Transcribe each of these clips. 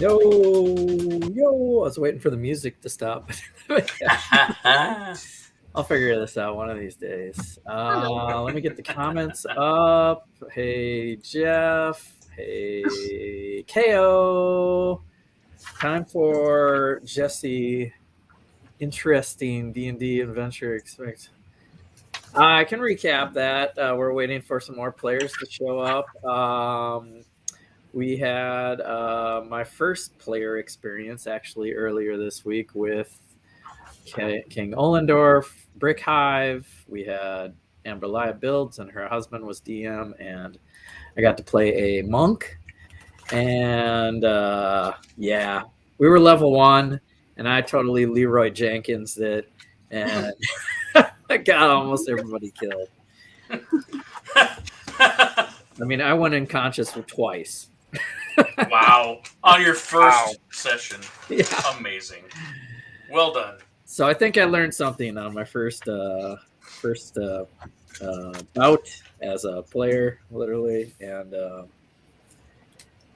Yo, yo! I was waiting for the music to stop. I'll figure this out one of these days. Let me get the comments up. Hey, Jeff. Hey, KO. Time for Jesse. Interesting D&D adventure. Expect. I can recap that. We're waiting for some more players to show up. We had my first player experience actually earlier this week with King Ollendorf, Brick Hive. We had Amber Builds, and her husband was DM, and I got to play a monk. And yeah, we were level 1, and I totally Leroy Jenkins it, and I got almost everybody killed. I mean, I went unconscious twice. Wow. On your first session. Yeah. Amazing. Well done. So I think I learned something on my first bout as a player, literally, and a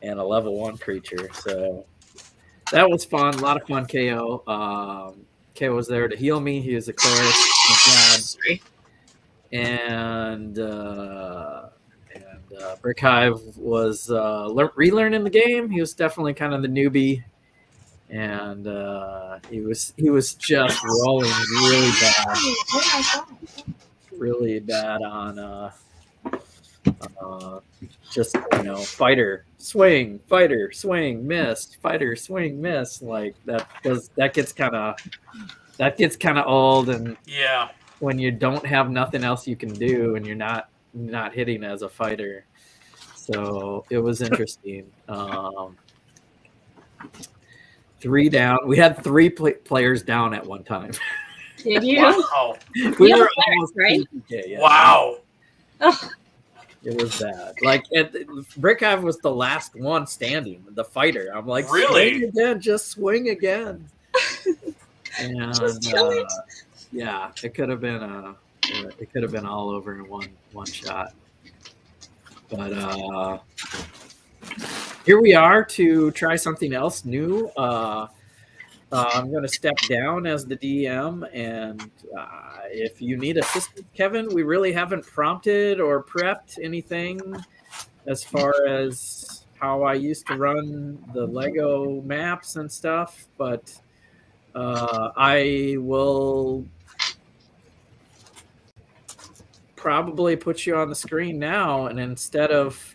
level 1 creature. So that was fun. A lot of fun. KO. KO was there to heal me. He was a cleric. And Brick Hive was relearning the game. He was definitely kind of the newbie, and he was just rolling really bad on just fighter swing, miss, fighter swing, miss. Like that gets kind of old, and yeah, when you don't have nothing else you can do, and you're not hitting as a fighter. So it was interesting. 3 down. We had 3 players down at one time. Did you? Wow. We were almost right? PK, yeah. Wow. It was bad. Like Brick Hive was the last one standing, the fighter. I'm like, really? Swing again, just swing again. And yeah, it could have been all over in one shot. But here we are to try something else new. I'm going to step down as the DM, and if you need assistance, Kevin, we really haven't prompted or prepped anything as far as how I used to run the Lego maps and stuff, but I will probably put you on the screen now, and instead of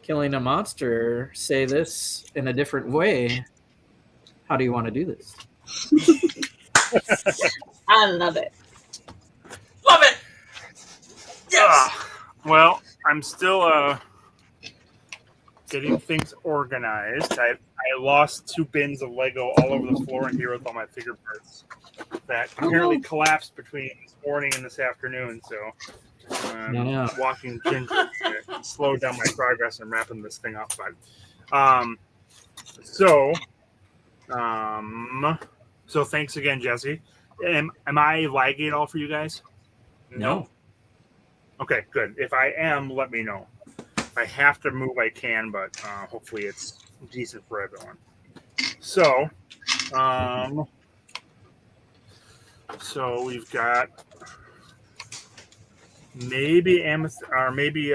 killing a monster, say this in a different way. How do you want to do this? I love it. Love it. Yes. Well, I'm still getting things organized. I lost 2 bins of Lego all over the floor in here with all my figure parts that apparently collapsed between this morning and this afternoon. So walking ginger to slow down my progress and wrapping this thing up. But so thanks again, Jesse. Am I lagging at all for you guys? No. Okay, good. If I am, let me know. If I have to move, I can, but hopefully it's decent for everyone. So we've got maybe Amethysia or maybe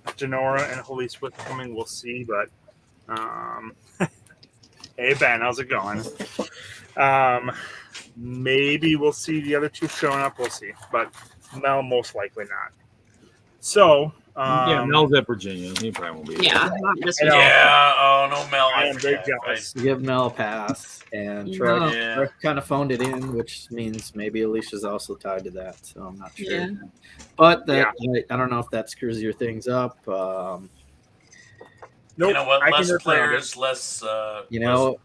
Denorra and HolySwiss coming. We'll see, but hey Ben, how's it going? Maybe we'll see the other 2 showing up. We'll see, but Mel most likely not. So Mel's at Virginia. He probably won't be. Yeah, not this week. Yeah. Oh no, Mel. I am very jealous. Give Mel a pass, and Trey kind of phoned it in, which means maybe Alicia's also tied to that. So I'm not sure. Yeah. But I don't know if that screws your things up. Nope. You know what? Less players, less. The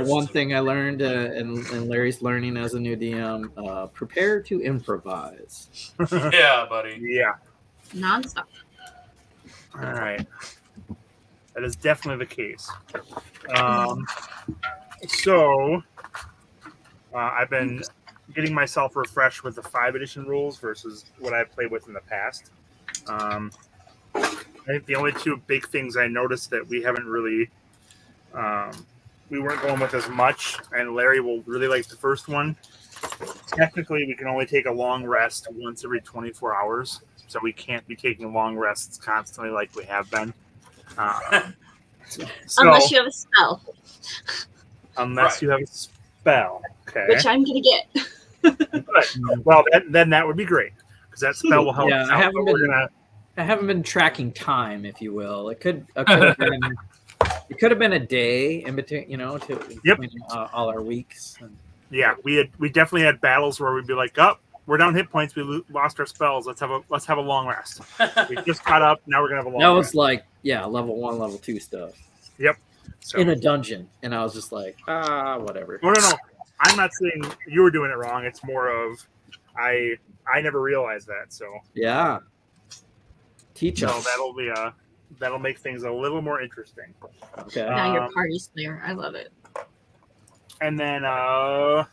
one thing I learned, and Larry's learning as a new DM, prepare to improvise. Yeah, buddy. Yeah. Nonstop. All right. That is definitely the case. I've been getting myself refreshed with the 5th edition rules versus what I've played with in the past. I think the only 2 big things I noticed that we haven't really we weren't going with as much, and Larry will really like the first one. Technically, we can only take a long rest once every 24 hours, so we can't be taking long rests constantly like we have been. Unless you have a spell. Unless you have a spell. Okay. Which I'm going to get. Well, then that would be great, because that spell will help. Yeah, I haven't been tracking time, if you will. It could have been. It could have been a day in between, between all our weeks. Yeah, we definitely had battles where we'd be like, "Oh, we're down hit points. We lost our spells. Let's have a long rest." We just caught up. Now we're gonna have a long. That was rest. like level 1, level 2 stuff. Yep. So. In a dungeon, and I was just like, whatever. No. I'm not saying you were doing it wrong. It's more of I never realized that. So yeah, teach us. So that'll make things a little more interesting. Okay. Now you're party slayer. I love it. And then I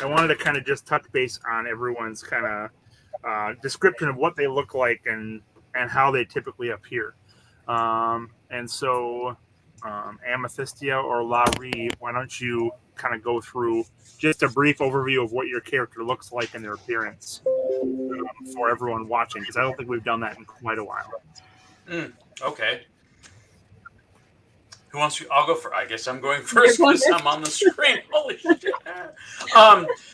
wanted to kind of just touch base on everyone's kind of description of what they look like and how they typically appear. And so, Amethysia or Lah-Ree, why don't you kind of go through just a brief overview of what your character looks like and their appearance for everyone watching, because I don't think we've done that in quite a while. Okay. Who wants to? I'll go for. I guess I'm going first because I'm on the screen. Holy shit!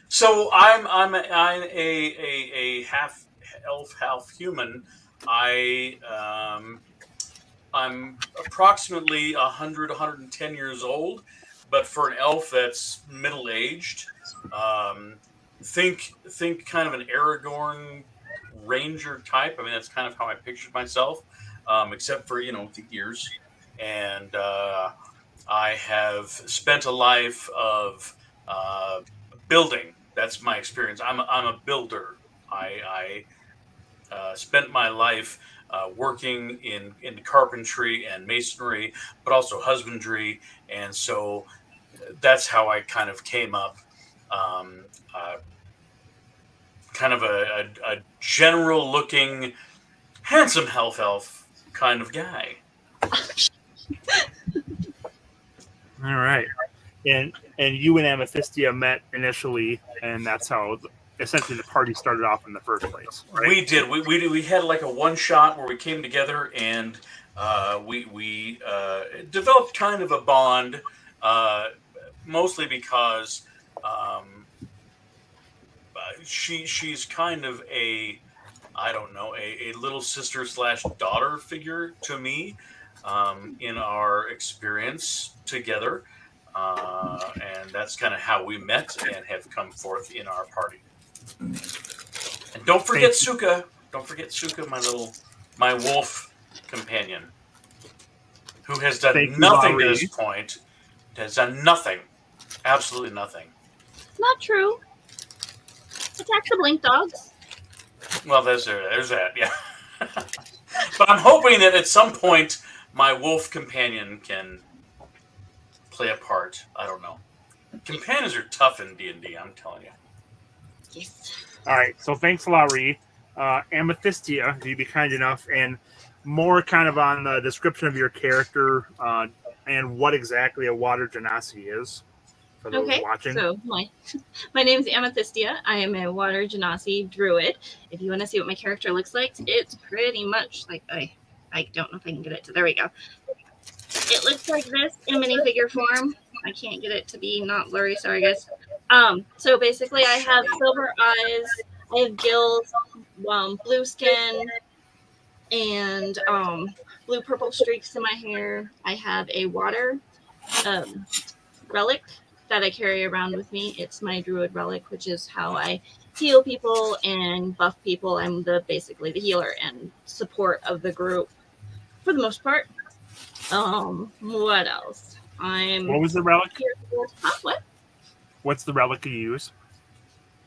So I'm a half elf, half human. I'm approximately 110 years old, but for an elf that's middle aged. Think kind of an Aragorn ranger type. I mean, that's kind of how I pictured myself, except for the ears. And I have spent a life of building. That's my experience. I'm a builder. I spent my life working in carpentry and masonry, but also husbandry, and so that's how I kind of came up. Kind of a general-looking, handsome half elf kind of guy. All right, and you and Amethysia met initially, and that's how essentially the party started off in the first place. Right? We did. We had like a one shot where we came together and we developed kind of a bond, mostly because she's kind of a little sister / daughter figure to me. In our experience together, and that's kind of how we met and have come forth in our party. And don't forget Suka. Don't forget Suka, my wolf companion, who has done nothing to this point. Has done nothing, absolutely nothing. Not true. Attack the blink dogs. Well, there's that, yeah. But I'm hoping that at some point my wolf companion can play a part. I don't know. Companions are tough in D&D, I'm telling you. Yes. All right, so thanks, Lah-Ree. Amethysia, if you'd be kind enough, and more kind of on the description of your character and what exactly a water Genasi is for those watching. So my name is Amethysia. I am a water Genasi druid. If you want to see what my character looks like, it's pretty much like I don't know if I can get it to. There we go. It looks like this in minifigure form. I can't get it to be not blurry. Sorry, guys. So basically, I have silver eyes. I have gills, blue skin, and blue-purple streaks in my hair. I have a water relic that I carry around with me. It's my druid relic, which is how I heal people and buff people. I'm basically the healer and support of the group for the most part. What else? What was the relic? What? What's the relic you use?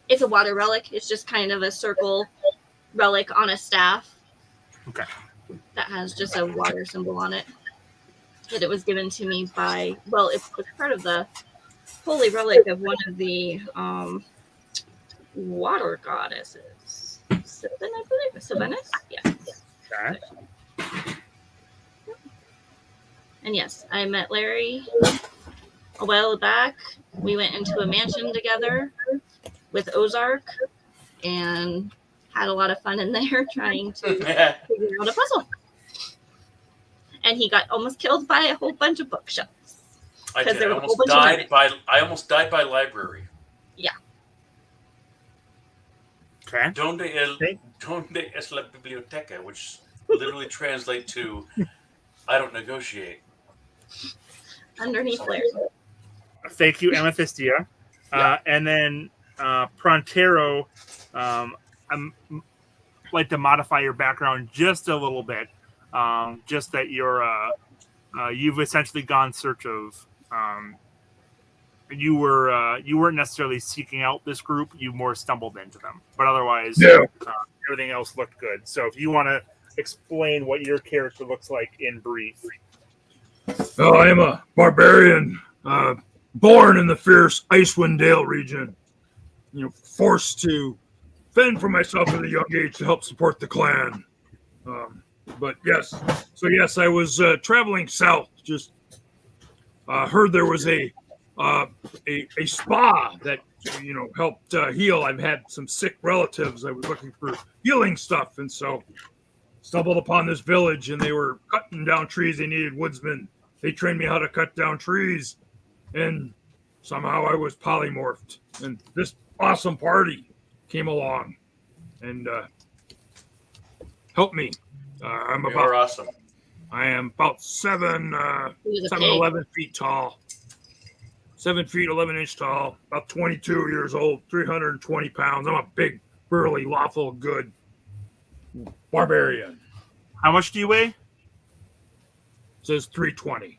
It's a water relic. It's just kind of a circle relic on a staff. Okay. That has just a water symbol on it. That it was given to me by, it's part of the holy relic of one of the water goddesses. Sabine, I believe. Sabine? Yes. Okay. And yes, I met Lah-Ree a while back. We went into a mansion together with Ozark and had a lot of fun in there trying to figure out a puzzle. And he got almost killed by a whole bunch of bookshelves. I did. There I were a almost whole bunch of I almost died by library. Okay. Donde es la biblioteca, which literally translates to I don't negotiate. Underneath there. Thank you, Amethysia. And then Pronterro, I'd like to modify your background just a little bit. Just that you've essentially gone search of. You weren't necessarily seeking out this group. You more stumbled into them, but otherwise, everything else looked good. So if you want to explain what your character looks like in brief. Oh, I am a barbarian, born in the fierce Icewind Dale region. Forced to fend for myself at a young age to help support the clan. But yes, I was traveling south. Just heard there was a spa that helped heal. I've had some sick relatives. I was looking for healing stuff, and so stumbled upon this village, and they were cutting down trees. They needed woodsmen. They trained me how to cut down trees, and somehow I was polymorphed. And this awesome party came along and helped me. You're awesome. I am about 11 feet tall. 7 feet, 11 inch tall, about 22 years old, 320 pounds. I'm a big, burly, lawful, good barbarian. How much do you weigh? It says 320.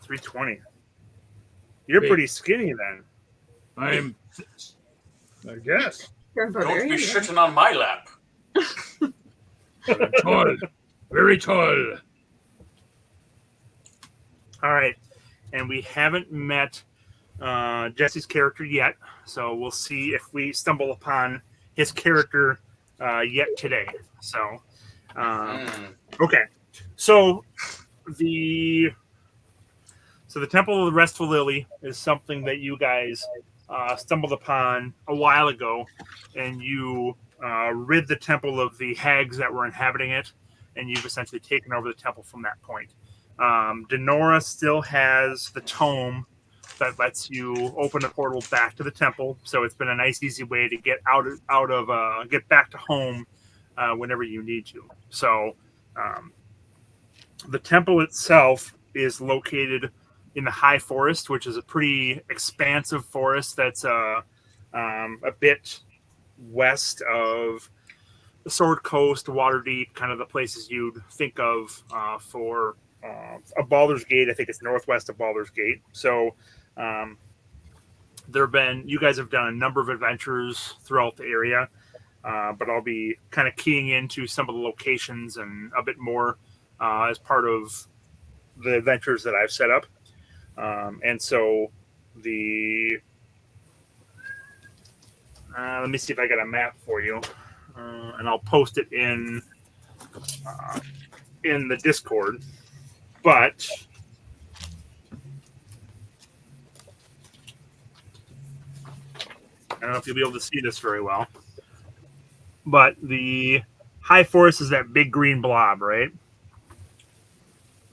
320. You're pretty skinny then. I guess. You're a Don't barbarian. be shitting on my lap. Tall. Very tall. All right. And we haven't met Jesse's character yet, so we'll see if we stumble upon his character yet today. So, okay. So the Temple of the Restful Lily is something that you guys stumbled upon a while ago, and you rid the temple of the hags that were inhabiting it, and you've essentially taken over the temple from that point. Denorra still has the tome that lets you open a portal back to the temple, so it's been a nice, easy way to get get back to home whenever you need to. So the temple itself is located in the High Forest, which is a pretty expansive forest that's a bit west of the Sword Coast, Waterdeep, kind of the places you'd think of for a Baldur's Gate. I think it's northwest of Baldur's Gate. So you guys have done a number of adventures throughout the area, but I'll be kind of keying into some of the locations and a bit more as part of the adventures that I've set up. And so let me see if I got a map for you, and I'll post it in the Discord. But I don't know if you'll be able to see this very well. But the High Forest is that big green blob, right?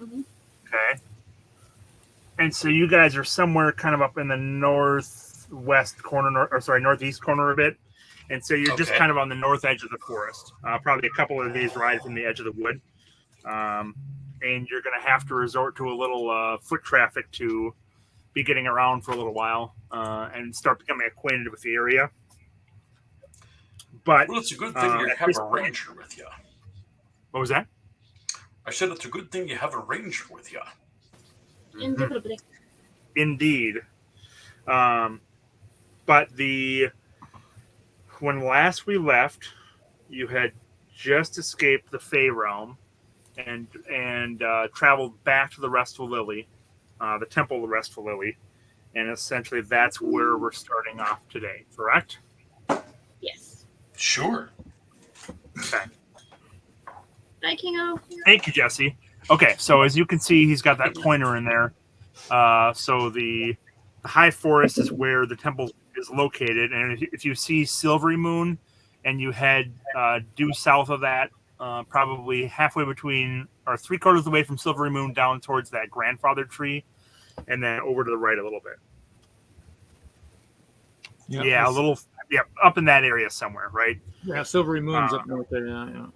Mm-hmm. Okay. And so you guys are somewhere kind of up in the northeast corner a bit. And so you're just kind of on the north edge of the forest, probably a couple of days' ride from the edge of the wood. And you're going to have to resort to a little foot traffic to be getting around for a little while and start becoming acquainted with the area. But it's a good thing you have a ranger with you. What was that? I said it's a good thing you have a ranger with you. Indubitably. Indeed. But when last we left, you had just escaped the Fey Realm and traveled back to the Restful Lily, the Temple of the Restful Lily, and essentially that's where we're starting off today, correct? Yes. Sure. Okay. Bye, Kingo. Thank you, Jesse. Okay, so as you can see, he's got that pointer in there. So the high forest is where the temple is located, and if you see Silvery Moon, and you head due south of that, probably halfway between or 3/4 of the way from Silvery Moon down towards that grandfather tree, and then over to the right a little bit. Yep, yeah, a little, up in that area somewhere, right? Yeah, Silvery Moon's up north there. Yeah.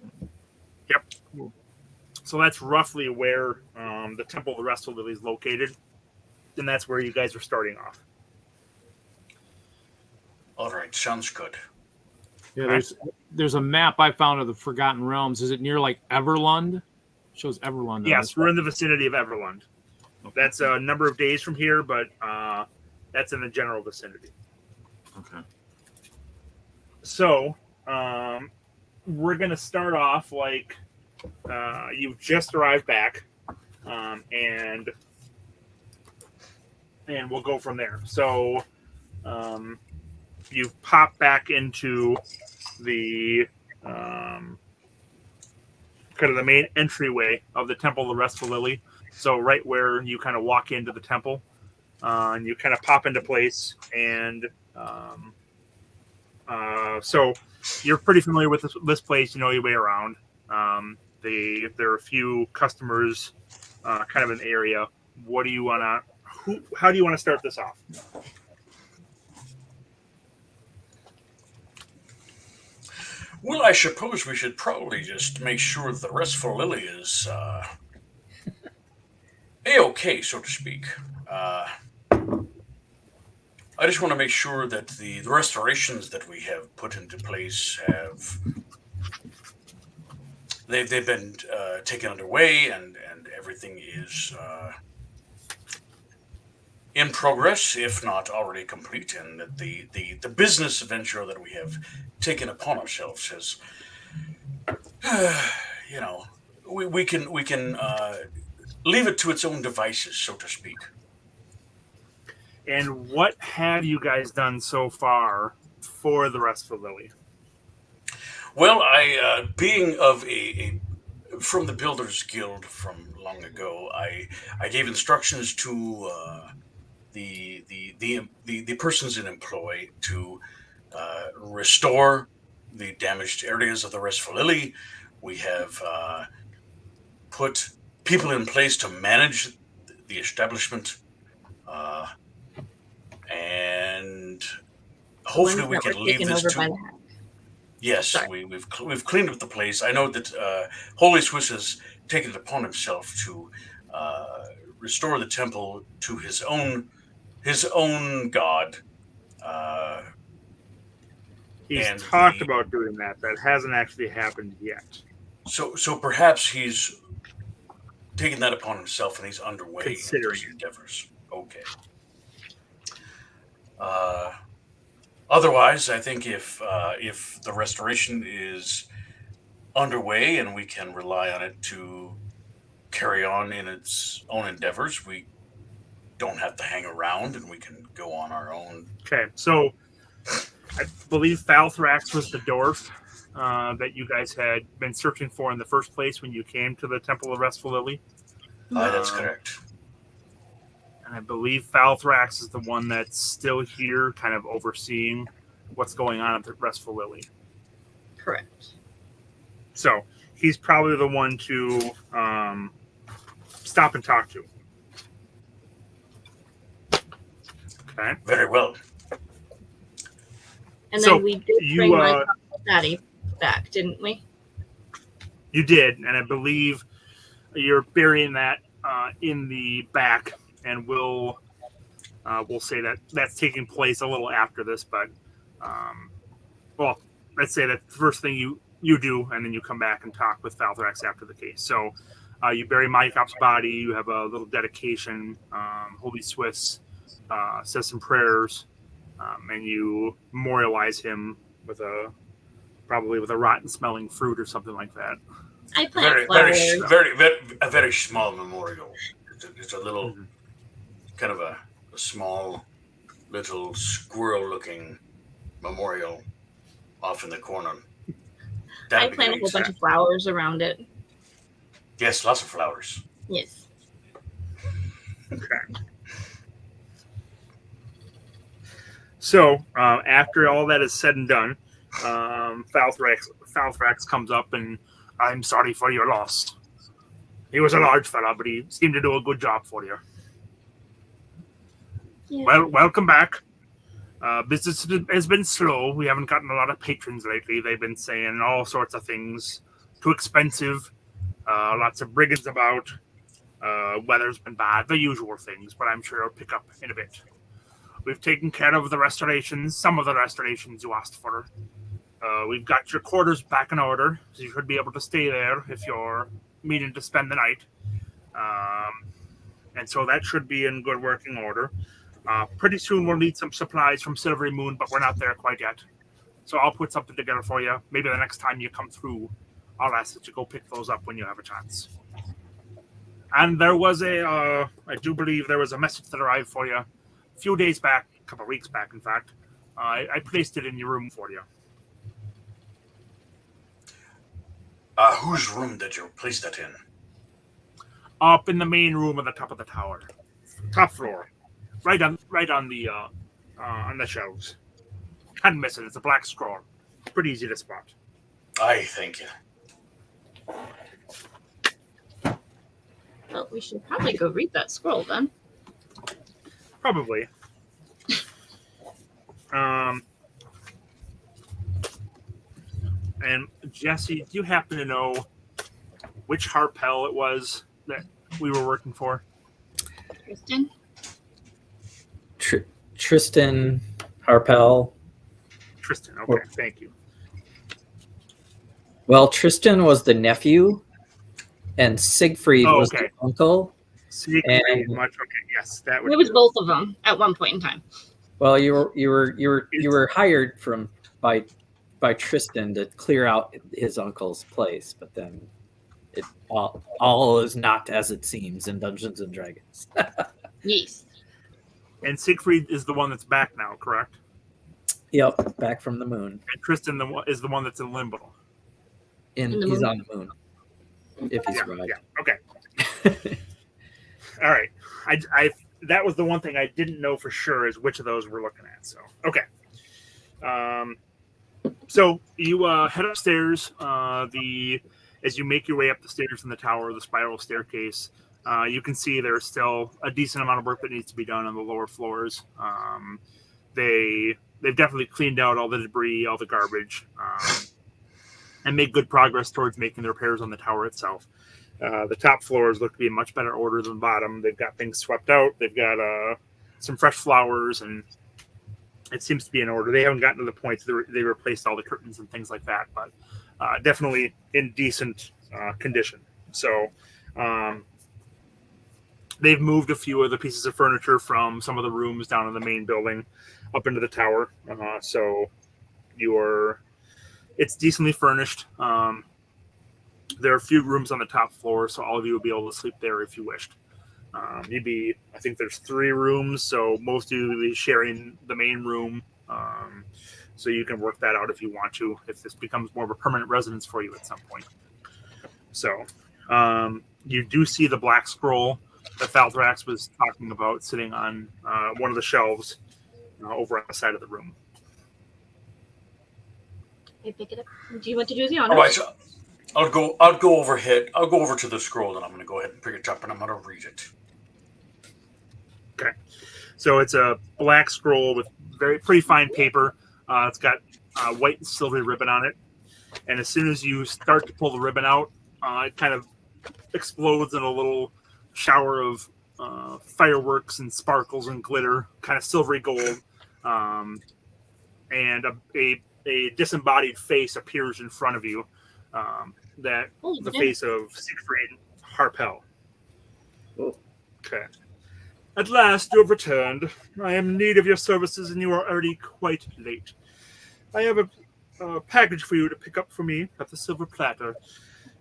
Yep. Cool. So that's roughly where the Temple of the Restful Lily is located, and that's where you guys are starting off. All right, sounds good. Yeah, there's a map I found of the Forgotten Realms. Is it near like Everlund? It shows Everlund. Yes, we're in the vicinity of Everlund. Okay. That's a number of days from here, but that's in the general vicinity. Okay. So we're going to start off like you've just arrived back, and we'll go from there. So you pop back into the kind of the main entryway of the Temple of the Restful Lily. So right where you kind of walk into the temple, and you kind of pop into place, and so you're pretty familiar with this place. You know your way around. There are a few customers, kind of an area. What do you want to? How do you want to start this off? Well, I suppose we should probably just make sure the Restful Lily is A-okay, so to speak. I just want to make sure that the restorations that we have put into place they've been taken underway, and everything is in progress, if not already complete, and that the business venture that we have taken upon ourselves has, we can leave it to its own devices, so to speak. And what have you guys done so far for the Restful Lily? Well, I being of from the Builders Guild from long ago, I gave instructions to the persons in employ to restore the damaged areas of the Restful Lily. We have put people in place to manage the establishment, and hopefully we can leave this to. Yes, we've cleaned up the place. I know that HolySwiss has taken it upon himself to restore the temple to his own god. He's talked about doing that. That hasn't actually happened yet. So perhaps he's taken that upon himself, and he's underway in those endeavors. Okay. Otherwise, I think if the restoration is underway and we can rely on it to carry on in its own endeavors, we don't have to hang around, and we can go on our own. Okay, so I believe Falthrax was the dwarf that you guys had been searching for in the first place when you came to the Temple of Restful Lily. That's correct. And I believe Falthrax is the one that's still here, kind of overseeing what's going on at the Restful Lily. Correct. So he's probably the one to stop and talk to. Okay. Very well. And So then we did bring my daddy back, didn't we? You did, and I believe you're burying that in the back. And we'll say that that's taking place a little after this, but let's say that the first thing you do, and then you come back and talk with Falthrax after the case. So you bury Mycop's body. You have a little dedication. HolySwiss says some prayers, and you memorialize him with probably with a rotten smelling fruit or something like that. I plant flowers. A very small memorial. It's a little. Mm-hmm. Kind of a small, little squirrel-looking memorial off in the corner. I plant a whole bunch of flowers around it. Yes, lots of flowers. Yes. Okay. So, after all that is said and done, Falthrax comes up and, I'm sorry for your loss. He was a large fella, but he seemed to do a good job for you. Yeah. Well, welcome back. Business has been slow. We haven't gotten a lot of patrons lately. They've been saying all sorts of things. Too expensive. Lots of brigands about. Weather's been bad. The usual things, but I'm sure it'll pick up in a bit. We've taken care of the restorations, some of the restorations you asked for. We've got your quarters back in order, so you should be able to stay there if you're meaning to spend the night. And so that should be in good working order. Pretty soon we'll need some supplies from Silvery Moon, but we're not there quite yet. So I'll put something together for you. Maybe the next time you come through, I'll ask that you go pick those up when you have a chance. And there was I do believe there was a message that arrived for you a few days back, a couple of weeks back, in fact. I placed it in your room for you. Whose room did you place that in? Up in the main room at the top of the tower, top floor, right on the shelves. Can't miss it. It's a black scroll. Pretty easy to spot. I thank you. Well, we should probably go read that scroll then. Probably. And Jesse, do you happen to know which Harpel it was that we were working for? Tristan? Tristan Harpel. Tristan, okay, thank you. Well, Tristan was the nephew, and Siegfried was the uncle. Siegfried, much okay. Yes, that would. It was both of them at one point in time. Well, you were hired by Tristan to clear out his uncle's place, but then it all is not as it seems in Dungeons and Dragons. Yes. And Siegfried is the one that's back now, correct? Yep, back from the moon. And Tristan is the one that's in limbo. He's on the moon. If he's right. Yeah. Okay. All right. I that was the one thing I didn't know for sure is which of those we're looking at. So okay. So you head upstairs. As you make your way up the stairs from the tower, the spiral staircase, you can see there's still a decent amount of work that needs to be done on the lower floors. They've definitely cleaned out all the debris, all the garbage, and made good progress towards making the repairs on the tower itself. The top floors look to be in much better order than the bottom. They've got things swept out. They've got some fresh flowers, and it seems to be in order. They haven't gotten to the point that they replaced all the curtains and things like that, but definitely in decent condition. So they've moved a few of the pieces of furniture from some of the rooms down in the main building up into the tower. So it's decently furnished. There are a few rooms on the top floor, so all of you will be able to sleep there if you wished. I think there's 3 rooms, so most of you will be sharing the main room. So you can work that out if you want to, if this becomes more of a permanent residence for you at some point. So you do see the black scroll that Falthrax was talking about sitting on one of the shelves over on the side of the room. I pick it up. Do you want to do the honors? All right, so I'll go overhead. I'll go over to the scroll, and I'm going to go ahead and pick it up, and I'm going to read it. Okay, so it's a black scroll with pretty fine paper. It's got white and silver ribbon on it, and as soon as you start to pull the ribbon out, it kind of explodes in a little shower of fireworks and sparkles and glitter, kind of silvery gold, and a disembodied face appears in front of you. The face of Siegfried Harpel. Oh. Okay. At last you have returned. I am in need of your services, and you are already quite late. I have a package for you to pick up for me at the Silver Platter.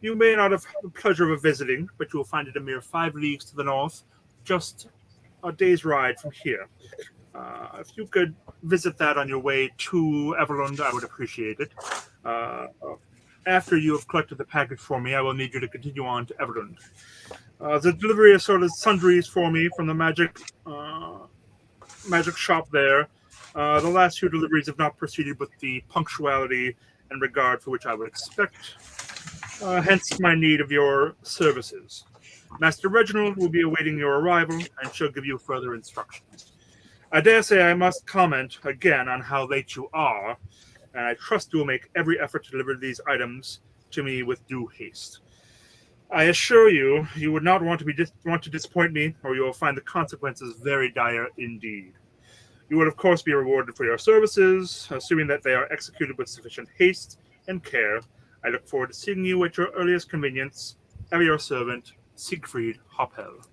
You may not have the pleasure of visiting, but you will find it a mere 5 leagues to the north, just a day's ride from here. If you could visit that on your way to Everlund, I would appreciate it. after you have collected the package for me, I will need you to continue on to Everland. The delivery is sort of sundries for me from the magic shop there. The last few deliveries have not proceeded with the punctuality and regard for which I would expect. Hence my need of your services. Master Reginald will be awaiting your arrival and shall give you further instructions. I dare say I must comment again on how late you are, and I trust you will make every effort to deliver these items to me with due haste. I assure you, you would not want to disappoint me, or you will find the consequences very dire indeed. You would, of course, be rewarded for your services, assuming that they are executed with sufficient haste and care. I look forward to seeing you at your earliest convenience. Ever your servant, Siegfried Hoppel.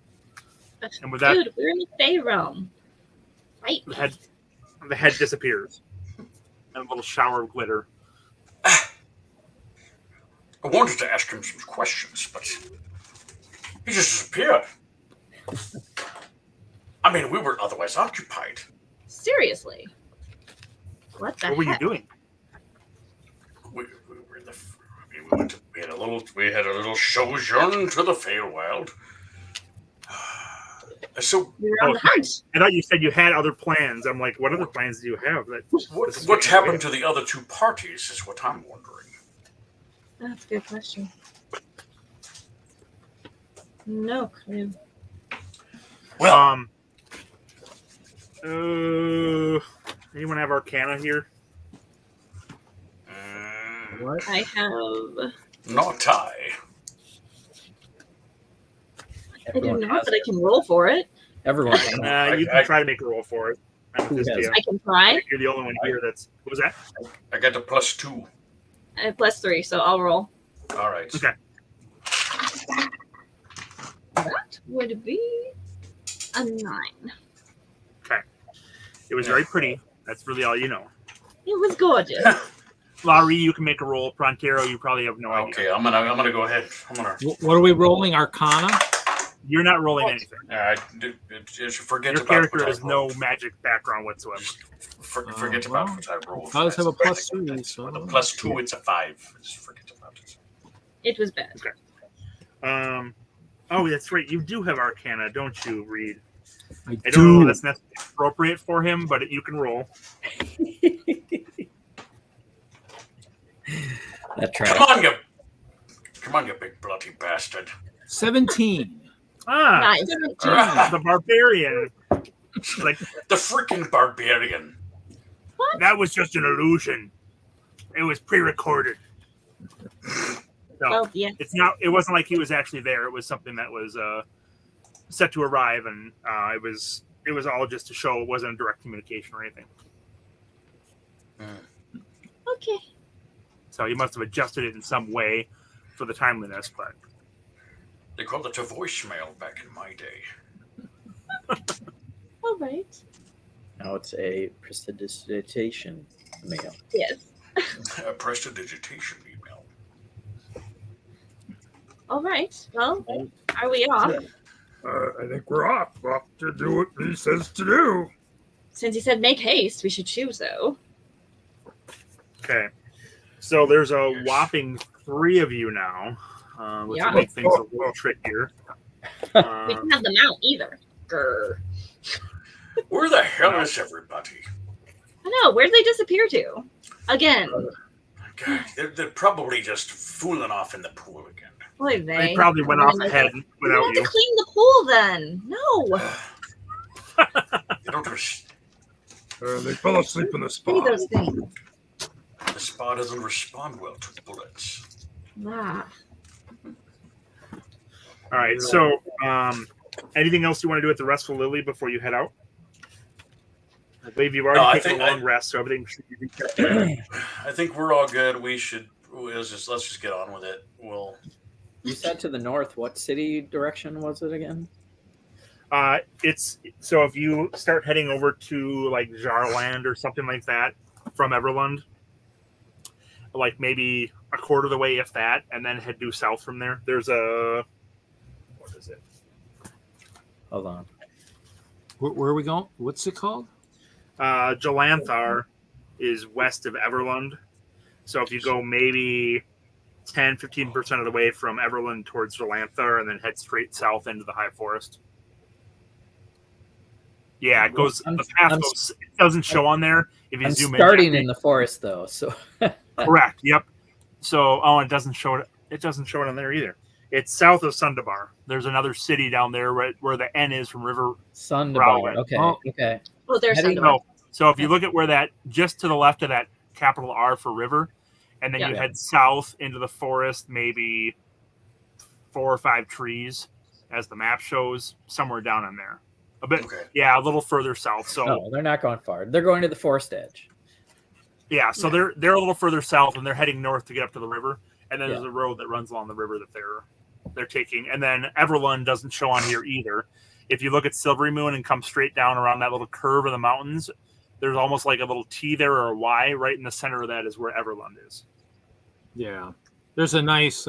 And with that, Dude, we're in the Fey realm. Right. the head disappears. And a little shower of glitter. I wanted to ask him some questions, but he just disappeared. I mean, we were otherwise occupied. Seriously. What the What were you heck? doing? We were in the. I mean, we had a little sojourn to the Feywild. So We were on the hunt. I thought you said you had other plans. I'm like, what other plans do you have? what happened to the other two parties is what I'm wondering. That's a good question. No clue. Well, anyone have Arcana here? What? I have. not I. I do Everyone not, has but I it. can roll for it. Everyone has it. You can try to make a roll for it. Who has it? I can try. You're the only one here that's. What was that? I got a +2. I have +3, so I'll roll. All right. Okay. That would be a 9. It was very pretty. That's really all you know. It was gorgeous. Lah-Ree, you can make a roll. Prontero, you probably have no idea. Okay, I'm gonna go ahead. What are we rolling? Arcana? You're not rolling anything. Forget Your about character what I has no rolled. magic background whatsoever. Forget well, about what I rolled. I always have a That's- +3, so With a +2, it's a 5. Just forget about it. It was bad. Oh, that's right. You do have Arcana, don't you, Reed? I I don't know do. if that's necessarily appropriate for him, but you can roll. That Come track. on, you big bloody bastard! 17. Nice. The Barbarian. Like, The freaking barbarian. that was just an illusion. It was pre-recorded. No, Well, yeah. it's not. It wasn't like he was actually there. It was something that was set to arrive, and it was all just to show it wasn't a direct communication or anything. Okay. So he must have adjusted it in some way for the timeliness, but They called it a voicemail back in my day. All right. Now it's a prestidigitation mail. Yes. A prestidigitation email. All right. Well, are we off? I think we're off to do what he says to do. Since he said make haste, we should choose though. okay. So there's a whopping 3 of you now, which Yeah. will make things a little trickier. We don't have them out either. Grr. Where the hell is everybody? I know. Where'd they disappear to? Again. God, they're probably just fooling off in the pool again. Boy, They probably went off ahead We without have to you. clean the pool then. No. They don't. They fell asleep in the See spa. those things. The spa doesn't respond well to bullets. Ah. All right. So, anything else you want to do at the Restful Lily before you head out? I believe you've already No, I taken think a long rest, so everything should be kept. I think we're all good. Let's just get on with it. We'll. You said to the north. What city direction was it again? It's so if you start heading over to like Jarland or something like that from Everlund, like maybe a quarter of the way, if that, and then head due south from there. There's a what is it? Hold on. Where are we going? What's it called? Jalanthar is west of Everlund. So if you go maybe 10-15% of the way from Everland towards Rolantha, and then head straight south into the High Forest. Yeah, it goes. The path goes. It doesn't show on there. If you I'm zoom starting in the forest though, so correct. Yep. So, it doesn't show it. It doesn't show it on there either. It's south of Sundabar. There's another city down there where the N is from River Sundabar. Okay, okay. Well, there's Heading Sundabar. So if you look at where that, just to the left of that capital R for river, and then you head south into the forest, maybe 4 or 5 trees, as the map shows, somewhere down in there. A bit, a little further south. So no, they're not going far. They're going to the forest edge. Yeah, so they're a little further south, and they're heading north to get up to the river. And then there's a road that runs along the river that they're taking. And then Everlund doesn't show on here either. If you look at Silvery Moon and come straight down around that little curve of the mountains, there's almost like a little T there or a Y. Right in the center of that is where Everlund is. Yeah, there's a nice,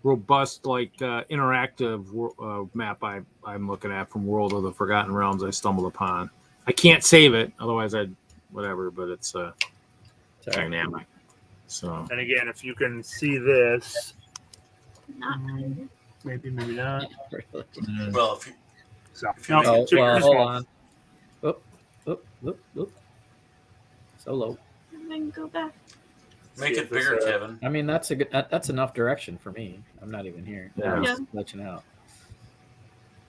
robust, interactive map I'm looking at from World of the Forgotten Realms. I stumbled upon. I can't save it, otherwise I'd whatever. But it's dynamic. So, and again, if you can see this, maybe not. Well, hold on. Oop. So low. Then go back. Make it bigger, Kevin. I mean, that's enough direction for me. I'm not even here. I'm just glitching out.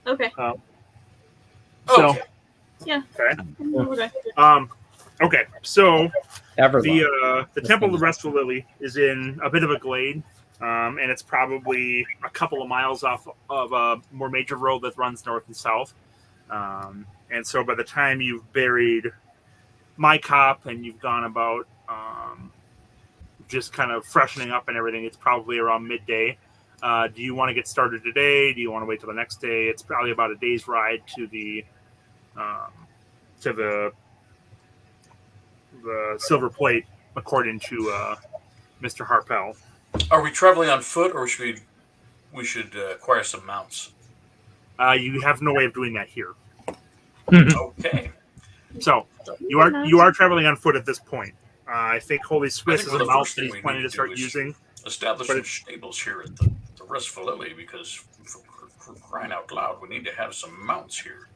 Okay. So. Yeah. Okay. Okay. So the Temple of the Restful Lily is in a bit of a glade, and it's probably a couple of miles off of a more major road that runs north and south. And so by the time you've buried my cop and you've gone about just kind of freshening up and everything, it's probably around midday. Do you want to get started today? Do you want to wait till the next day? It's probably about a day's ride to the Silver Plate, according to Mr. Harpel. Are we traveling on foot, or should we acquire some mounts? You have no way of doing that here. Okay. So you are traveling on foot at this point. I think HolySwiss is a mount that he's planning to start using. Establish some stables here at the Restful Lily, because for crying out loud, we need to have some mounts here.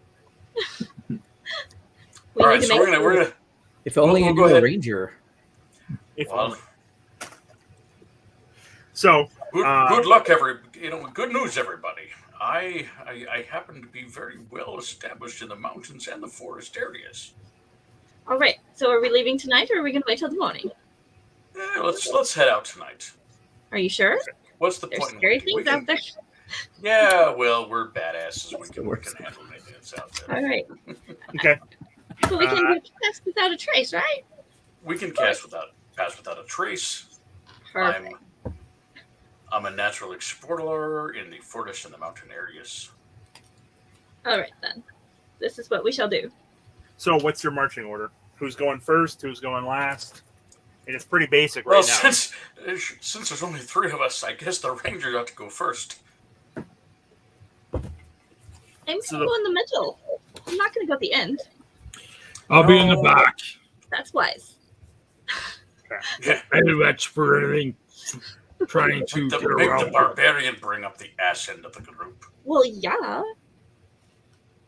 All right, so we're gonna. If only you knew a ranger. So good luck, good news, everybody. I happen to be very well established in the mountains and the forest areas. All right. So are we leaving tonight, or are we going to wait till the morning? Yeah, let's head out tonight. Are you sure? What's the There's point? Scary things out there. Yeah, well, we're badasses. We can handle anything that's out there. All right. Okay. Well, we can pass without a trace, right? We can pass without a trace. Perfect. I'm a natural explorer in the forest and the mountain areas. All right, then. This is what we shall do. So what's your marching order? Who's going first? Who's going last? And it's pretty basic right now. Since there's only 3 of us, I guess the ranger ought to go first. I'm going to go in the middle. I'm not going to go at the end. I'll be in the back. That's wise. Okay. I do X for anything trying to get Make around. the barbarian bring up the ass end of the group. Well, yeah.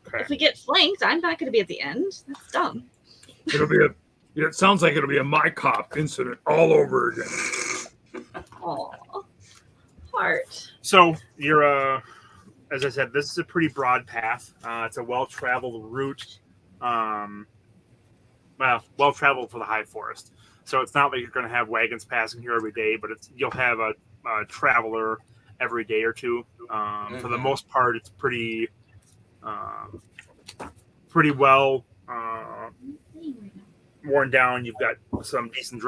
Okay. If we get flanked, I'm not going to be at the end. That's dumb. It sounds like it'll be a my cop incident all over again. Aw. Heart. So you're, as I said, this is a pretty broad path. It's a well-traveled route. Well-traveled for the High Forest. So it's not like you're going to have wagons passing here every day, but you'll have a traveler every day or two. For the most part, it's pretty well worn down. You've got some decent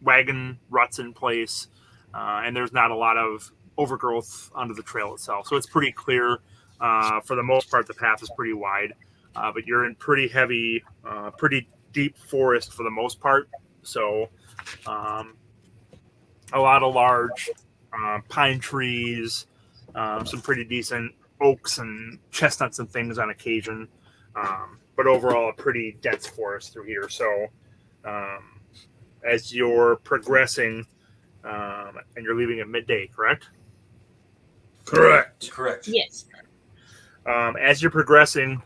wagon ruts in place, and there's not a lot of overgrowth under the trail itself. So it's pretty clear. For the most part, the path is pretty wide, but you're in pretty heavy, pretty deep forest for the most part. So a lot of large pine trees, some pretty decent oaks and chestnuts and things on occasion. But overall, a pretty dense forest through here. So as you're progressing, and you're leaving at midday, correct? Correct. Correct. Yes. As you're progressing,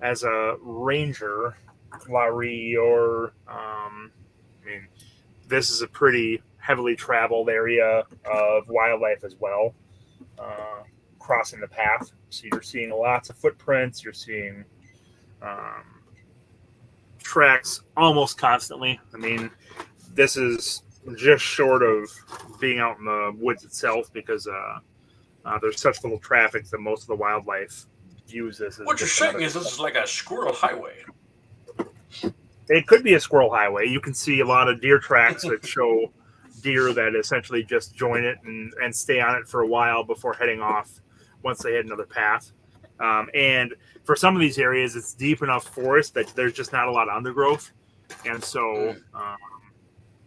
as a ranger, Lah-Ree, this is a pretty heavily traveled area of wildlife as well. Crossing the path, so you're seeing lots of footprints. You're seeing tracks almost constantly. I mean, this is just short of being out in the woods itself because there's such little traffic that most of the wildlife views this as. What you're saying is this is like a squirrel highway. It could be a squirrel highway. You can see a lot of deer tracks that show deer that essentially just join it and stay on it for a while before heading off once they hit another path. And for some of these areas, it's deep enough forest that there's just not a lot of undergrowth. And so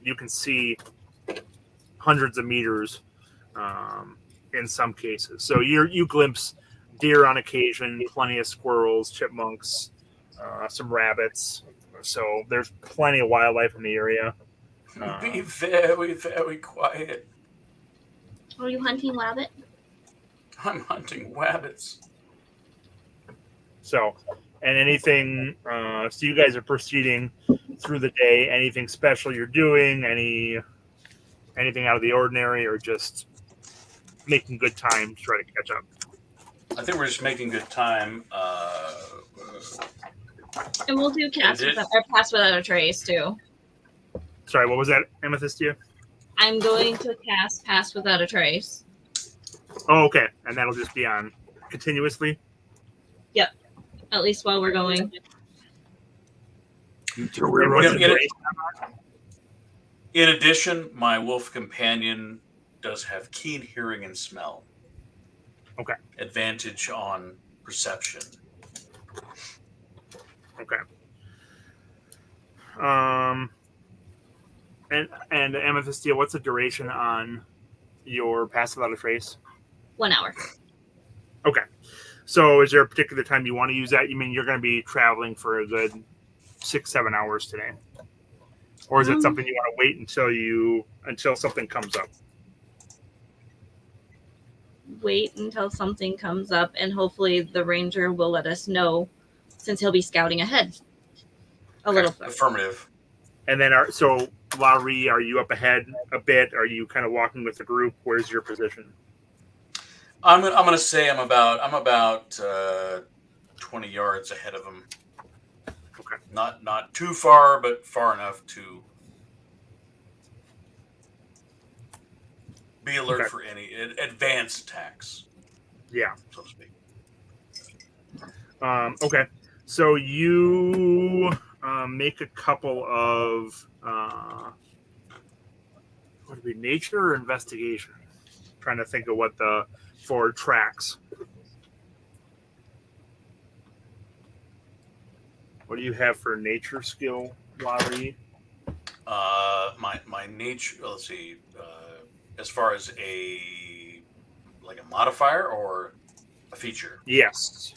you can see hundreds of meters in some cases. So you glimpse deer on occasion, plenty of squirrels, chipmunks, some rabbits. So there's plenty of wildlife in the area. Be very, very quiet. Are you hunting rabbit? I'm hunting rabbits. So, and anything, so you guys are proceeding through the day. Anything special you're doing? Anything out of the ordinary, or just making good time to try to catch up? I think we're just making good time. And we'll do pass without a trace too. Sorry, what was that, Amethysia? I'm going to cast pass without a trace. Oh, okay. And that'll just be on continuously? Yep. At least while we're going. Until we run In addition, my wolf companion does have keen hearing and smell. Okay. Advantage on perception. Okay. And Amethysia, what's the duration on your pass without a trace? 1 hour. Okay. So is there a particular time you want to use that? You mean you're going to be traveling for a good 6-7 hours today? Or is it something you want to wait until something comes up? Wait until something comes up, and hopefully the ranger will let us know, since he'll be scouting ahead a little further. Affirmative. And then, so Lah-Ree, are you up ahead a bit? Are you kind of walking with the group? Where's your position? I'm gonna say I'm about 20 yards ahead of him. Okay. Not too far, but far enough to be alert for any advanced attacks. Yeah, so to speak. Okay, so you make a couple of what would be nature or investigation? Trying to think of what for tracks. What do you have for nature skill, Lah-Ree? My nature. Let's see. As far as a modifier or a feature. Yes.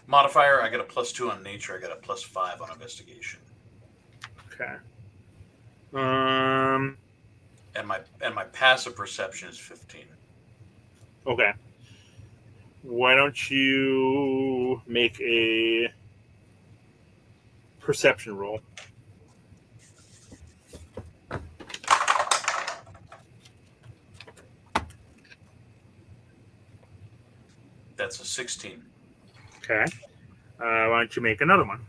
Modifier. I got a +2 on nature. I got a +5 on investigation. Okay. And my passive perception is 15. Okay. Why don't you make a perception roll? That's a 16. Okay. Why don't you make another one?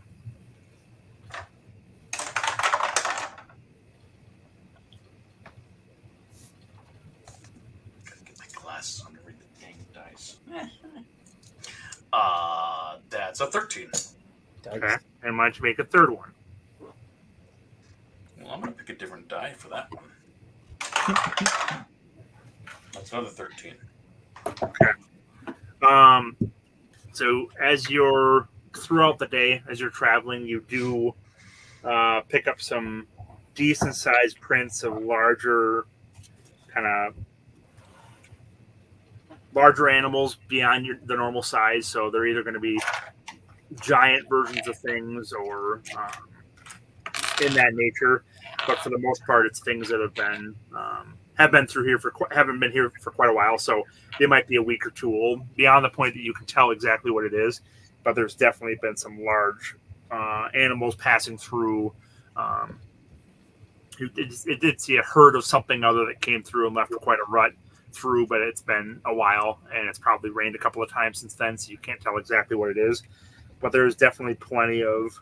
Gotta get my glasses on to read the dang dice. That's a 13. Okay. And why don't you make a third one? Well, I'm gonna pick a different die for that one. That's another 13. Okay. So as you're throughout the day, as you're traveling, you do pick up some decent sized prints of larger animals beyond the normal size. So they're either going to be giant versions of things or in that nature. but for the most part, it's things that have been through here haven't been here for quite a while. So they might be a week or two old, beyond the point that you can tell exactly what it is. But there's definitely been some large animals passing through. It did see a herd of something other that came through and left quite a rut through, but it's been a while, and it's probably rained a couple of times since then, so you can't tell exactly what it is. But there's definitely plenty of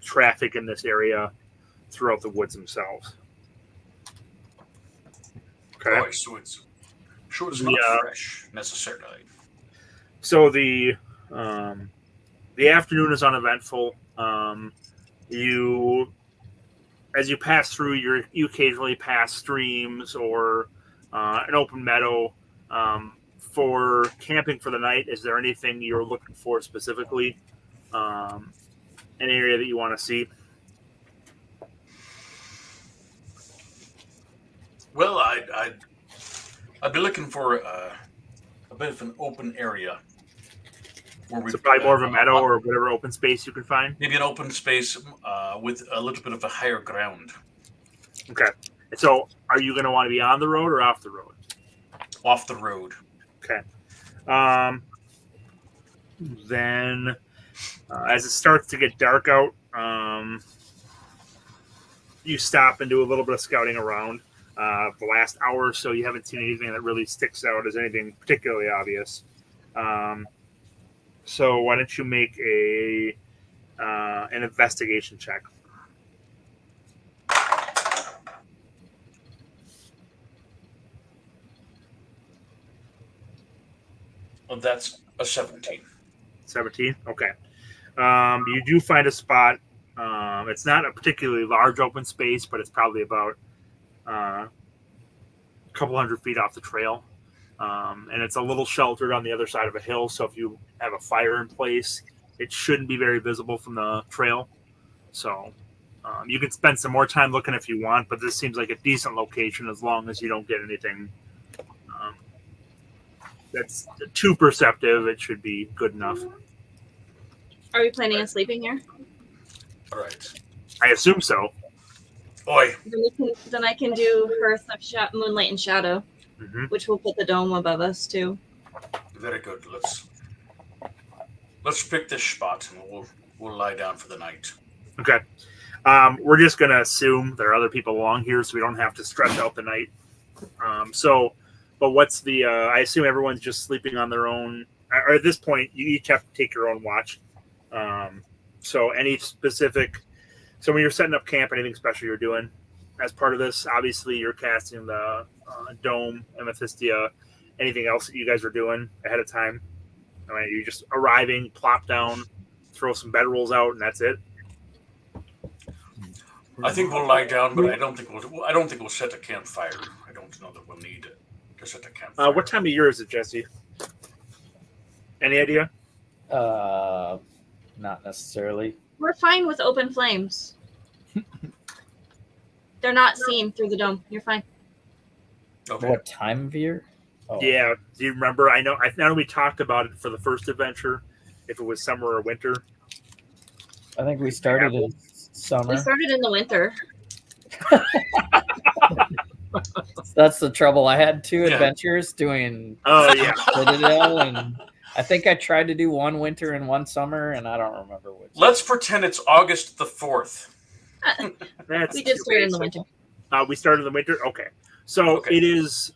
traffic in this area throughout the woods themselves. Okay. Oh, so it's not fresh necessarily. So the afternoon is uneventful. As you pass through, you occasionally pass streams or an open meadow. For camping for the night, is there anything you're looking for specifically? An area that you want to see? Well, I'd be looking for a bit of an open area. So probably more of a meadow or whatever open space you can find? Maybe an open space with a little bit of a higher ground. Okay. So are you going to want to be on the road or off the road? Off the road. Okay. Then as it starts to get dark out, you stop and do a little bit of scouting around. The last hour or so, you haven't seen anything that really sticks out as anything particularly obvious. So why don't you make an investigation check? Well, that's a 17. 17? Okay. You do find a spot. It's not a particularly large open space, but it's probably about a couple hundred feet off the trail. And it's a little sheltered on the other side of a hill, so if you have a fire in place, it shouldn't be very visible from the trail. So you can spend some more time looking if you want, but this seems like a decent location as long as you don't get anything that's too perceptive. It should be good enough. Are we planning on sleeping here? All right. I assume so. Oi. Then I can do Hearth of Moonlight and Shadow, which will put the dome above us too. Very good. Let's pick this spot and we'll lie down for the night. Okay. We're just gonna assume there are other people along here, so we don't have to stretch out the night. But what's the? I assume everyone's just sleeping on their own. Or at this point, you each have to take your own watch. So any specific. So when you're setting up camp, anything special you're doing as part of this? Obviously, you're casting the dome, Amethysia. Anything else that you guys are doing ahead of time? I mean, you just arriving, plop down, throw some bedrolls out, and that's it. I think we'll lie down, but I don't think we'll set a campfire. I don't know that we'll need to set a campfire. What time of year is it, Jesse? Any idea? Not necessarily. We're fine with open flames. They're not seen through the dome. You're fine. Okay. What time of year? Oh. Yeah. Do you remember? I know we talked about it for the first adventure, if it was summer or winter. I think we started in summer. We started in the winter. That's the trouble. I had two adventures doing Citadel, and I think I tried to do one winter and one summer, and I don't remember which. Let's pretend it's August the 4th. We did start in the winter. We started in the winter? Okay. So it is,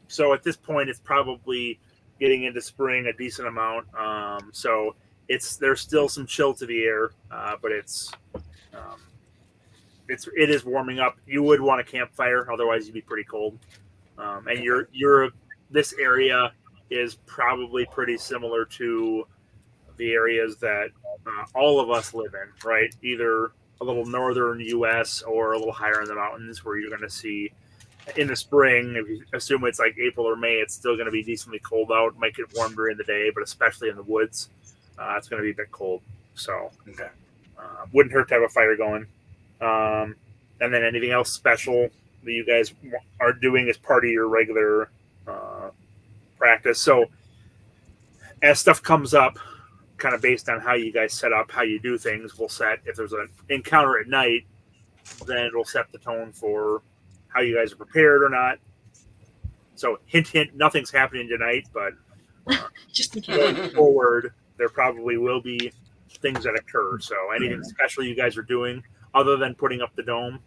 so at this point, it's probably getting into spring a decent amount. So there's still some chill to the air, but it is warming up. You would want a campfire, otherwise you'd be pretty cold. And this area is probably pretty similar to the areas that all of us live in, right? Either a little northern U.S. or a little higher in the mountains, where you're going to see in the spring, if you assume it's like April or May, it's still going to be decently cold out. It might get warm during the day, but especially in the woods, it's going to be a bit cold. So wouldn't hurt to have a fire going. And then anything else special that you guys are doing as part of your regular practice. So as stuff comes up, kind of based on how you guys set up, how you do things, we'll set, if there's an encounter at night, then it'll set the tone for how you guys are prepared or not. So hint, hint, nothing's happening tonight, but Just in case. going forward, there probably will be things that occur. So anything special you guys are doing other than putting up the dome?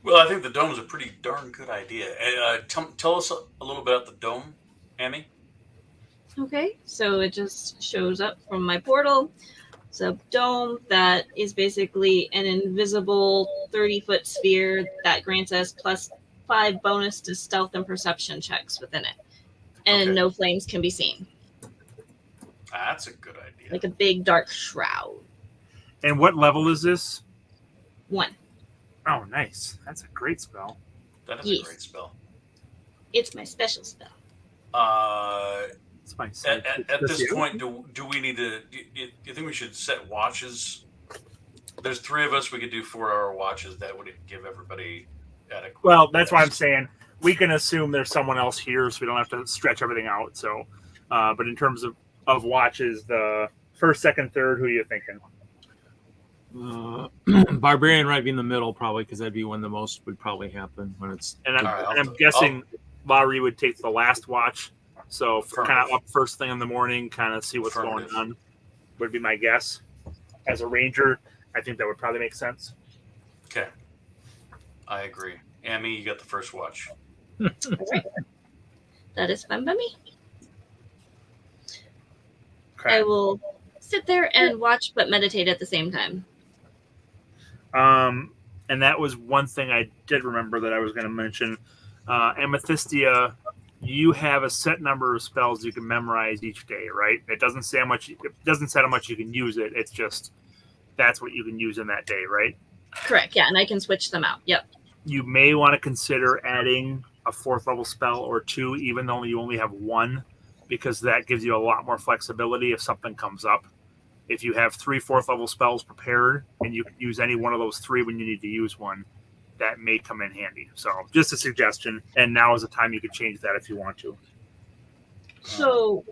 Well, I think the dome is a pretty darn good idea. Tell us a little bit about the dome, Amy. Okay, so it just shows up from my portal. It's a dome that is basically an invisible 30-foot sphere that grants us +5 bonus to stealth and perception checks within it. And Okay. no flames can be seen. That's a good idea. Like a big dark shroud. And what level is this? 1. Oh, nice. That's a great spell. That is Yes. a great spell. It's my special spell. It's my At this point, do we need to? Do you think we should set watches? There's 3 of us. We could do 4-hour watches. That would give everybody adequate. Well, that's why I'm saying we can assume there's someone else here, so we don't have to stretch everything out. So, but in terms of watches, the first, second, third, who are you thinking? Barbarian right be in the middle probably because that'd be when the most would probably happen when it's. And All I'm guessing Lah-Ree would take the last watch. So kind of up first thing in the morning, kind of see what's going on, would be my guess. As a ranger, I think that would probably make sense. Okay, I agree. Amy, you got the first watch. All right. That is fine by me. Okay. I will sit there and watch but meditate at the same time. And that was one thing I did remember that I was going to mention. Amethysia, you have a set number of spells you can memorize each day, right? It doesn't say how much. It doesn't say how much you can use it. It's just that's what you can use in that day, right? Correct. Yeah, and I can switch them out. Yep. You may want to consider adding a 4th level spell or 2, even though you only have 1, because that gives you a lot more flexibility if something comes up. If you have 3 4th level spells prepared and you can use any one of those 3 when you need to use one, that may come in handy. So just a suggestion. And now is the time you could change that if you want to. So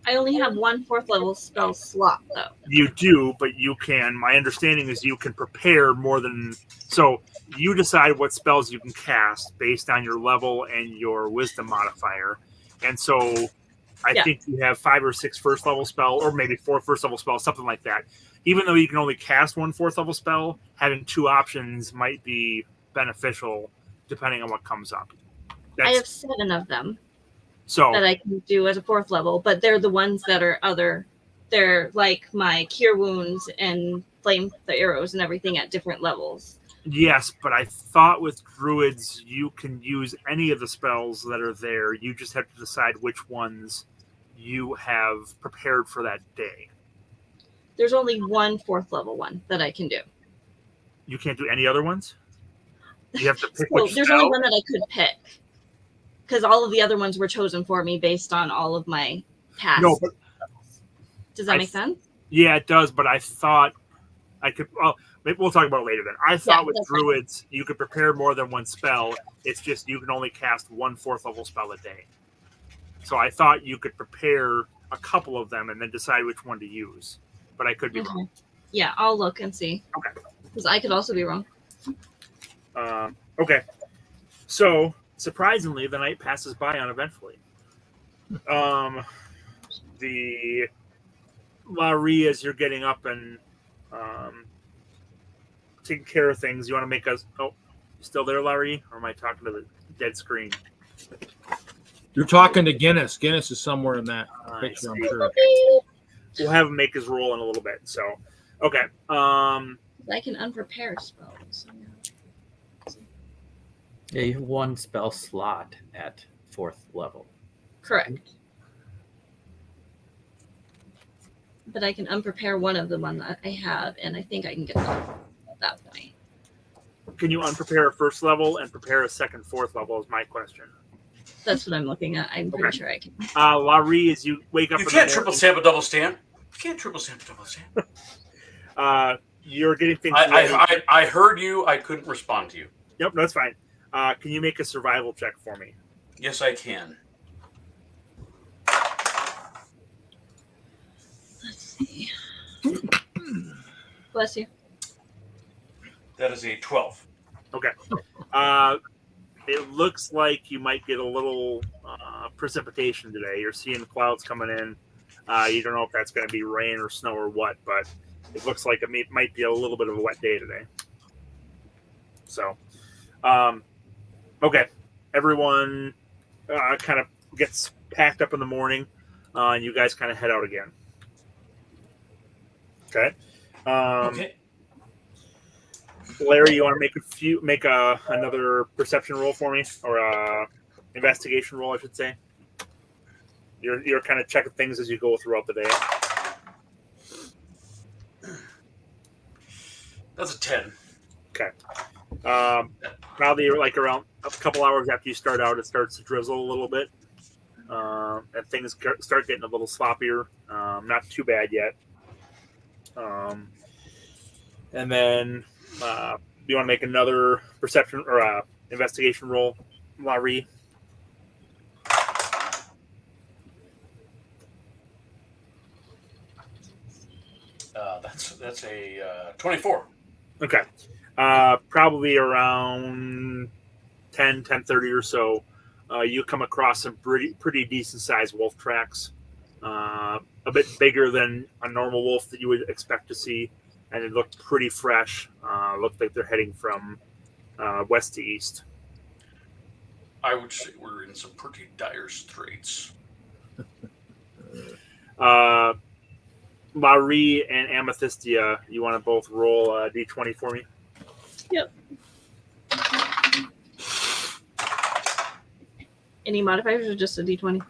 I only have 1 4th level spell slot, though. You do, but you can. My understanding is you can prepare more than. So you decide what spells you can cast based on your level and your wisdom modifier. And so I think you have 5 or 6 first level spell, or maybe 4 first level spells, something like that. Even though you can only cast 1 4th level spell, having 2 options might be beneficial depending on what comes up. I have 7 of them so that I can do as a 4th level, but they're the ones that are other. They're like my cure wounds and flame the arrows and everything at different levels. yes, but I thought with druids you can use any of the spells that are there. You just have to decide which ones you have prepared for that day. There's only 1 4th level one that I can do. You can't do any other ones? You have to pick So which there's spell? only one that I could pick because all of the other ones were chosen for me based on all of my past. No, but Does that make sense? yeah, it does, but I thought I could. Well, maybe we'll talk about it later then. I thought with that's fine. druids, you could prepare more than 1 spell. It's just you can only cast 1 4th level spell a day. So I thought you could prepare a couple of them and then decide which one to use. But I could be wrong. Yeah, I'll look and see. Okay. Because I could also be wrong. Okay. So, surprisingly, the night passes by uneventfully. The Lah-Ree, as you're getting up and taking care of things, you want to make us... Oh, you still there, Lah-Ree? Or am I talking to the dead screen? You're talking to Guinness. Guinness is somewhere in that picture, I'm sure. We'll have him make his roll in a little bit. So, okay. I can unprepare spells. Yeah, you have 1 spell slot at 4th level. Correct. But I can unprepare one of the one that I have, and I think I can get them at that point. Can you unprepare a 1st level and prepare a 2nd, 4th level is my question. That's what I'm looking at. I'm pretty sure I can. Lah-Ree, as you wake up You in can't the triple morning, stamp a double stamp. You can't triple stamp a double stamp. you're getting things ready. I heard you. I couldn't respond to you. Yep, that's fine. Can you make a survival check for me? Yes, I can. Let's see. Bless you. That is a 12. Okay. It looks like you might get a little precipitation today. You're seeing clouds coming in. You don't know if that's going to be rain or snow or what, but it looks like it might be a little bit of a wet day today. So, okay. Everyone kind of gets packed up in the morning, and you guys kind of head out again. Okay. Okay. Larry, you want to make another perception roll for me, or a investigation roll, I should say. You're kind of checking things as you go throughout the day. That's a 10. Okay. Probably like around a couple hours after you start out, it starts to drizzle a little bit, and things start getting a little sloppier. Not too bad yet. And then you want to make another perception or investigation roll, Lah-Ree? That's a 24. Okay. Probably around 10:30 or so, you come across some pretty decent sized wolf tracks. A bit bigger than a normal wolf that you would expect to see, and it looked pretty fresh. Looked like they're heading from west to east. I would say we're in some pretty dire straits. Lah-Ree and Amethysia, you want to both roll a d20 for me? Yep. Any modifiers or just a d20?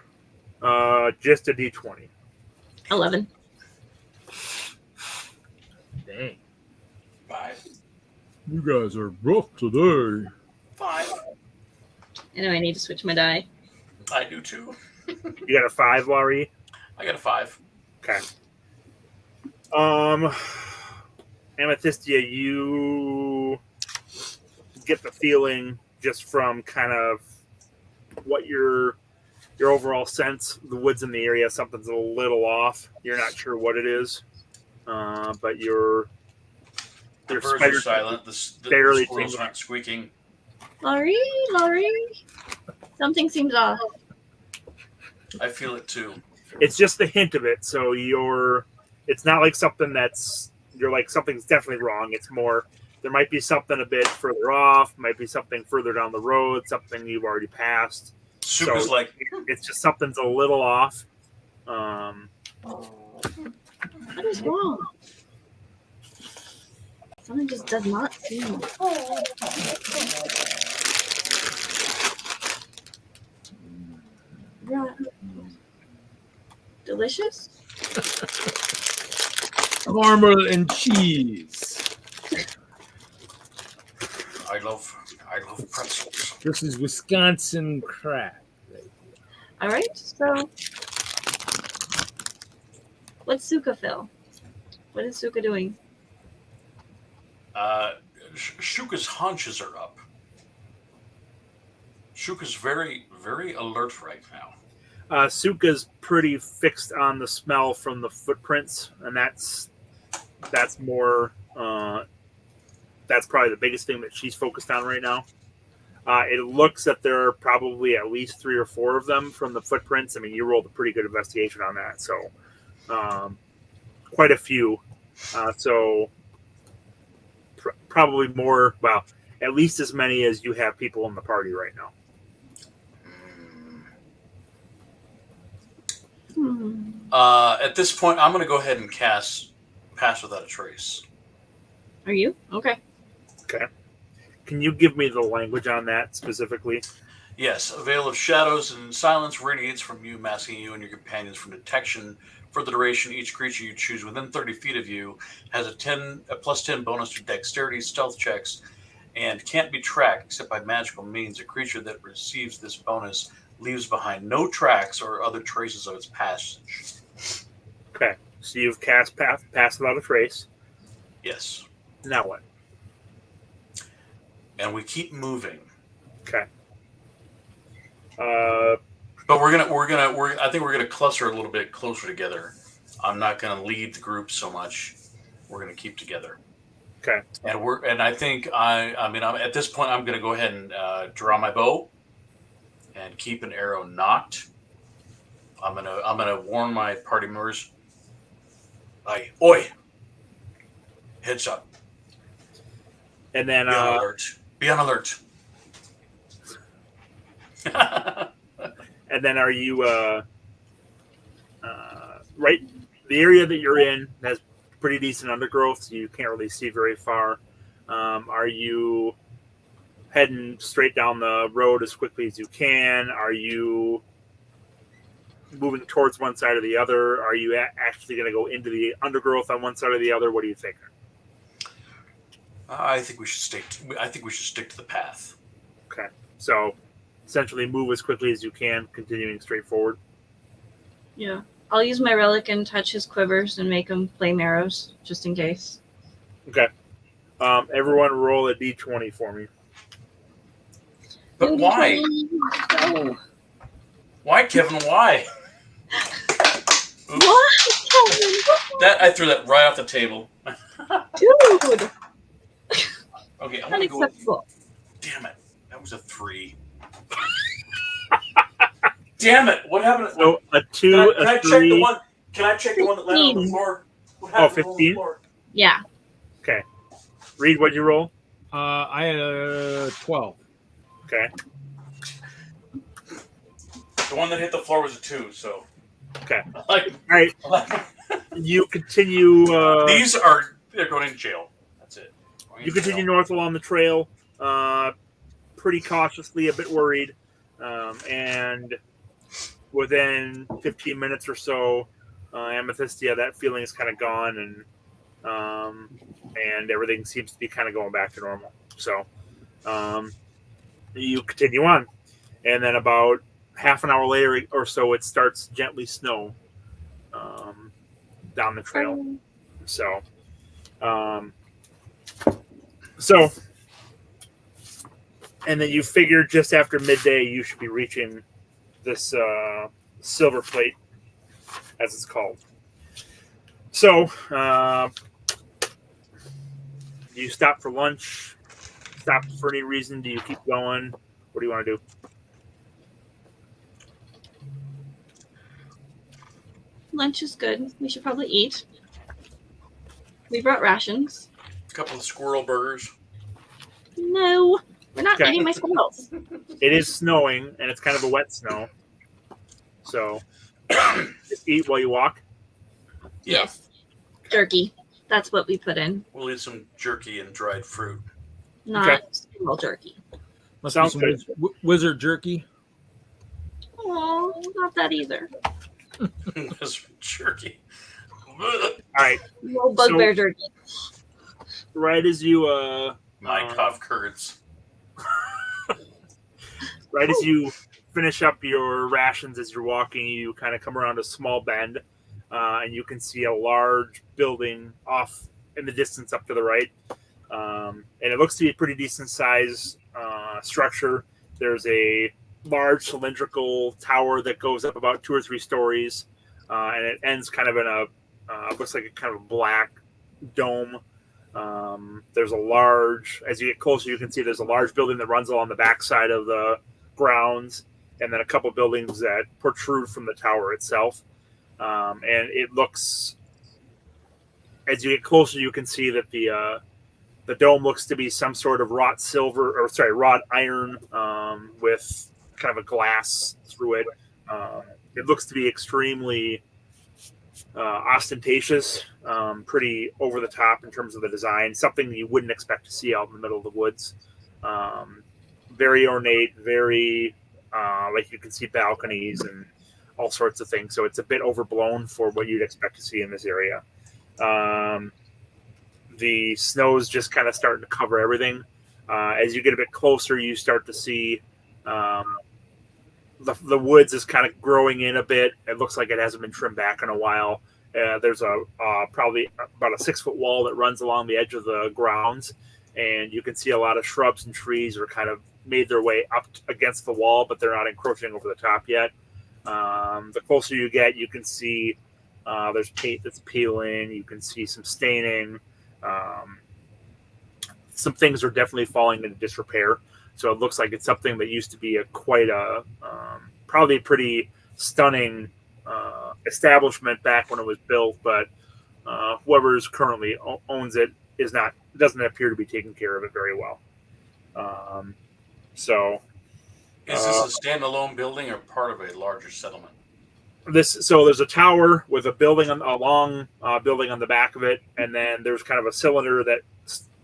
Just a d20. 11. Dang. 5. You guys are rough today. 5. I know I need to switch my die. I do too. You got a 5, Lah-Ree? I got a 5. Okay. Amethysia, you get the feeling just from kind of what your overall sense, the woods in the area, something's a little off. You're not sure what it is, but your The birds are silent. The squirrels aren't squeaking. Lah-Ree, Something seems off. I feel it too. It's just the hint of it. So it's not like something you're like, something's definitely wrong. It's more, there might be something a bit further off, might be something further down the road, something you've already passed. Soup is like, it's just something's a little off. What is wrong? Something just does not seem. Yeah. Delicious? Caramel and cheese. I love pretzels. This is Wisconsin crab. All right, so what's Suka feel? What is Suka doing? Shuka's haunches are up. Shuka's very, very alert right now. Suka's pretty fixed on the smell from the footprints, and that's more. That's probably the biggest thing that she's focused on right now. It looks that there are probably at least 3 or 4 of them from the footprints. I mean, you rolled a pretty good investigation on that, so quite a few. Probably more. Well, at least as many as you have people in the party right now. At this point, I'm going to go ahead and cast Pass Without a Trace. Are you? Okay. Okay. Can you give me the language on that specifically? Yes. A veil of shadows and silence radiates from you, masking you and your companions from detection. For the duration, each creature you choose within 30 feet of you has a plus 10 bonus to dexterity, stealth checks, and can't be tracked except by magical means. A creature that receives this bonus leaves behind no tracks or other traces of its passage. Okay. So you've cast Pass Without a Trace. Yes. Now what? And we keep moving. Okay. But I think we're gonna cluster a little bit closer together. I'm not gonna lead the group so much. we're going to keep together. Okay. And I think I'm at this point I'm going to go ahead and draw my bow and keep an arrow nocked. I'm gonna warn my party members. Oi! Heads up. And then Be on alert. Be on alert. and then are you right? The area that you're in has pretty decent undergrowth, so you can't really see very far. Are you heading straight down the road as quickly as you can? Are you moving towards one side or the other? Are you actually going to go into the undergrowth on one side or the other? What do you think? I think we should stick to the path. Okay, so essentially move as quickly as you can, continuing straight forward. Yeah. I'll use my relic and touch his quivers and make him flame arrows, just in case. Okay. Everyone roll a d20 for me. But why? No. Why, Kevin? Why? What? That I threw that right off the table. Dude! Okay, I'm gonna go. Unacceptable. Damn it! That was a 3. Damn it! What happened? So a 2, Can I a check 3. the one? Can I check the one that landed on the floor? What happened on the 15? floor? Yeah. Okay. Reed, what'd you roll? I had a 12. Okay. The one that hit the floor was a 2. So. Okay. Like, All right. You continue. They're going in jail. That's it. You continue north along the trail, pretty cautiously, a bit worried, and within 15 minutes or so, Amethysia, that feeling is kind of gone, and everything seems to be kind of going back to normal. So you continue on, and then about half an hour later or so, it starts gently snow down the trail. So. And then you figure just after midday, you should be reaching this silver plate, as it's called. So, do you stop for lunch? Stop for any reason? Do you keep going? What do you want to do? Lunch is good. We should probably eat. We brought rations. A couple of squirrel burgers. No, we're not Okay. eating my squirrels. It is snowing, and it's kind of a wet snow. So, just eat while you walk. Yeah. Yes. Jerky. That's what we put in. We'll eat some jerky and dried fruit. Not squirrel jerky. Must Sounds be some wizard jerky. Oh, not that either. This jerky. All right. No bugbear jerky. Right as you My cough curds. right as you finish up your rations as you're walking, you kind of come around a small bend, and you can see a large building off in the distance up to the right. And it looks to be a pretty decent size structure. There's a large cylindrical tower that goes up about 2 or 3 stories, and it ends kind of in a looks like a kind of black dome. There's a large, as you get closer, you can see there's a large building that runs along the backside of the grounds, and then a couple buildings that protrude from the tower itself. And it looks, as you get closer, you can see that the dome looks to be some sort of wrought iron with kind of a glass through it. It looks to be extremely ostentatious, pretty over the top in terms of the design, something you wouldn't expect to see out in the middle of the woods. Very ornate, very like you can see balconies and all sorts of things. So it's a bit overblown for what you'd expect to see in this area. The snow's just kind of starting to cover everything. As you get a bit closer, you start to see the woods is kind of growing in a bit. It looks like it hasn't been trimmed back in a while. There's a probably about a 6-foot wall that runs along the edge of the grounds, and you can see a lot of shrubs and trees are kind of made their way up against the wall, but they're not encroaching over the top yet. The closer you get, you can see There's paint that's peeling. You can see some staining. Some things are definitely falling into disrepair. So it looks like it's something that used to be probably pretty stunning establishment back when it was built, but whoever's currently owns it doesn't appear to be taking care of it very well. Is this a standalone building or part of a larger settlement? So there's a tower with a long building on the back of it, and then there's kind of a cylinder that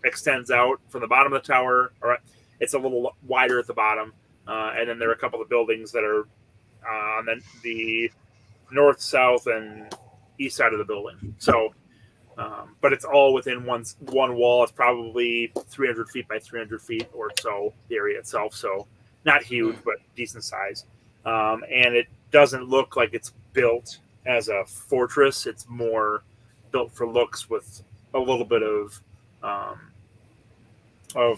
extends out from the bottom of the tower. Or it's a little wider at the bottom, and then there are a couple of buildings that are on the north, south, and east side of the building. So, but it's all within one wall. It's probably 300 feet by 300 feet or so, the area itself. So not huge, but decent size. And it doesn't look like it's built as a fortress. It's more built for looks with a little bit of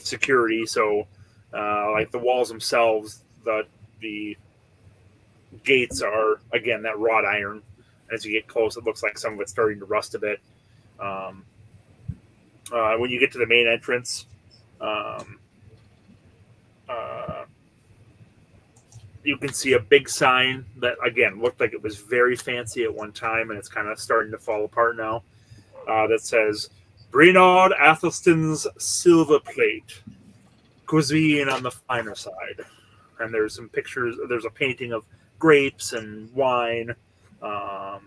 security. So, like the walls themselves, the gates are, again, that wrought iron. As you get close, it looks like some of it's starting to rust a bit. When you get to the main entrance, you can see a big sign that, again, looked like it was very fancy at one time, and it's kind of starting to fall apart now, that says, Brynard Athelston's Silver Plate, cuisine on the finer side. And there's some pictures. There's a painting of grapes and wine, and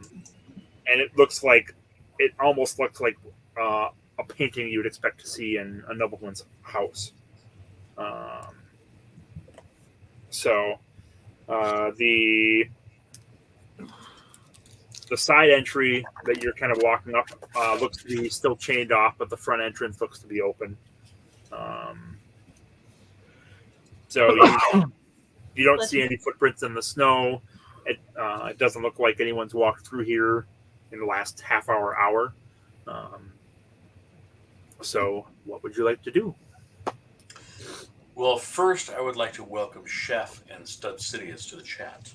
it almost looks like a painting you would expect to see in a nobleman's house. The side entry that you're kind of walking up looks to be still chained off, but the front entrance looks to be open. So you don't see any footprints in the snow. It doesn't look like anyone's walked through here in the last hour. So what would you like to do? Well, first, I would like to welcome Chef and Stud Sidious to the chat.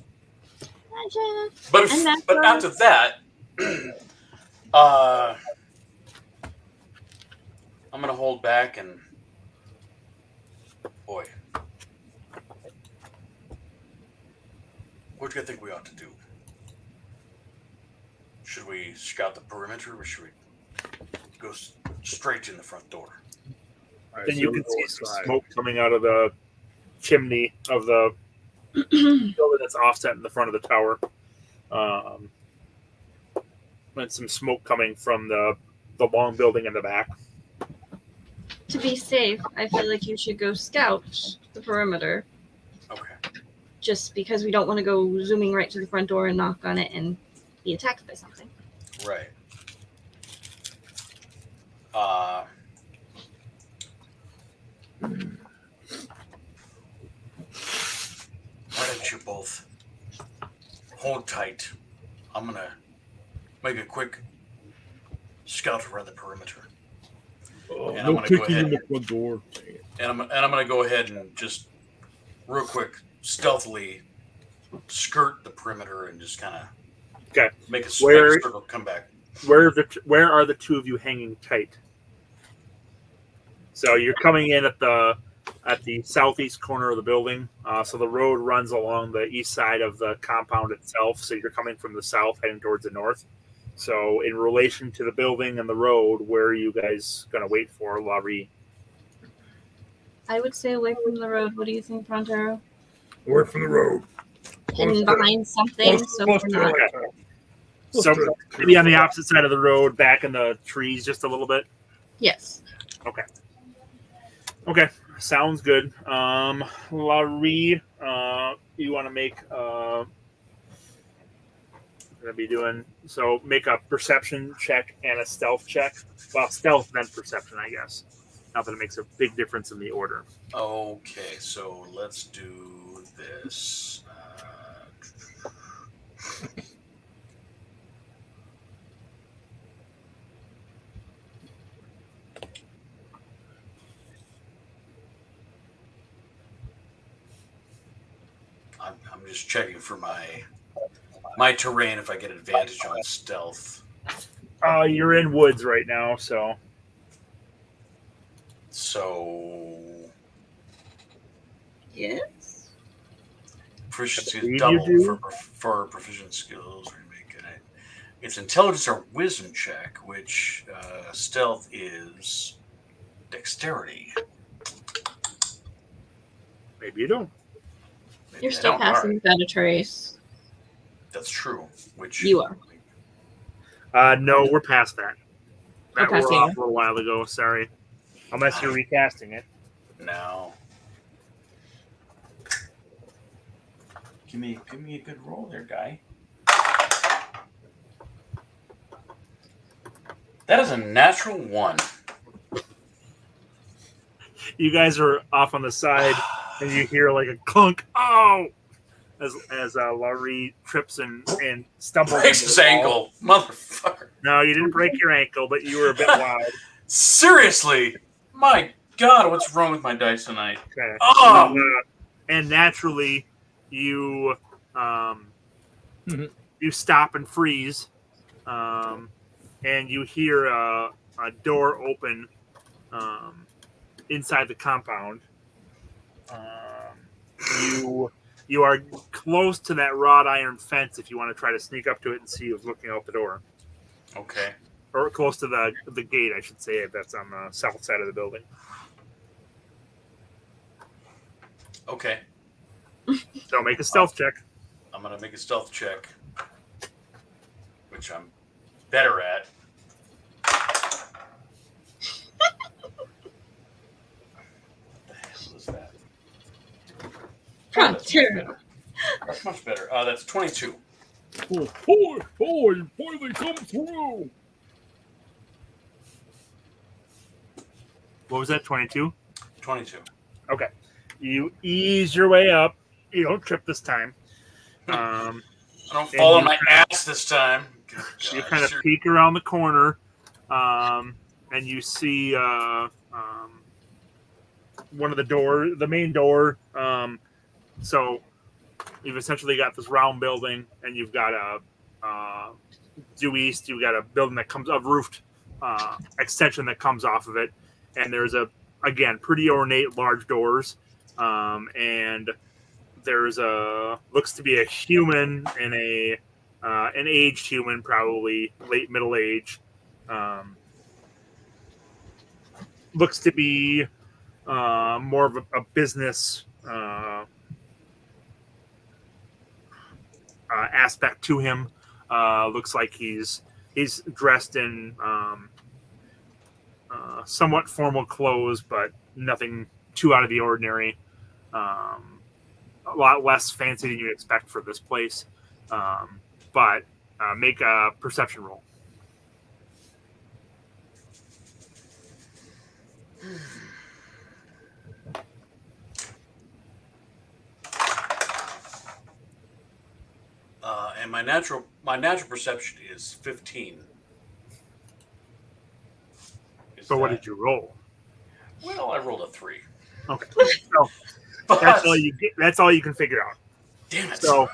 Hi, Jeff. But after that, I'm going to hold back and... Boy. What do you think we ought to do? Should we scout the perimeter, or should we go straight in the front door? Then you can see some smoke coming out of the chimney of the building that's offset in the front of the tower. And some smoke coming from the long building in the back. To be safe, I feel like you should go scout the perimeter. Okay. Just because we don't want to go zooming right to the front door and knock on it and be attacked by something. Right. Why don't you both hold tight? I'm gonna make a quick scout around the perimeter. Oh, And no I'm gonna go kicking in ahead. the front door. And I'm gonna go ahead and just real quick, stealthily skirt the perimeter and just kind of make a circle, come back. Where are the two of you hanging tight? So you're coming in at the southeast corner of the building. So the road runs along the east side of the compound itself. So you're coming from the south, heading towards the north. So in relation to the building and the road, where are you guys going to wait for, Lah-Ree? I would stay away from the road. What do you think, Pronterro? Away from the road. Hidden behind something, so we're not. So maybe on the opposite side of the road, back in the trees just a little bit? Yes. Okay. Sounds good. Lah-Ree, you want to make make a perception check and a stealth check. Well, stealth then perception, I guess. Not that it makes a big difference in the order. Okay, so let's do this. I'm just checking for my my terrain if I get advantage on stealth? You're in woods right now, so So Yes. proficiency believe is you double do. for proficient skills. Or make it. It's intelligence or wisdom check, which stealth is dexterity. maybe you don't. Maybe You're I still don't. All passing right. without a trace. That's true. Which You are. No, we're past that. That past wore here. off a little while ago. Sorry, unless you're recasting it. No. Give me a good roll there, guy. That is a natural 1. You guys are off on the side, and you hear like a clunk. Oh, as Lah-Ree trips and stumbles. Breaks into his the wall. ankle, motherfucker. No, you didn't break your ankle, but you were a bit wild. Seriously, my God, what's wrong with my dice tonight? Okay. Oh! And naturally, you you stop and freeze, and you hear a door open inside the compound. You are close to that wrought iron fence if you want to try to sneak up to it and see who's looking out the door. Okay. Or close to the gate, I should say, if that's on the south side of the building. Okay. So make a stealth check. I'm going to make a stealth check, which I'm better at. What the hell is that? Pronterro. That's much better. That's 22. Oh, you finally come through. What was that, 22? 22. Okay. You ease your way up. You don't trip this time. I don't fall on my ass this time. You kind of peek around the corner, and you see one of the main door. So you've essentially got this round building, and you've got due east. You've got a building that comes a roofed extension that comes off of it, and there's again pretty ornate large doors, and there's looks to be a human and an aged human, probably late middle age. Looks to be more of a business aspect to him. Looks like he's dressed in somewhat formal clothes, but nothing too out of the ordinary. A lot less fancy than you'd expect for this place. But make a perception roll. And my natural perception is 15. So what did you roll? Well, I rolled a 3. Okay, so that's all you get. That's all you can figure out. Damn it! So,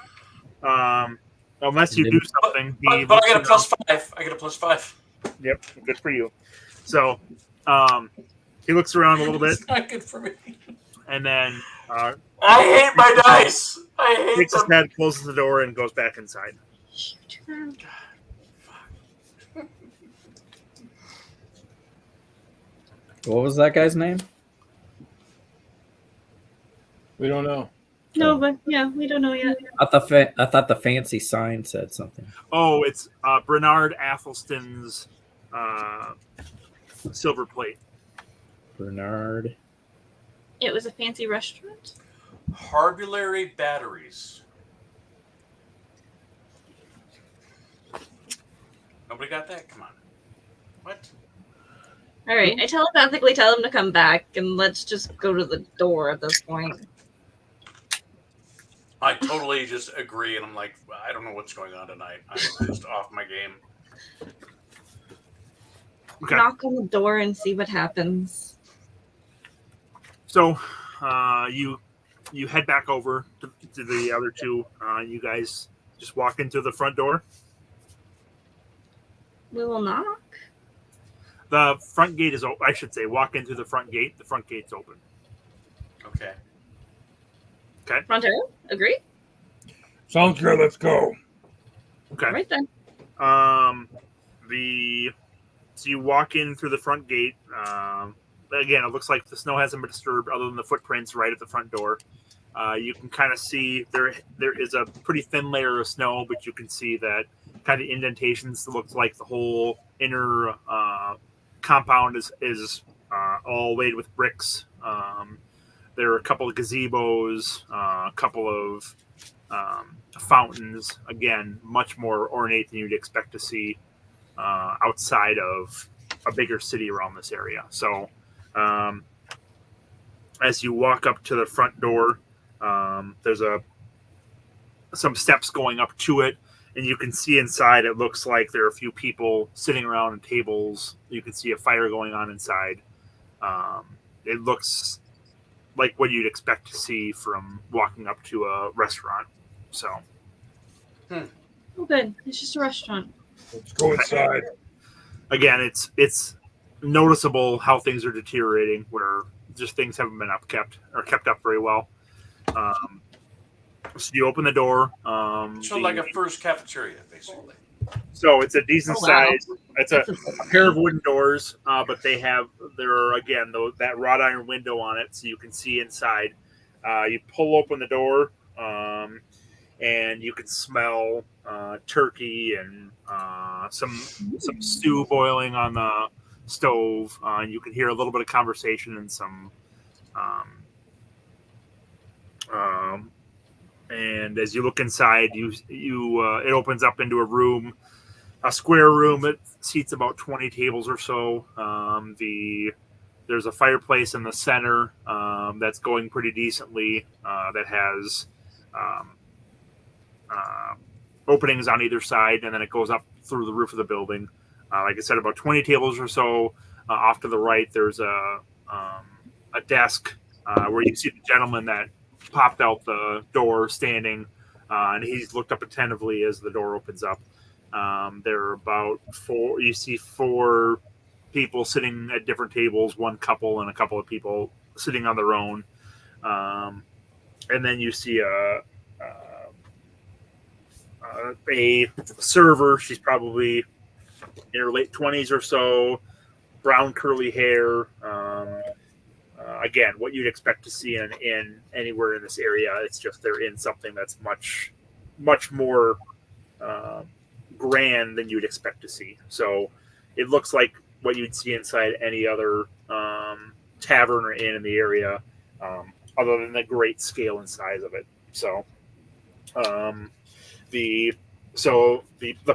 unless you do something, but I get a +5. I get a +5. Yep, good for you. So, he looks around a little bit. It's not good for me. And then I hate my dice. I hate takes his them. head, closes the door, and goes back inside. What was that guy's name? We don't know. No, but yeah, we don't know yet. I thought the fancy sign said something. Oh, it's Bernard Athelston's silver plate. Bernard. It was a fancy restaurant. Harbulary batteries. Nobody got that? Come on. What? All right, I telepathically tell him to come back, and let's just go to the door at this point. I totally just agree, and I'm like, I don't know what's going on tonight. I'm just off my game. Okay. Knock on the door and see what happens. So, you head back over to the other two. You guys Just walk into the front door. We will knock. The front gate is open. I should say, walk into the front gate. The front gate's open. Okay. Pronterro, agree? Sounds good. Let's go. Okay. All right then. So you walk in through the front gate. Again, it looks like the snow hasn't been disturbed other than the footprints right at the front door. You can kind of see there is a pretty thin layer of snow, but you can see that kind of indentations. It looks like the whole inner compound is all laid with bricks. There are a couple of gazebos, a couple of fountains. Again, much more ornate than you'd expect to see outside of a bigger city around this area. So as you walk up to the front door, there's some steps going up to it, and you can see inside. It looks like there are a few people sitting around at tables. You can see a fire going on inside. It looks like what you'd expect to see from walking up to a restaurant. So, Oh, good. It's just a restaurant. Let's go inside. again, it's noticeable how things are deteriorating, where just things haven't been kept up very well. So you open the door. So like a first cafeteria, basically. So it's a decent Oh, wow. size. It's a pair of wooden doors, but there are again that wrought iron window on it, so you can see inside. You pull open the door, and you can smell turkey and some stew boiling on the stove. And you can hear a little bit of conversation and some. And as you look inside, it opens up into a room, a square room. It seats about 20 tables or so. There's a fireplace in the center that's going pretty decently. That has openings on either side, and then it goes up through the roof of the building. Like I said, about 20 tables or so. Off to the right, there's a desk where you see the gentleman that popped out the door standing, and he's looked up attentively as the door opens up. There are about four. You see four people sitting at different tables, one couple and a couple of people sitting on their own. And then you see a server. She's probably in her late 20s or so, brown curly hair. Again, what you'd expect to see in anywhere in this area. It's just they're in something that's much, much more grand than you'd expect to see. So it looks like what you'd see inside any other tavern or inn in the area, other than the great scale and size of it. So the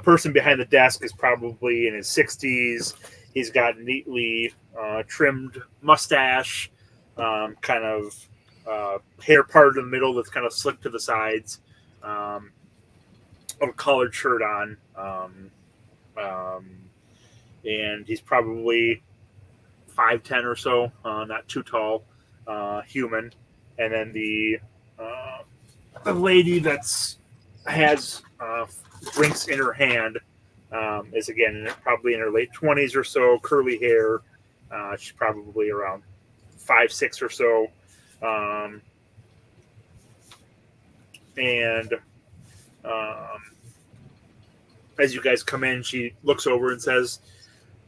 person behind the desk is probably in his 60s. He's got neatly trimmed mustache, kind of hair parted in the middle that's kind of slicked to the sides, a collared shirt on, and he's probably 5'10" or so, not too tall, human. And then the lady has drinks in her hand is again probably in her late 20s or so, curly hair. She's probably around 5'6" or so, and as you guys come in, she looks over and says,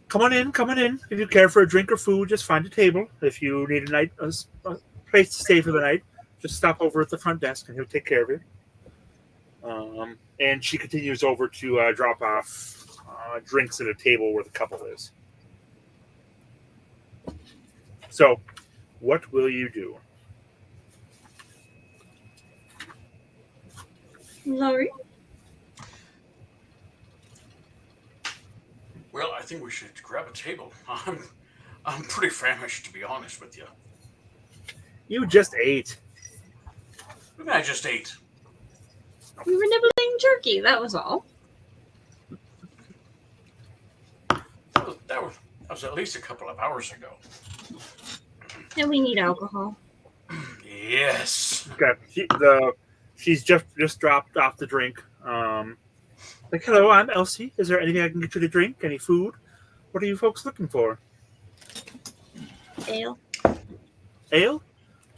"Come on in. If you care for a drink or food, just find a table. If you need a place to stay for the night, just stop over at the front desk and he'll take care of you." And she continues over to drop off drinks at a table where the couple is. So, what will you do? Lah-Ree? Well, I think we should grab a table. I'm pretty famished, to be honest with you. You just ate. I just ate. We were nibbling turkey, that was all. That was at least a couple of hours ago. And we need alcohol. Yes. Okay. She's just dropped off the drink. Like, hello, I'm Elsie. Is there anything I can get you to drink? Any food? What are you folks looking for? Ale. Ale?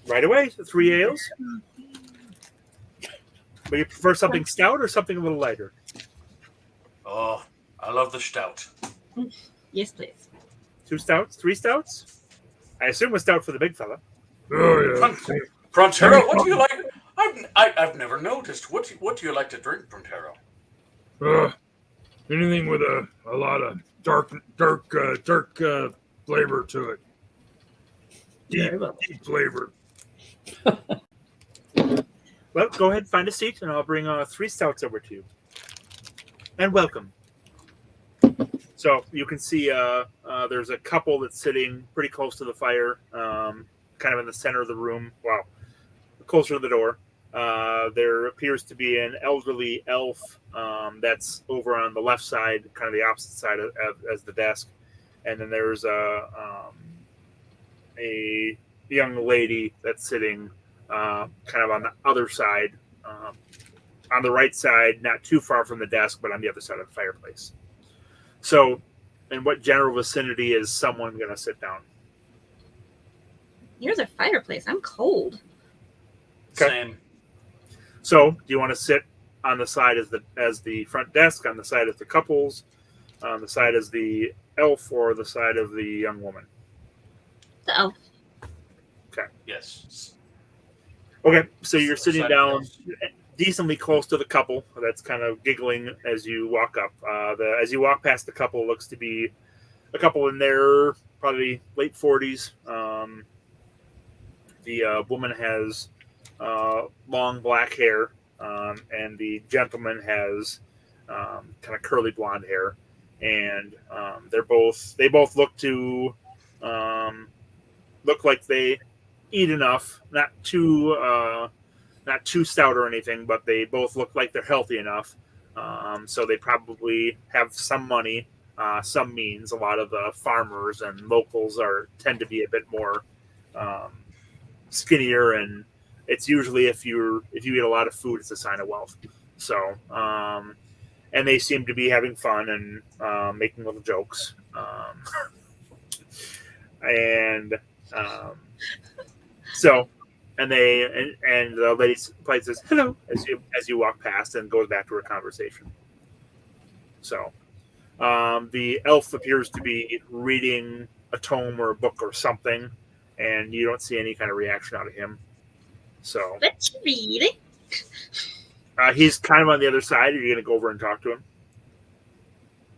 Right away. 3 ales. But you prefer something stout or something a little lighter? Oh, I love the stout. Yes, please. 2 stouts? 3 stouts? I assume a stout for the big fella. Oh, yeah. Pronterro, what do you like? I've never noticed. What do you like to drink, Pronterro? Anything with a lot of dark flavor to it. Deep flavor. Well, go ahead and find a seat, and I'll bring 3 stouts over to you. And welcome. So you can see there's a couple that's sitting pretty close to the fire, kind of in the center of the room. Wow, closer to the door. There appears to be an elderly elf that's over on the left side, kind of the opposite side as the desk. And then there's a young lady that's sitting kind of on the other side, on the right side, not too far from the desk, but on the other side of the fireplace. So, in what general vicinity is someone going to sit down? Here's a fireplace. I'm cold. Okay. Same. So, do you want to sit on the side as the front desk, on the side of the couples, on the side as the elf, or the side of the young woman? The elf. Okay. Yes. Okay, so you're sitting Side down of decently close to the couple that's kind of giggling as you walk up. As you walk past the couple, looks to be a couple in their probably late 40s. The woman has long black hair, and the gentleman has kind of curly blonde hair, and they both look to look like they eat enough, not too stout or anything, but they both look like they're healthy enough. So they probably have some money, some means. A lot of the farmers and locals tend to be a bit more skinnier, and it's usually if you eat a lot of food, it's a sign of wealth. So, and they seem to be having fun and making little jokes, and so. And the lady politely says hello as you walk past and goes back to her conversation. So the elf appears to be reading a tome or a book or something, and you don't see any kind of reaction out of him. So Let's read it. he's kind of on the other side. Are you going to go over and talk to him?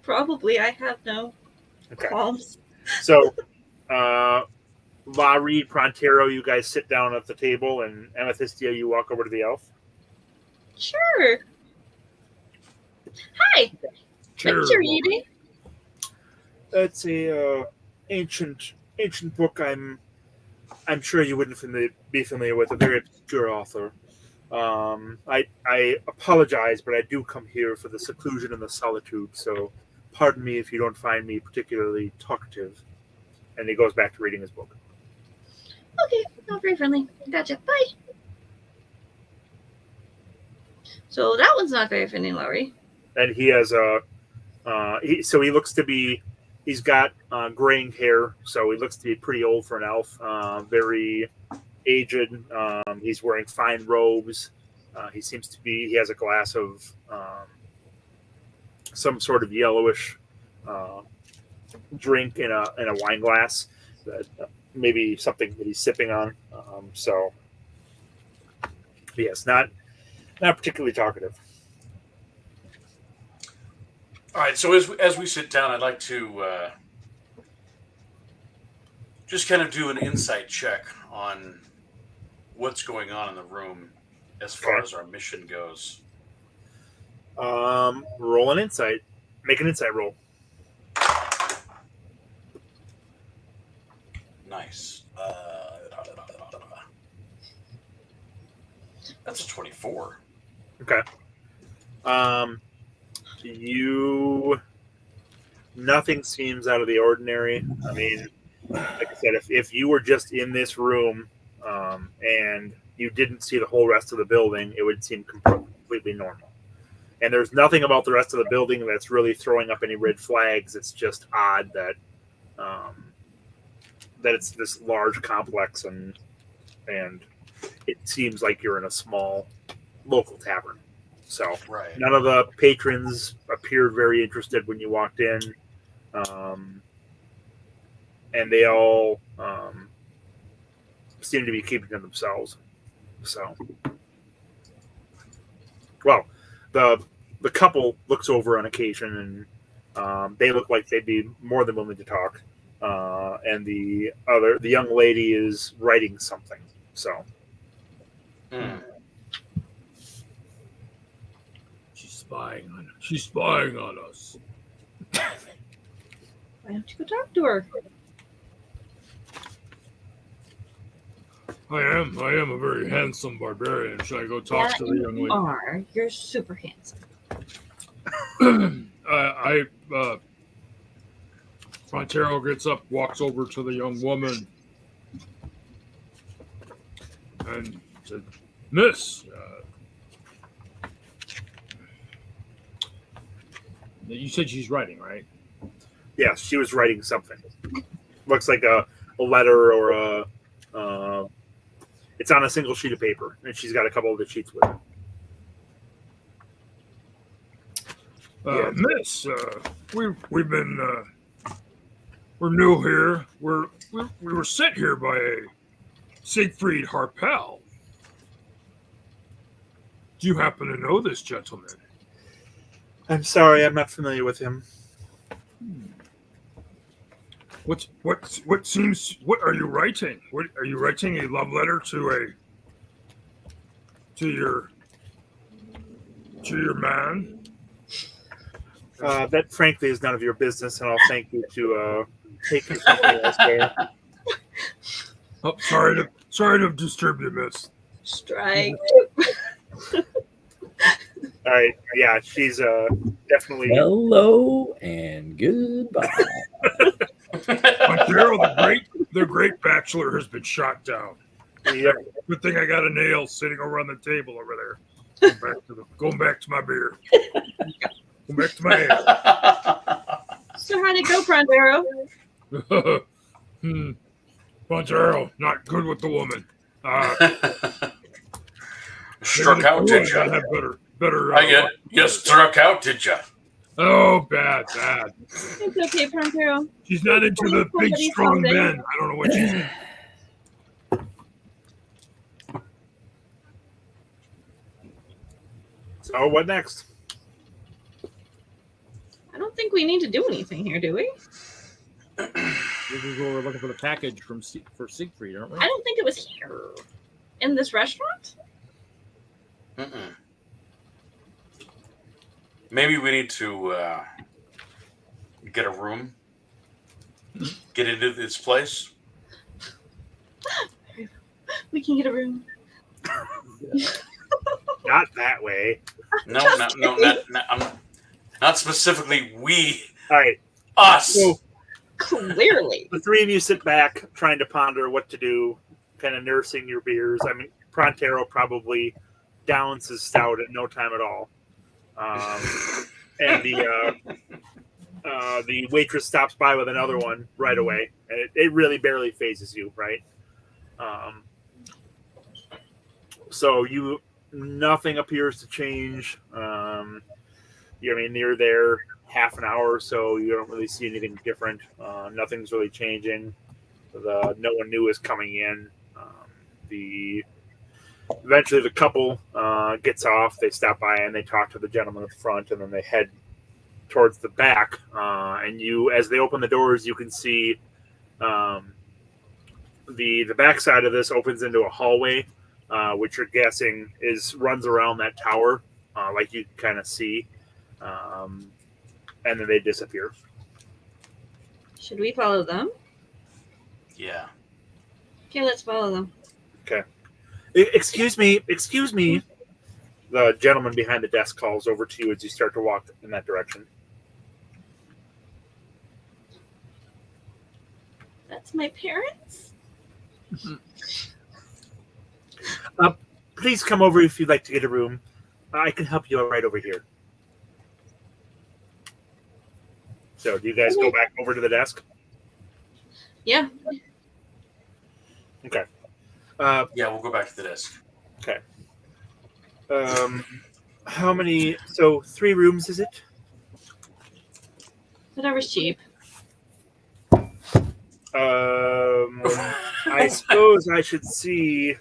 Probably. I have no qualms. So Lah-Ree, Pronterro, you guys sit down at the table, and Amethysia, you walk over to the elf. Sure. Hi. Sure. What you reading? It's a ancient book. I'm sure you wouldn't be familiar with, a very obscure author. I apologize, but I do come here for the seclusion and the solitude. So, pardon me if you don't find me particularly talkative. And he goes back to reading his book. Okay. Not very friendly. Gotcha. Bye. So that one's not very friendly, Lah-Ree. And he has he looks to be, he's got graying hair, so he looks to be pretty old for an elf. Very aged. He's wearing fine robes. He has a glass of some sort of yellowish drink in a wine glass, that maybe something that he's sipping on. So yes, not particularly talkative. All right, so as we sit down, I'd like to just kind of do an insight check on what's going on in the room as far as our mission goes. Roll an insight. Make an insight roll. Nice. That's a 24. Okay. Nothing seems out of the ordinary. I mean, like I said, if you were just in this room and you didn't see the whole rest of the building, it would seem completely normal. And there's nothing about the rest of the building that's really throwing up any red flags. It's just odd that that it's this large complex and it seems like you're in a small local tavern. So Right. none of the patrons appeared very interested when you walked in. And they all seem to be keeping to themselves. So, well, the couple looks over on occasion, and they look like they'd be more than willing to talk. And the young lady is writing something. So, She's spying on us. Why don't you go talk to her? I am a very handsome barbarian. Should I go talk to the young lady? You are. You're super handsome. Pronterro gets up, walks over to the young woman, and said, "Miss, you said she's writing, right?" yes, she was writing something. Looks like a letter or a. It's on a single sheet of paper, and she's got a couple of the sheets with her. Miss, we've been we're new here. We were sent here by a Siegfried Harpel. Do you happen to know this gentleman? I'm sorry, I'm not familiar with him. What are you writing? What are you writing? A love letter to your man? That frankly is none of your business, and I'll thank you to take it somewhere else there. Oh, sorry to disturb you, miss. Strike. All right, yeah, she's definitely. Hello and goodbye. Pronterro, the great bachelor has been shot down. Yep. Good thing I got a nail sitting over on the table over there. Going back to my beer. Going back to my ale. So how'd it go, Pronterro? Pronterro, not good with the woman. Struck out, did you? Have better. You struck out, did you? Oh, bad. It's okay, Pronterro. She's not into the big, strong men. I don't know what she's into. So what next? I don't think we need to do anything here, do we? This is where we're looking for the package for Siegfried, aren't we? I don't think it was here. In this restaurant? Mm-mm. Maybe we need to get a room, get into this place. We can get a room. Not that way. No, not specifically we. All right. Us. So Clearly. the three of you sit back, trying to ponder what to do, kind of nursing your beers. I mean, Pronterro probably downs his stout at no time at all. And the waitress stops by with another one right away, and it really barely phases you, right? So nothing appears to change. You're there half an hour or so. You don't really see anything different. Nothing's really changing. No one new is coming in. Eventually the couple gets off. They stop by and they talk to the gentleman at the front, and then they head towards the back. And as they open the doors, you can see the back side of this opens into a hallway, which you're guessing runs around that tower, like you can kind of see. And then they disappear. Should we follow them? Yeah. Okay, let's follow them. Okay. Excuse me. The gentleman behind the desk calls over to you as you start to walk in that direction. That's my parents? Please come over if you'd like to get a room. I can help you right over here. So do you guys go back over to the desk? Yeah. Okay. Yeah, we'll go back to the desk. Okay. How many? So 3 rooms, is it? Whatever's cheap. I suppose I should see.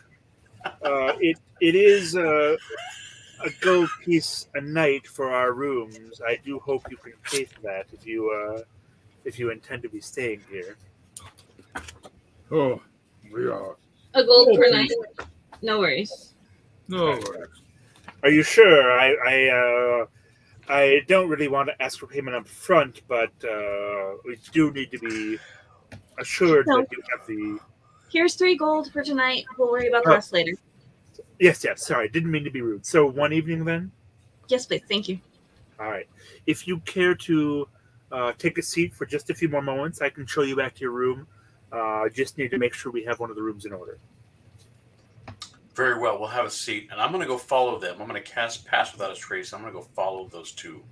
It is a gold piece a night for our rooms. I do hope you can pay for that if you intend to be staying here. Oh, we are. A gold per night. No worries. No. Are you sure? I don't really want to ask for payment up front, but we do need to be assured No. that you have the. Here's 3 gold for tonight. We'll worry about the rest later. Yes. Sorry, didn't mean to be rude. So 1 evening then. Yes, please. Thank you. All right. If you care to take a seat for just a few more moments, I can show you back to your room. Just need to make sure we have one of the rooms in order. Very well. We'll have a seat, and I'm going to go follow them. I'm going to cast Pass Without a Trace. I'm going to go follow those 2.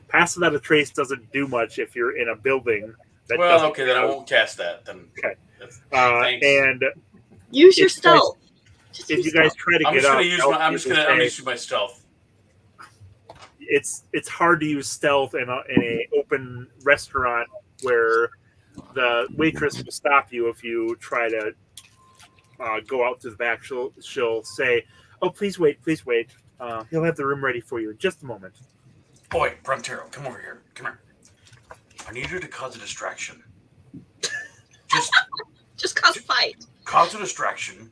Pass Without a Trace doesn't do much if you're in a building. Well, okay, then I won't cast that. Then okay. Thanks. And use your stealth. If you guys try to I'm get just up, going to use I'm just going to use my stealth. It's hard to use stealth in a open restaurant where the waitress will stop you if you try to go out to the back. She'll say, "Oh, please wait. He'll have the room ready for you in just a moment." Boy, Pronterro, come over here. Come here. I need you to cause a distraction. Just cause a fight. Cause a distraction.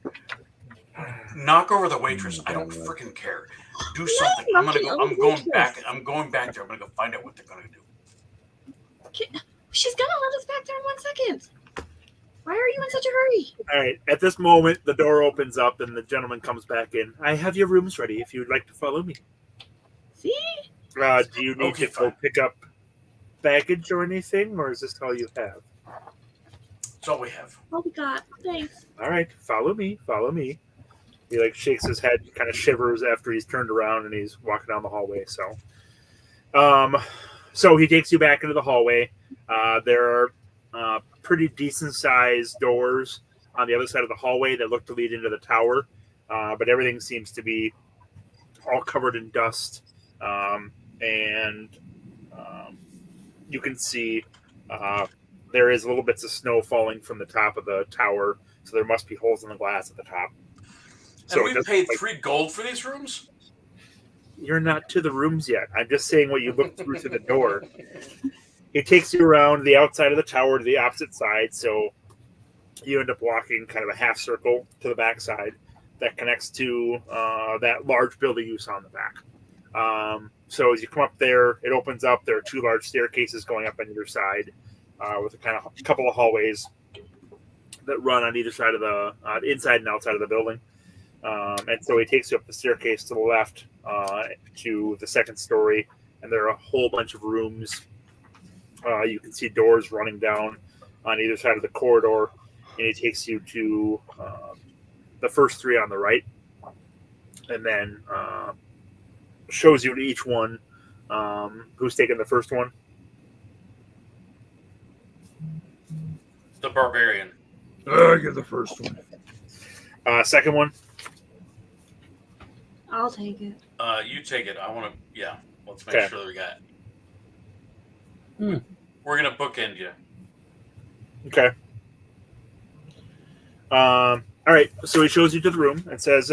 Knock over the waitress. I don't freaking care. Do something. I'm going back there. I'm gonna go find out what they're gonna do. She's gonna let us back there in 1 second. Why are you in such a hurry? All right. At this moment, the door opens up and the gentleman comes back in. I have your rooms ready if you'd like to follow me. See? Do you need to go pick up baggage or anything, or is this all you have? That's all we have. All we got. Thanks. All right. Follow me. He shakes his head, kind of shivers after he's turned around and he's walking down the hallway. So he takes you back into the hallway. There are pretty decent sized doors on the other side of the hallway that look to lead into the tower, but everything seems to be all covered in dust, and you can see there is little bits of snow falling from the top of the tower, so there must be holes in the glass at the top. So we paid 3 gold for these rooms? You're not to the rooms yet. I'm just saying what you look through to the door. He takes you around the outside of the tower to the opposite side, so you end up walking kind of a half circle to the back side that connects to that large building you saw in the back. So as you come up there, it opens up. There are 2 large staircases going up on either side with a couple of hallways that run on either side of the inside and outside of the building. And so he takes you up the staircase to the left to the second story, and there are a whole bunch of rooms. You can see doors running down on either side of the corridor, and he takes you to the first 3 on the right, and then shows you to each one. Who's taking the first one? The Barbarian. I get the first one. Second one? I'll take it. You take it. I want to. Yeah. Let's make sure that we got it. We're gonna bookend you. Okay. All right. So he shows you to the room and says,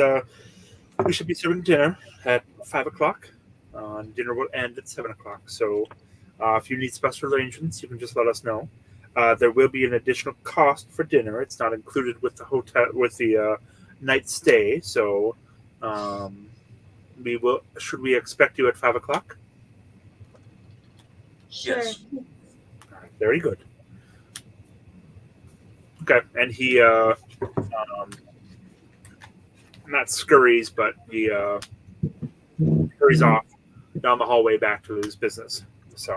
"We should be serving dinner at 5 o'clock. Dinner will end at 7 o'clock. So if you need special arrangements, you can just let us know. There will be an additional cost for dinner. It's not included with the hotel night stay. So we will. Should we expect you at 5 o'clock? Sure. Yes. Very good. Okay, and he not scurries, but he hurries off down the hallway back to his business. So.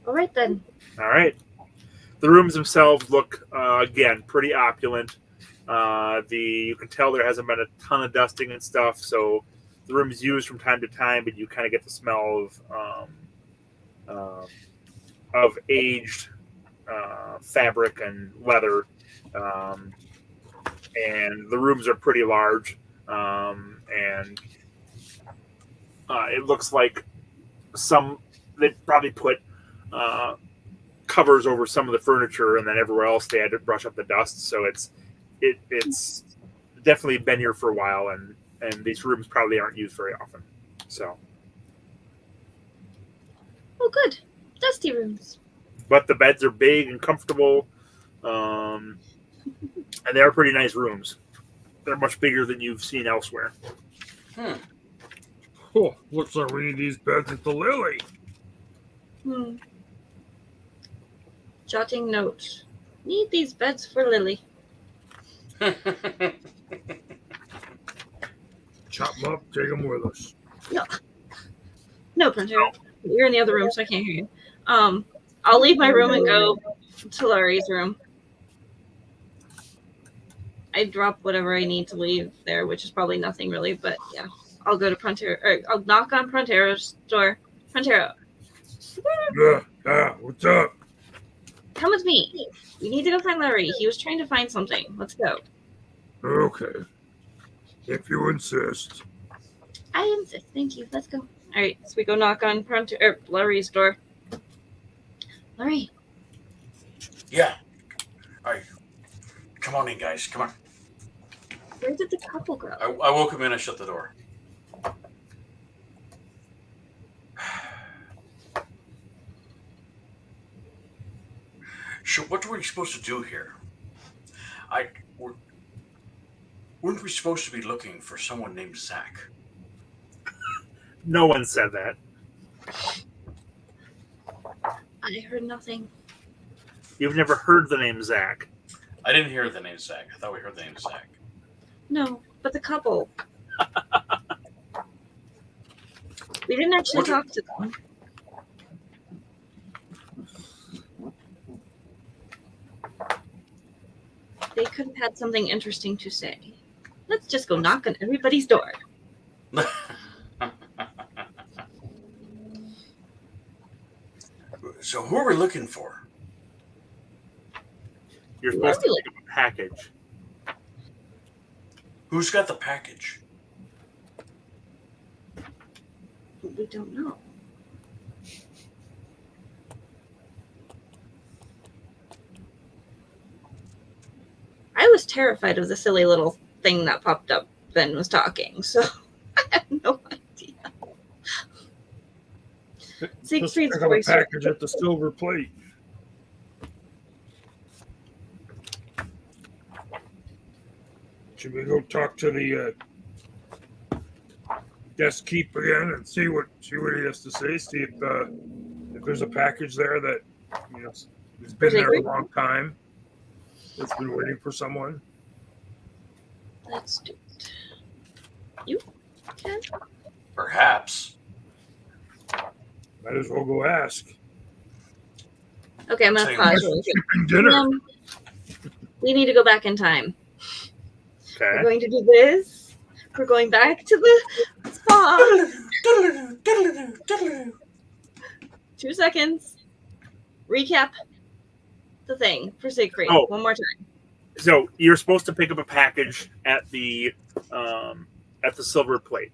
All right then. All right. The rooms themselves look, again, pretty opulent. You can tell there hasn't been a ton of dusting and stuff, so the room's used from time to time, but you kind of get the smell of aged fabric and leather, and the rooms are pretty large, and it looks like they probably put covers over some of the furniture, and then everywhere else they had to brush up the dust. So it's definitely been here for a while, and these rooms probably aren't used very often. So, Oh, good. Dusty rooms. but the beds are big and comfortable, and they are pretty nice rooms. They're much bigger than you've seen elsewhere. Oh, looks like we need these beds at the Lily. Jotting note. Need these beds for Lily. Chop them up, take them with us. No, Pronterro. You're in the other room, so I can't hear you. I'll leave my room and go to Lah-Ree's room. I drop whatever I need to leave there, which is probably nothing really, but yeah. I'll go to Pronterro, or I'll knock on Pronterro's door. Pronterro. Yeah, what's up? Come with me. We need to go find Lah-Ree. He was trying to find something. Let's go. Okay. If you insist. I insist. Thank you. Let's go. All right. So we go knock on Lah-Ree's door. Lah-Ree. Yeah. All right. Come on in, guys. Come on. Where did the couple go? I woke him in and shut the door. So what were we supposed to do here? Weren't we supposed to be looking for someone named Zakk? No one said that. I heard nothing. You've never heard the name Zakk. I didn't hear the name Zakk. I thought we heard the name Zakk. No, but the couple. We didn't actually talk to them. They could have had something interesting to say. Let's just go knock on everybody's door. So who are we looking for? You're supposed to pick up a package. Who's got the package? We don't know. I was terrified of the silly little thing that popped up then was talking, so I have no idea. Siegfried's Pick up a voice. package at the silver plate. Should we go talk to the desk keep again and see what he has to say? See if there's a package there that has been there a long time. It's been waiting for someone. Let's do it. You can. Perhaps. Might as well go ask. Okay, I'm going to pause really quick. Dinner. We need to go back in time. Okay. We're going to do this. We're going back to the spa. 2 seconds. Recap the thing for Siegfried. Oh. One more time. So you're supposed to pick up a package at the silver plate.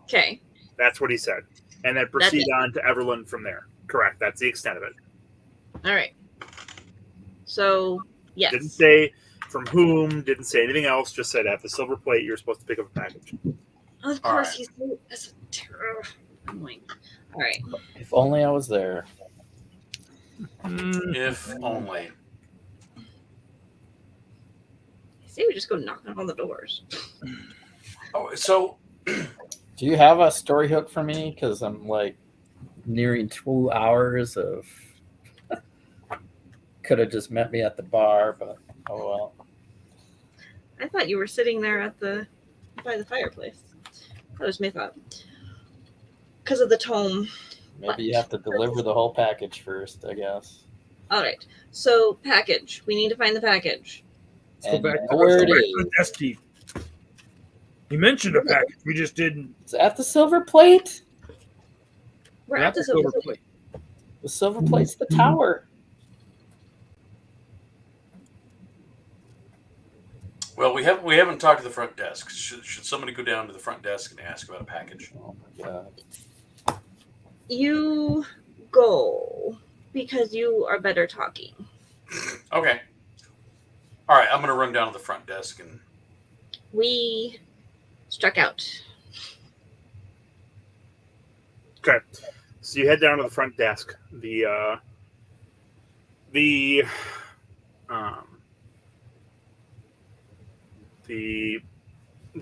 Okay. That's what he said, and then proceed on to Everland from there. Correct. That's the extent of it. All right. So yes. Didn't say from whom. Didn't say anything else. Just said at the silver plate you're supposed to pick up a package. Of course, he's so annoying. All right. If only I was there. If only. I say we just go knock on all the doors. Oh, so Do you have a story hook for me? Because I'm like nearing 2 hours of. Could have just met me at the bar, but oh well. I thought you were sitting there by the fireplace. That was my thought. Because of the tome. Maybe you have to deliver the whole package first, I guess. All right. So package. We need to find the package. Let's go And back you to know where it the is. desk keep. He mentioned a package. We just didn't. It's at the silver plate. We're Not at the the silver silver plate. plate. The silver plate's the tower. Well, we haven't talked to the front desk. Should somebody go down to the front desk and ask about a package? Oh my god. You go because you are better talking. Okay. All right, I'm going to run down to the front desk and. We struck out. Okay, so you head down to the front desk. The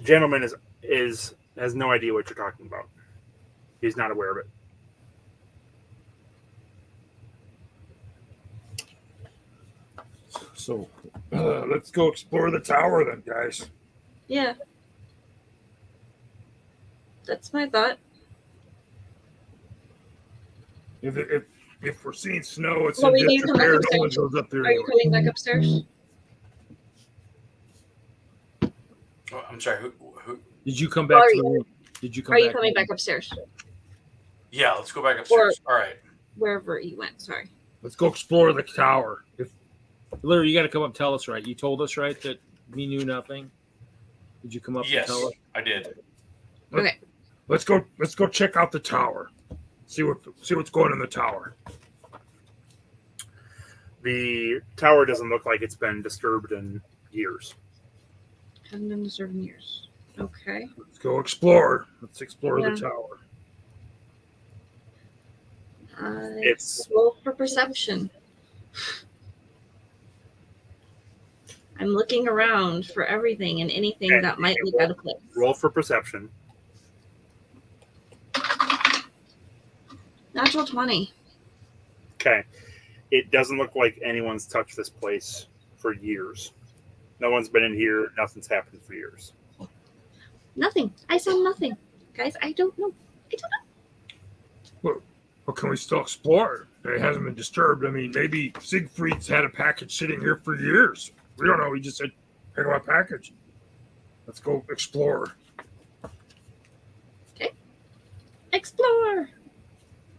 gentleman has no idea what you're talking about. He's not aware of it. So let's go explore the tower then, guys. Yeah. That's my thought. If we're seeing snow, it's Well, in we need to come back disrepair. No one upstairs. goes up there Are you anyway. coming back upstairs? Oh, I'm sorry. Who? Did you come back Are to you- the room? Did you come Are you back? coming back upstairs? Yeah, let's go back upstairs. All right. Wherever you went, sorry. Let's go explore the tower. If literally, you got to come up and tell us, right? You told us, right, that we knew nothing. Did you come up Yes, and tell us? I did. Okay. Let's go check out the tower. See what's going in the tower. The tower doesn't look like it's been disturbed in years. Haven't been disturbed in years. Okay. Let's go explore. Let's explore Yeah. the tower. It's Roll for perception. I'm looking around for everything and anything Okay. that might look out of place. roll for perception. Natural 20. Okay. It doesn't look like anyone's touched this place for years. No one's been in here. Nothing's happened for years. Nothing. I saw nothing. Guys, I don't know. I don't know. Well, can we still explore? It hasn't been disturbed. I mean, maybe Siegfried's had a package sitting here for years. We don't know. He just said, "Pick up a package." Let's go explore. Explore.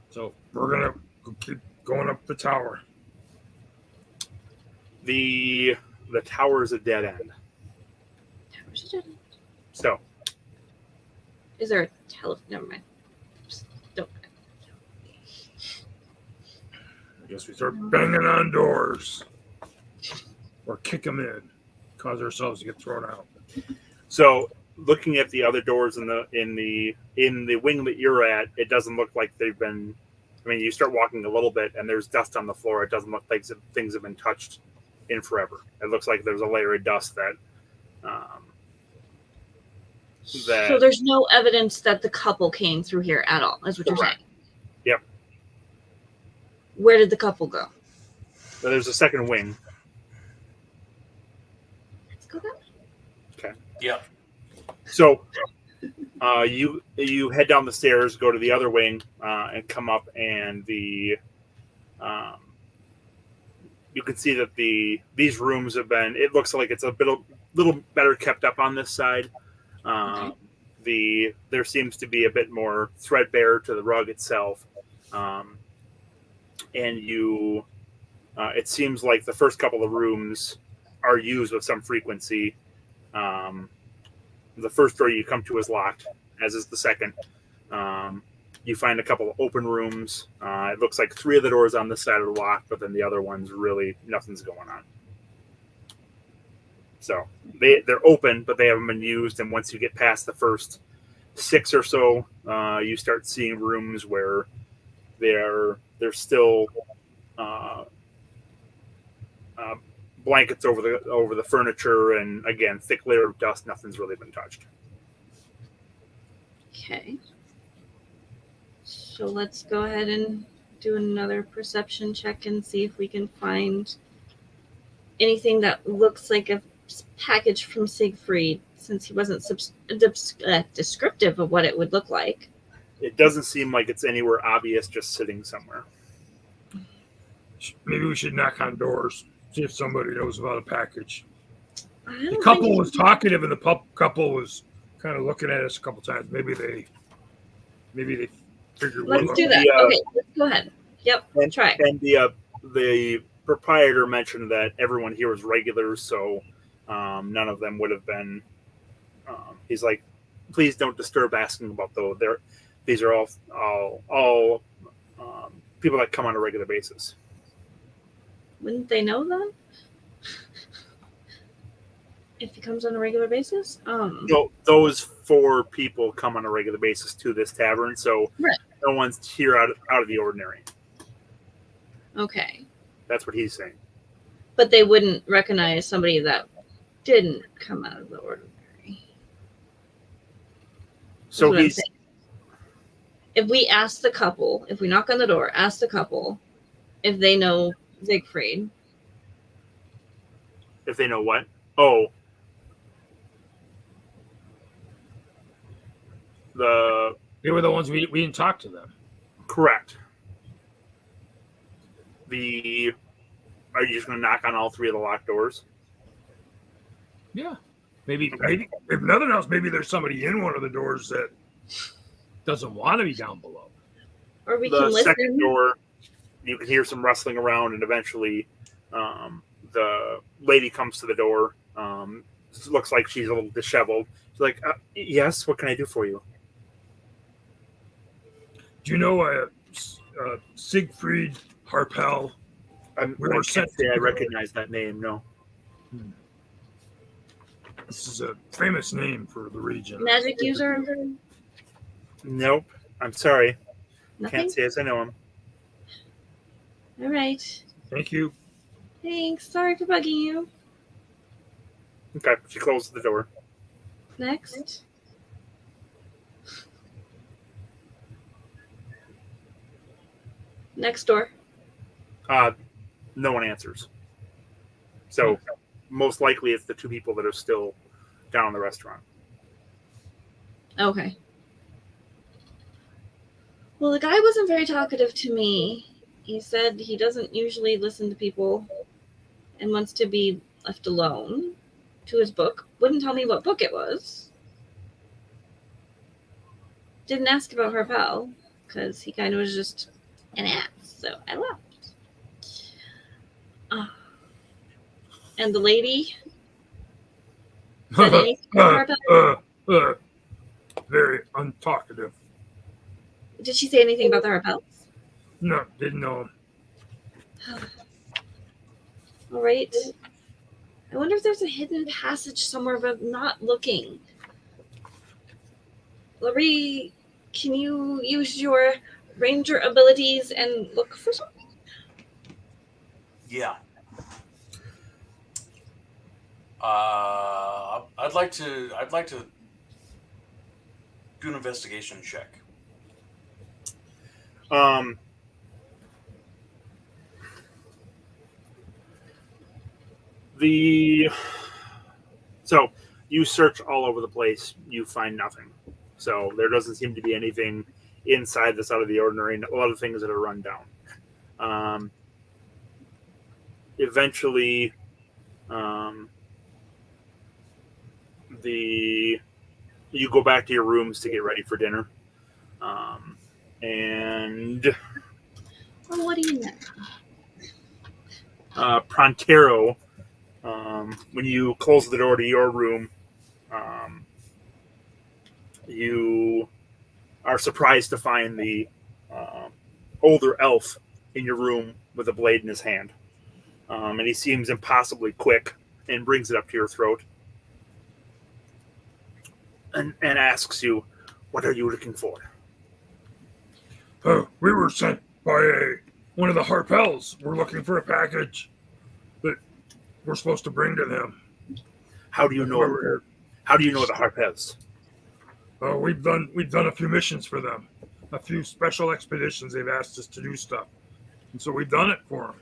So we're gonna keep going up the tower. The tower is a dead end. So Is there a telephone? Never mind. Just don't. I guess we start banging on doors or kick them in, cause ourselves to get thrown out. So looking at the other doors in the wing that you're at, it doesn't look like they've been. I mean, you start walking a little bit, and there's dust on the floor. It doesn't look like things have been touched in forever. It looks like there's a layer of dust that. So there's no evidence that the couple came through here at all. Is what you're Correct. saying? Yep. Where did the couple go? But there's a second wing. Let's go that way. Yep. So you head down the stairs, go to the other wing, and come up, and you can see that these rooms have been. It looks like it's a little better kept up on this side. There seems to be a bit more threadbare to the rug itself, and it seems like the first couple of rooms are used with some frequency. The first door you come to is locked, as is the second. You find a couple of open rooms. It looks like 3 of the doors on this side are locked, but then the other ones really nothing's going on. So they're open, but they haven't been used. And once you get past the first 6 or so, you start seeing rooms where there's still blankets over the furniture, and again, thick layer of dust. Nothing's really been touched. Okay. So let's go ahead and do another perception check and see if we can find anything that looks like a package from Siegfried, since he wasn't descriptive of what it would look like. It doesn't seem like it's anywhere obvious, just sitting somewhere. Maybe we should knock on doors, see if somebody knows about a package. The couple was talkative, and the couple was kind of looking at us a couple times. Maybe they figured. Let's do that. Okay, let's go ahead. Yep, try. And the proprietor mentioned that everyone here was regulars, so none of them would have been. He's like, please don't disturb asking about those. These are all people that come on a regular basis. Wouldn't they know then? If he comes on a regular basis? No, those 4 people come on a regular basis to this tavern, so no one's here out of the ordinary. Okay. That's what he's saying. But they wouldn't recognize somebody that didn't come out of the ordinary. So if we ask the couple, if we knock on the door, ask the couple if they know Siegfried. If they know what? Oh. They were the ones we didn't talk to them. Correct. Are you just going to knock on all 3 of the locked doors? Yeah. Maybe if nothing else, maybe there's somebody in one of the doors that doesn't want to be down below. Or we can listen. The second door, you can hear some rustling around, and eventually the lady comes to the door. Looks like she's a little disheveled. She's like, yes, what can I do for you? Do you know Siegfried Harpel? I can't say I recognize that name, no. This is a famous name for the region. Magic user? Nope. I'm sorry. Nothing? Can't say as I know him. All right. Thank you. Thanks. Sorry for bugging you. Okay. She closes the door. Next. Next door. No one answers. So most likely it's the 2 people that are still down in the restaurant. Okay. Well, the guy wasn't very talkative to me. He said he doesn't usually listen to people and wants to be left alone to his book. Wouldn't tell me what book it was. Didn't ask about Harpel because he kind of was just an ass. So I left. And the lady said anything about Harpel? Very untalkative. Did she say anything about the Harpels? No, didn't know him. All right. I wonder if there's a hidden passage somewhere, but I'm not looking. Lah-Ree, can you use your ranger abilities and look for something? Yeah. I'd like to do an investigation check. So you search all over the place, you find nothing. So there doesn't seem to be anything inside that's out of the ordinary, and a lot of things that are run down. Eventually, you go back to your rooms to get ready for dinner. And Well, what do you know? Pronterro, when you close the door to your room, you are surprised to find the older elf in your room with a blade in his hand. And he seems impossibly quick and brings it up to your throat and asks you, what are you looking for? We were sent by one of the Harpels. We're looking for a package that we're supposed to bring to them. How do you know? How do you know the Harpels? We've done a few missions for them, a few special expeditions. They've asked us to do stuff, and so we've done it for them.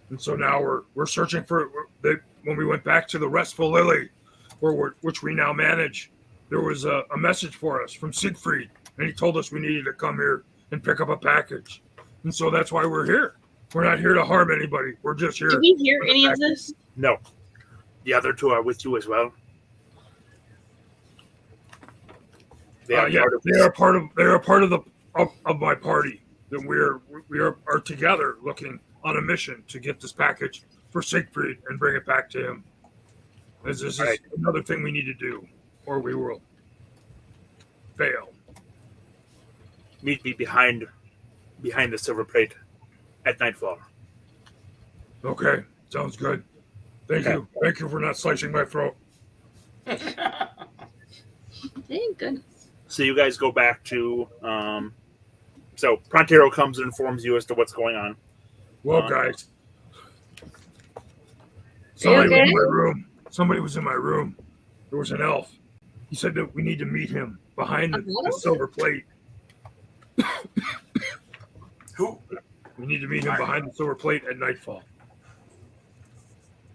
And so now we're searching for. When we went back to the Restful Lily, which we now manage, there was a message for us from Siegfried, and he told us we needed to come here and pick up a package. And so that's why we're here. We're not here to harm anybody. We're just here. Did we hear any of this? No. The other two are with you as well. They are part of they are part of my party. Then we are together looking on a mission to get this package for Siegfried and bring it back to him. This is another thing we need to do, or we will fail. Meet me behind the silver plate at nightfall. Okay, sounds good. Thank you. Thank you for not slicing my throat. Thank goodness. So you guys go back to so Pronterro comes and informs you as to what's going on. Well, guys, somebody was in my room. There was an elf. He said that we need to meet him behind the silver plate. Who? We need to meet him behind the silver plate at nightfall.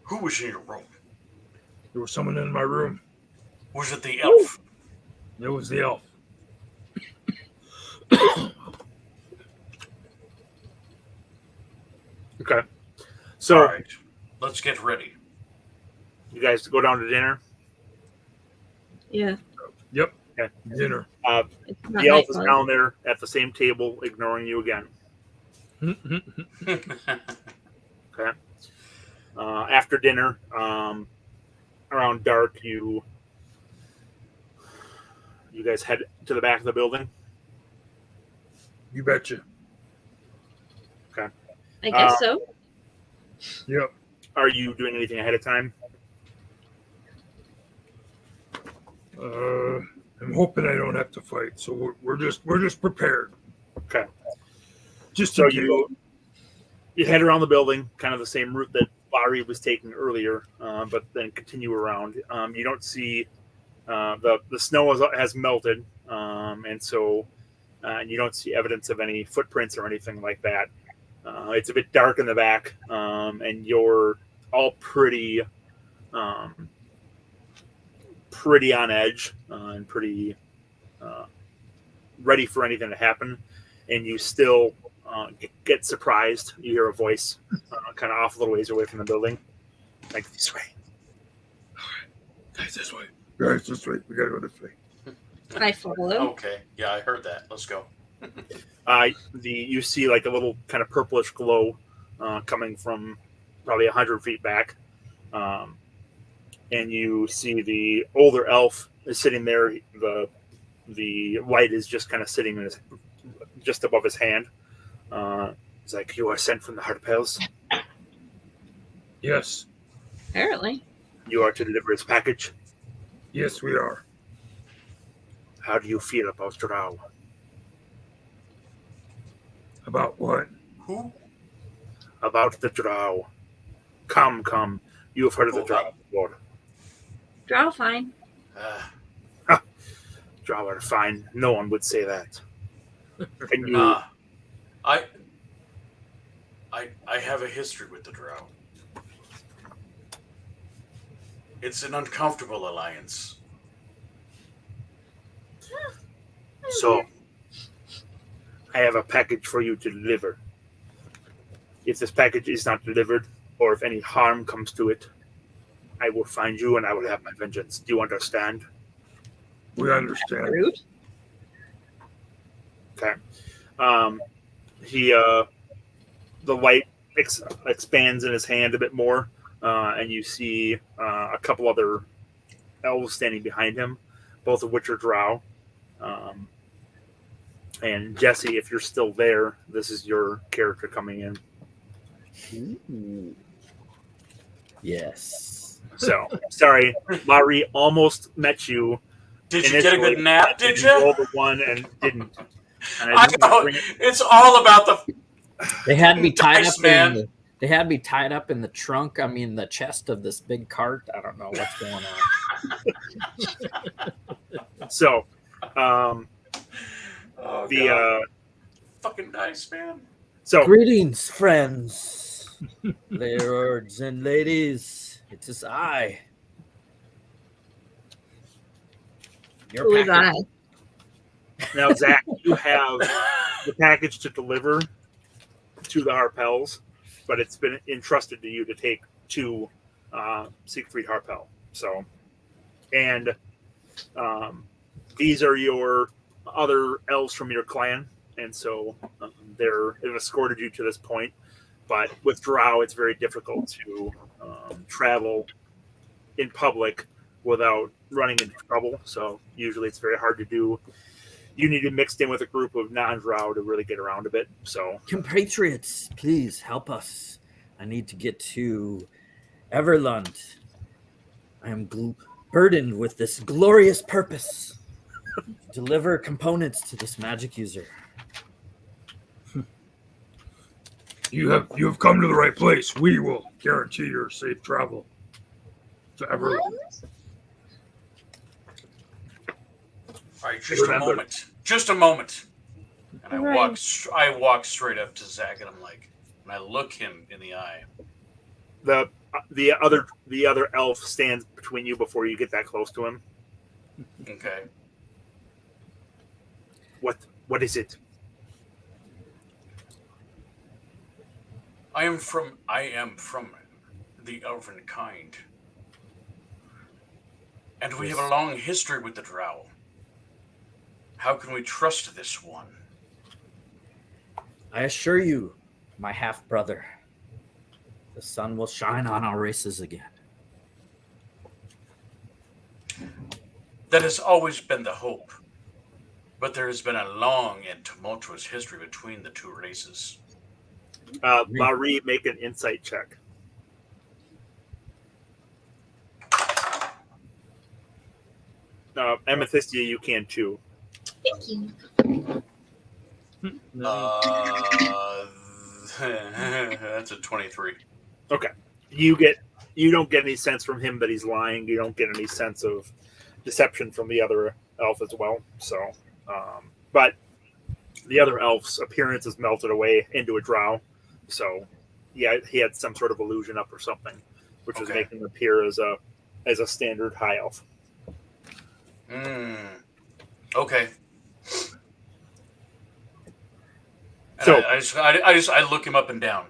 Who was in your room? There was someone in my room. Was it the elf? It was the elf. Okay. So all right, let's get ready. You guys go down to dinner. Yeah. Yep. Okay. Dinner. It's not The elf is nightfall. down there at the same table, ignoring you again. Okay. After dinner, around dark, you guys head to the back of the building. You betcha. Okay. I guess so. Yep. Are you doing anything ahead of time? I'm hoping I don't have to fight, so we're just prepared. Okay. Just So in case. you head around the building, kind of the same route that Lah-Ree was taking earlier, but then continue around. You don't see the snow has melted, and so you don't see evidence of any footprints or anything like that. It's a bit dark in the back, and you're all pretty on edge and pretty ready for anything to happen. And you still get surprised. You hear a voice kind of off a little ways away from the building. Like, this way. Guys, this way. Guys, this way. We gotta go this way. I follow. Okay, yeah, I heard that. Let's go. You see like a little kind of purplish glow coming from probably 100 feet back. And you see the older elf is sitting there. The light is just kind of sitting just above his hand. He's like, "You are sent from the Heart Pales. Yes. Apparently. You are to deliver his package. Yes, we are. How do you feel about Drow? About what? Who? About the Drow. Come. You have heard of the Drow before. Drow fine. Drow are fine. No one would say that. Can you? Nah. I have a history with the Drow. It's an uncomfortable alliance. So, I have a package for you to deliver. If this package is not delivered, or if any harm comes to it, I will find you and I will have my vengeance. Do you understand? We understand. Rude. Okay. The light expands in his hand a bit more, and you see a couple other elves standing behind him, both of which are Drow. And Jesse, if you're still there, this is your character coming in. Ooh. Yes. So, sorry, Lah-Ree almost met you. Did you get a good nap, did you? Rolled a one and didn't. And I know. It's all about the... They had me tied Nice, up man. They had me tied up in the trunk. I mean, the chest of this big cart. I don't know what's going on. So, Oh, God. Fucking nice, man. So Greetings, friends, lords and ladies. It is I. Your Who is I? package. now, Zakk, you have the package to deliver to the Harpels, but it's been entrusted to you to take to Siegfried Harpel. So, and these are your other elves from your clan, and so they've escorted you to this point. But with Drow, it's very difficult to travel in public without running into trouble. So usually it's very hard to do. You need to be mixed in with a group of non-Drow to really get around a bit. So, Compatriots, please help us. I need to get to Everlund. I am burdened with this glorious purpose. Deliver components to this magic user. You have come to the right place. We will guarantee your safe travel to Everlund. All right, just a moment. Just a moment. And I walk straight up to Zakk, and I'm like, and I look him in the eye. The other elf stands between you before you get that close to him. Okay. What is it? I am from the elven kind. And we have a long history with the Drow. How can we trust this one? I assure you, my half-brother, the sun will shine on our races again. That has always been the hope. But there has been a long and tumultuous history between the two races. Lah-Ree, make an insight check. Amethysia, you can too. Thank you. That's a 23. Okay. You don't get any sense from him that he's lying. You don't get any sense of deception from the other elf as well. So, but the other elf's appearance is melted away into a drow. So, yeah, he had some sort of illusion up or something, which was making him appear as a standard high elf. Okay. So I look him up and down.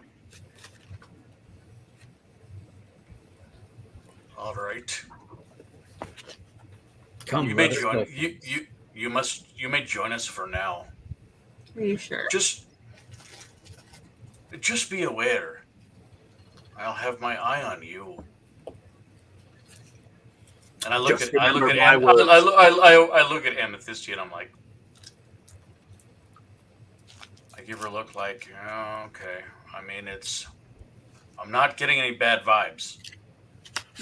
All right. Come, You may join. You may join us for now. Are you sure? Just be aware. I'll have my eye on you. And I look at Amethysia and I'm like, I give her a look like, oh, okay. I mean, I'm not getting any bad vibes.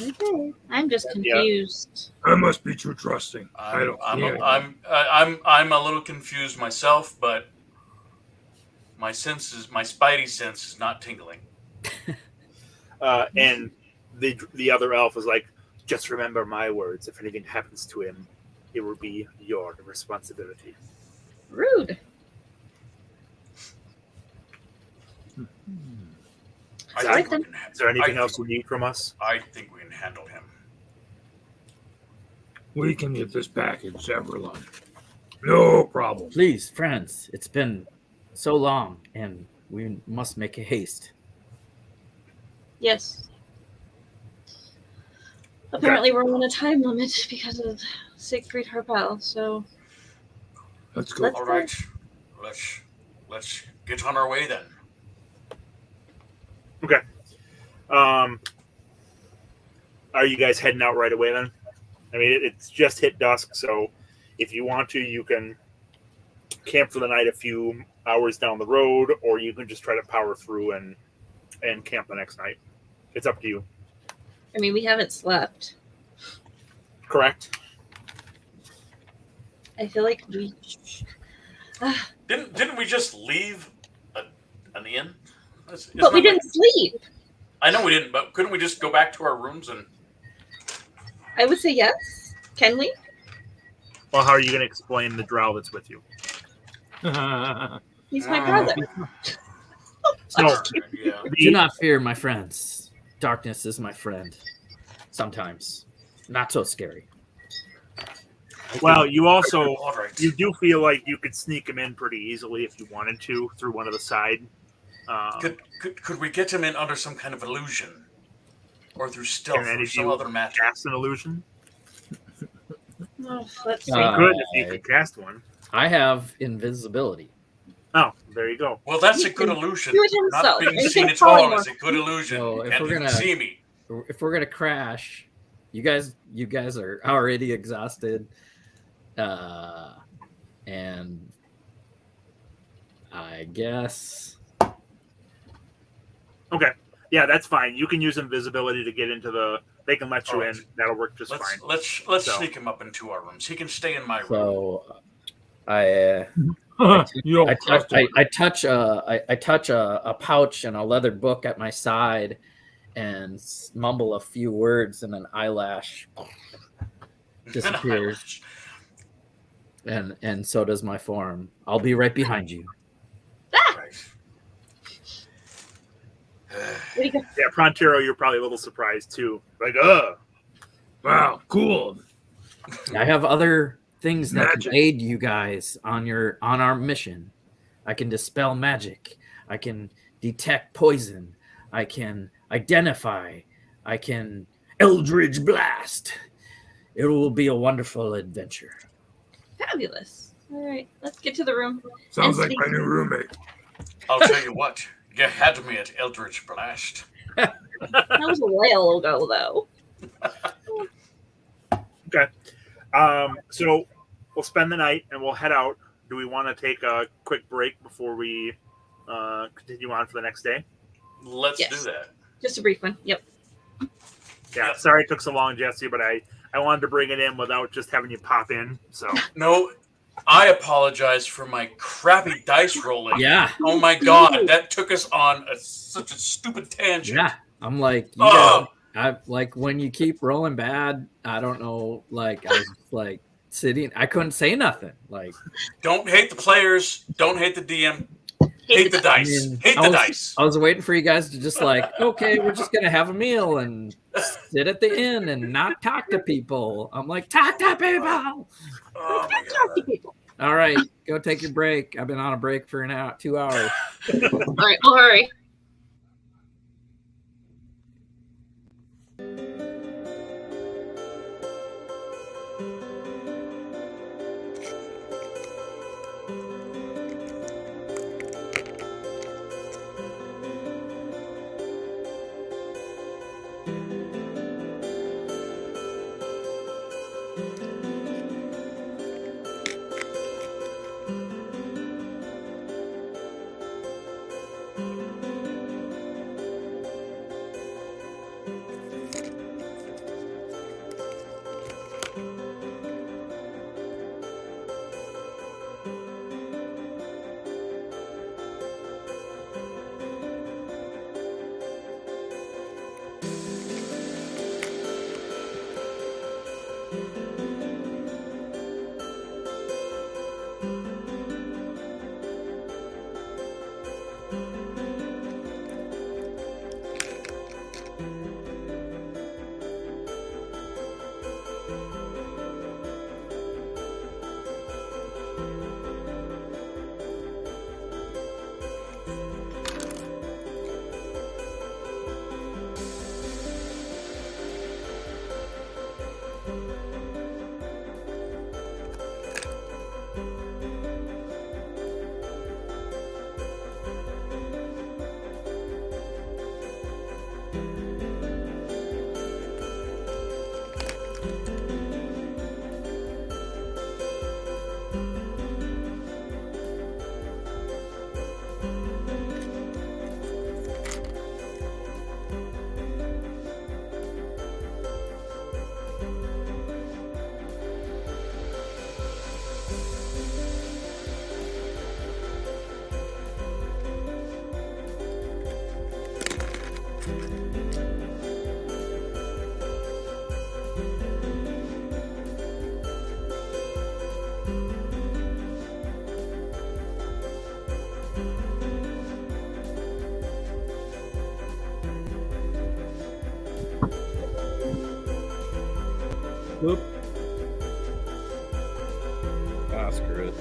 Okay. I'm just confused. I must be too trusting. I'm a little confused myself, but my spidey sense is not tingling. And the other elf is like, just remember my words. If anything happens to him, it will be your responsibility. Rude. Is there anything else you need from us? I think we can handle him. We can get this package to Everlund. No problem. Please, friends, it's been so long, and we must make a haste. Yes. Apparently, we're on a time limit because of Siegfried Harpel. So let's go. All right, let's get on our way then. Okay. Are you guys heading out right away then? I mean, it's just hit dusk, so if you want to, you can camp for the night a few hours down the road, or you can just try to power through and camp the next night. It's up to you. I mean, we haven't slept. Correct. I feel like we didn't we just leave an inn? But we didn't sleep. I know we didn't, but couldn't we just go back to our rooms and? I would say yes. Can we? Well, how are you going to explain the drow that's with you? He's my brother. Do not fear, my friends. Darkness is my friend. Sometimes. Not so scary. Well, you also you do feel like you could sneak him in pretty easily if you wanted to through one of the side. Could we get him in under some kind of illusion? or through stealth Can any or of some you other magic. cast an illusion? Oh, let's see. Good if you could cast one. I have invisibility. Oh, there you go. Well, that's a good illusion. do it Not himself. being You seen can at all polymorph. is a good illusion. So if And we're you can gonna- see me. If we're gonna crash, you guys are already exhausted, and I guess Okay. Yeah, that's fine. You can use invisibility to get into the. They can let you Alright. in. That'll work just Let's fine. let's So- sneak him up into our rooms. He can stay in my room. so. I You don't trust him. I touch a pouch and a leather book at my side, and mumble a few words, and an eyelash disappears, and so does my form. I'll be right behind you. Right. Where'd he go? Yeah, Pronterro, you're probably a little surprised too. Like, Wow, cool. I have other things that Magic. can aid you guys on our mission. I can dispel magic. I can detect poison. I can identify. I can Eldritch Blast. It will be a wonderful adventure. Fabulous. All right, let's get to the room. Sounds And like my new roommate. I'll tell you what. You had me at Eldritch Blast. That was a while ago, though. okay. So we'll spend the night and we'll head out. Do we want to take a quick break before we continue on for the next day? Let's Yes. do that. Just a brief one. Yep. Yeah. Sorry it took so long, Jesse, but I wanted to bring it in without just having you pop in. So No, I apologize for my crappy dice rolling. Yeah, Oh my god, that took us on such a stupid tangent. yeah. I'm like, you Oh. guys, I like when you keep rolling bad. I don't know. Like I was just, like sitting. I couldn't say nothing. Like Don't hate the players. Don't hate the DM. Hate the dice. Hate the dice. I was waiting for you guys to just like, okay, we're just gonna have a meal and sit at the inn and not talk to people. I'm like, talk to people. Oh my Talk to god. people. All right, go take your break. I've been on a break for 2 hours. All right, we'll hurry. Whoop. Ah, screw it.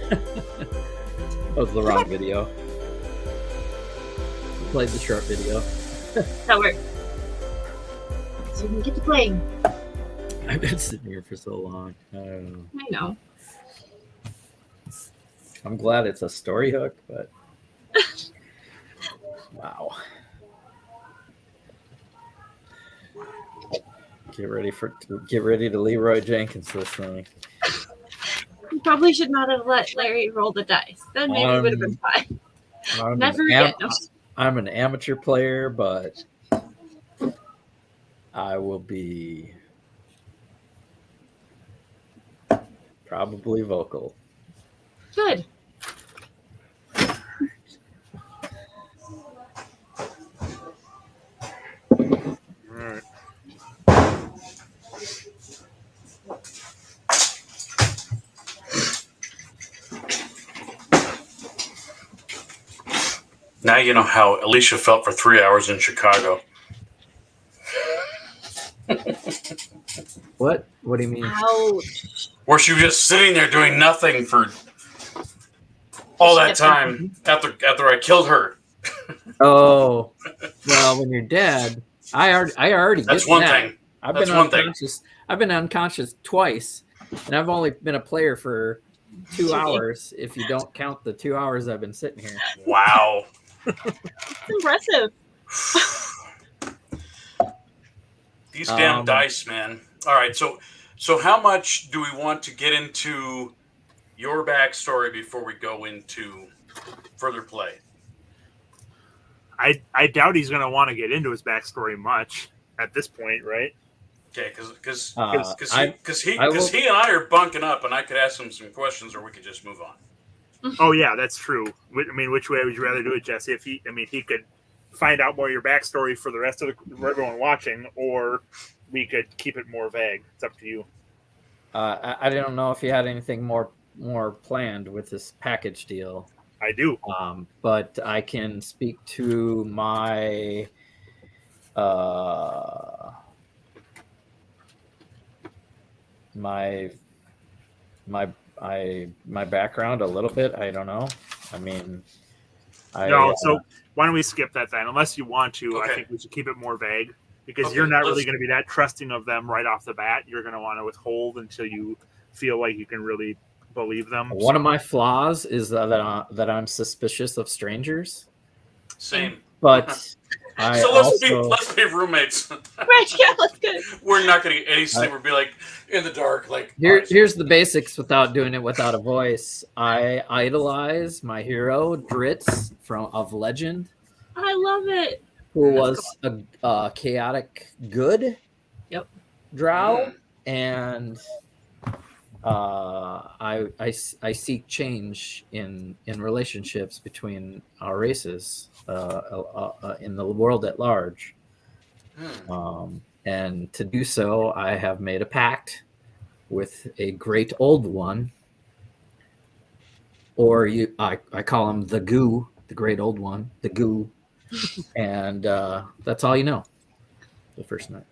That was the wrong video. Played the short video. That worked. so we can get to playing. I've been sitting here for so long. I don't know. I know. I'm glad it's a story hook, but wow. Get ready to Leroy Jenkins this thing. You probably should not have let Larry roll the dice. Then maybe it would have been fine. Never again. I'm an amateur player, but I will be probably vocal. Good. Alright. Now you know how Alisha felt for 3 hours in Chicago. What? What do you mean? Ouch. Where she was just sitting there doing nothing for all that time after I killed her. Oh, well, when you're dead, I already That's get one that. thing. I've That's been one thing. unconscious. I've been unconscious twice, and I've only been a player for 2 hours. If you don't count the 2 hours I've been sitting here. Wow. That's impressive. These damn dice, man. All right, so how much do we want to get into your backstory before we go into further play? I doubt he's going to want to get into his backstory much at this point, right? Okay, because he I will- and I are bunking up, and I could ask him some questions, or we could just move on. Oh yeah, that's true. I mean, which way would you rather do it, Jesse? If he could find out more of your backstory for the rest of everyone watching, or we could keep it more vague. It's up to you. I don't know if you had anything more planned with this package deal. I do. But I can speak to my my background a little bit. I don't know. I mean, So why don't we skip that then? Unless you want to, Okay. I think we should keep it more vague because Okay, you're not really let's- going to be that trusting of them right off the bat. You're going to want to withhold until you feel like you can really believe them. one of my flaws is that I'm suspicious of strangers, Same. but I So also let's be roommates. Right, yeah, let's go. We're not going to get any sleep. We'll be like in the dark. Like here's the basics without doing it without a voice. I idolize my hero Dritz of Legend, I love it. who was a chaotic good Yep. Drow, and I seek change in relationships between our races in the world at large. And to do so, I have made a pact with a great old one, or I call him the Goo, the great old one, the Goo, and that's all you know. The first night.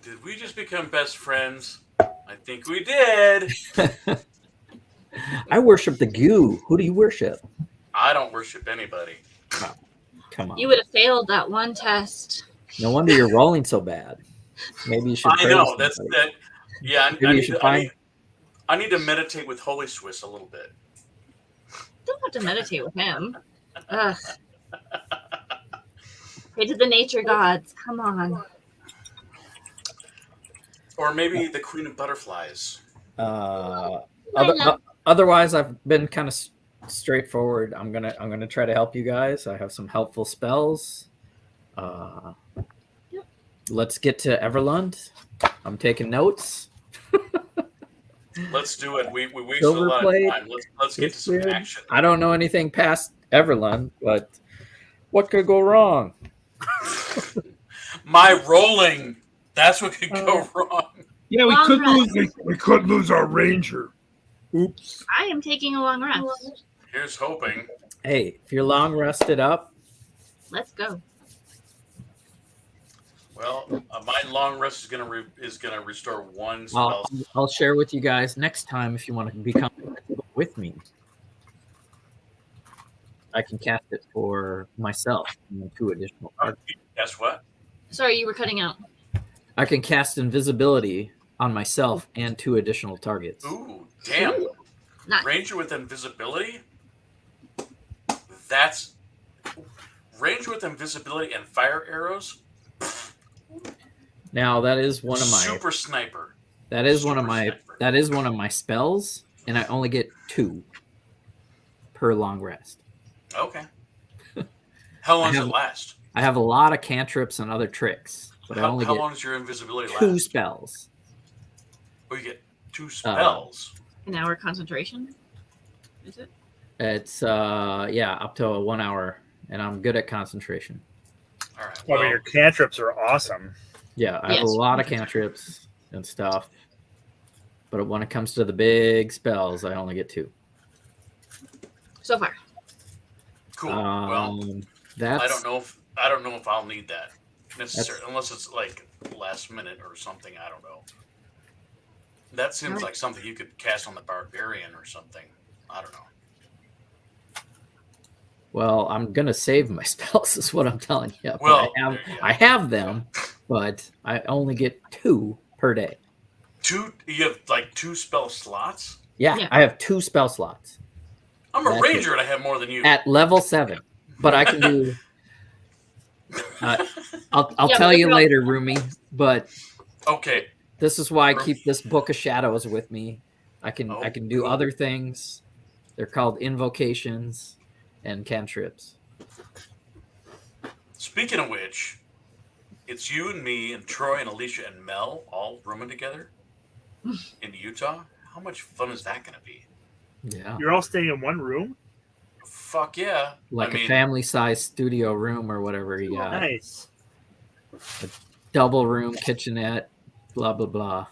Did we just become best friends? I think we did. I worship the Goo. Who do you worship? I don't worship anybody. Come on. You would have failed that one test. No wonder you're rolling so bad. Maybe you should. I know that's somebody. that. Yeah, I need to meditate with HolySwiss a little bit. Don't have to meditate with him. Ugh. Pray to the nature gods. Come on. Or maybe the Queen of Butterflies. Otherwise, I've been kind of straightforward. I'm gonna try to help you guys. I have some helpful spells. Let's get to Everlund. I'm taking notes. Let's do it. We wasted a lot of time. Let's get to some action. I don't know anything past Everlund, but what could go wrong? My rolling. That's what could go wrong. Yeah, we Long could rest. lose our ranger. Oops. I am taking a long rest. Here's hoping. Hey, if you're long rested up, Let's go. Well, my long rest is gonna restore one spell. I'll share with you guys next time if you want to become with me. I can cast it for myself and 2 additional cards. Guess what? Sorry, you were cutting out. I can cast invisibility on myself and 2 additional targets. Ooh, damn. Ooh, nice. Ranger with invisibility? That's... Ranger with invisibility and fire arrows? Now that is one of my Super sniper. that is one of Super my sniper. that is one of my spells, and I only get 2 per long rest. Okay. How long I does have- it last? I have a lot of cantrips and other tricks, but I How only get long does your invisibility 2 last? spells. Oh, you get 2 spells. An hour concentration? Is it? It's up to 1 hour, and I'm good at concentration. All right. Well, I mean, your cantrips are awesome. Yeah, I have a Yes. lot of cantrips and stuff, but when it comes to the big spells, I only get 2. So far. Cool. Well, That's I don't know if I'll need that necessarily, unless it's like last minute or something. I don't know. That seems Alright. like something you could cast on the Barbarian or something. I don't know. Well, I'm gonna save my spells, is what I'm telling you. But Well, I have there you go. I have them, but I only get 2 per day. You have like 2 spell slots? Yeah, Yeah. I have 2 spell slots I'm a That's ranger and I have more than you. at level 7, but I can do. I'll Yeah, tell but you they're all- later, Rumi. But Okay. this is why I keep this Book of Shadows with me. I can Oh, do cool. other things. They're called invocations and cantrips. Speaking of which, it's you and me and Troy and Alisha and Mel all rooming together in Utah. How much fun is that going to be? Yeah, You're all staying in one room? Fuck yeah. like I mean, a family-sized studio room or whatever you got. Nice. Double room, kitchenette, blah blah blah.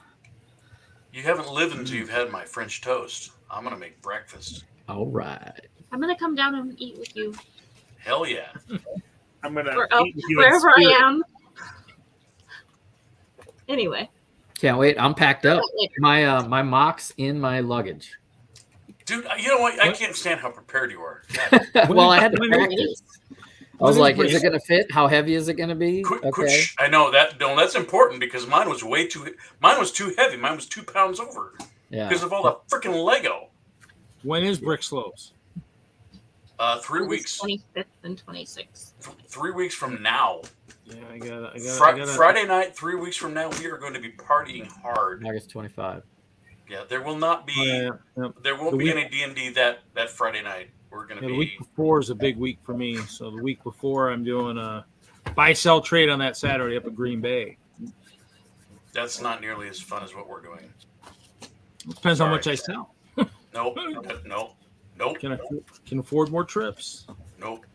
you haven't lived until you've had my French toast. I'm going to make breakfast. All right. I'm gonna come down and eat with you Hell yeah. I'm going to Or- eat with you in wherever I spirit. am. Anyway, Can't wait. I'm packed up. later. My mock's in my luggage. Dude, you know what? I What? can't stand how prepared you are. God, Well, I had to when- practice. I was when like, is is it going to fit? How heavy is it going to be? Okay. I know that. No, that's important because mine was too heavy. Mine was 2 pounds over Yeah. because of all the freaking Lego. When is Brick Slopes? 3 weeks. 25th and 26th. 3 weeks from now. Yeah, I gotta. Friday night, 3 weeks from now, we are going to be partying hard. August 25. Yeah, there will not be. Yeah, There won't The be week- any D&D that Friday night. We're going to the be. week before is a big week for me. So the week before, I'm doing a buy-sell trade on that Saturday up at Green Bay. That's not nearly as fun as what we're doing. Depends how Sorry. much I sell. Nope. Nope. Can afford more trips. Nope.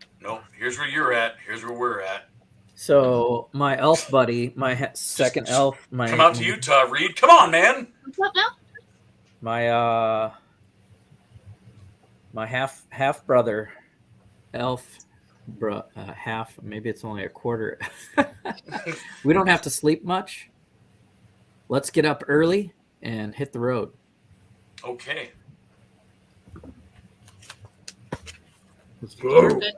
Here's where you're at. Here's where we're at. So my elf buddy, my second elf, my Come out to Utah, Reed. Come on, man. What's up now? my half brother, elf, half, maybe it's only a quarter. We don't have to sleep much. Let's get up early and hit the road. Okay. Let's go. Perfect.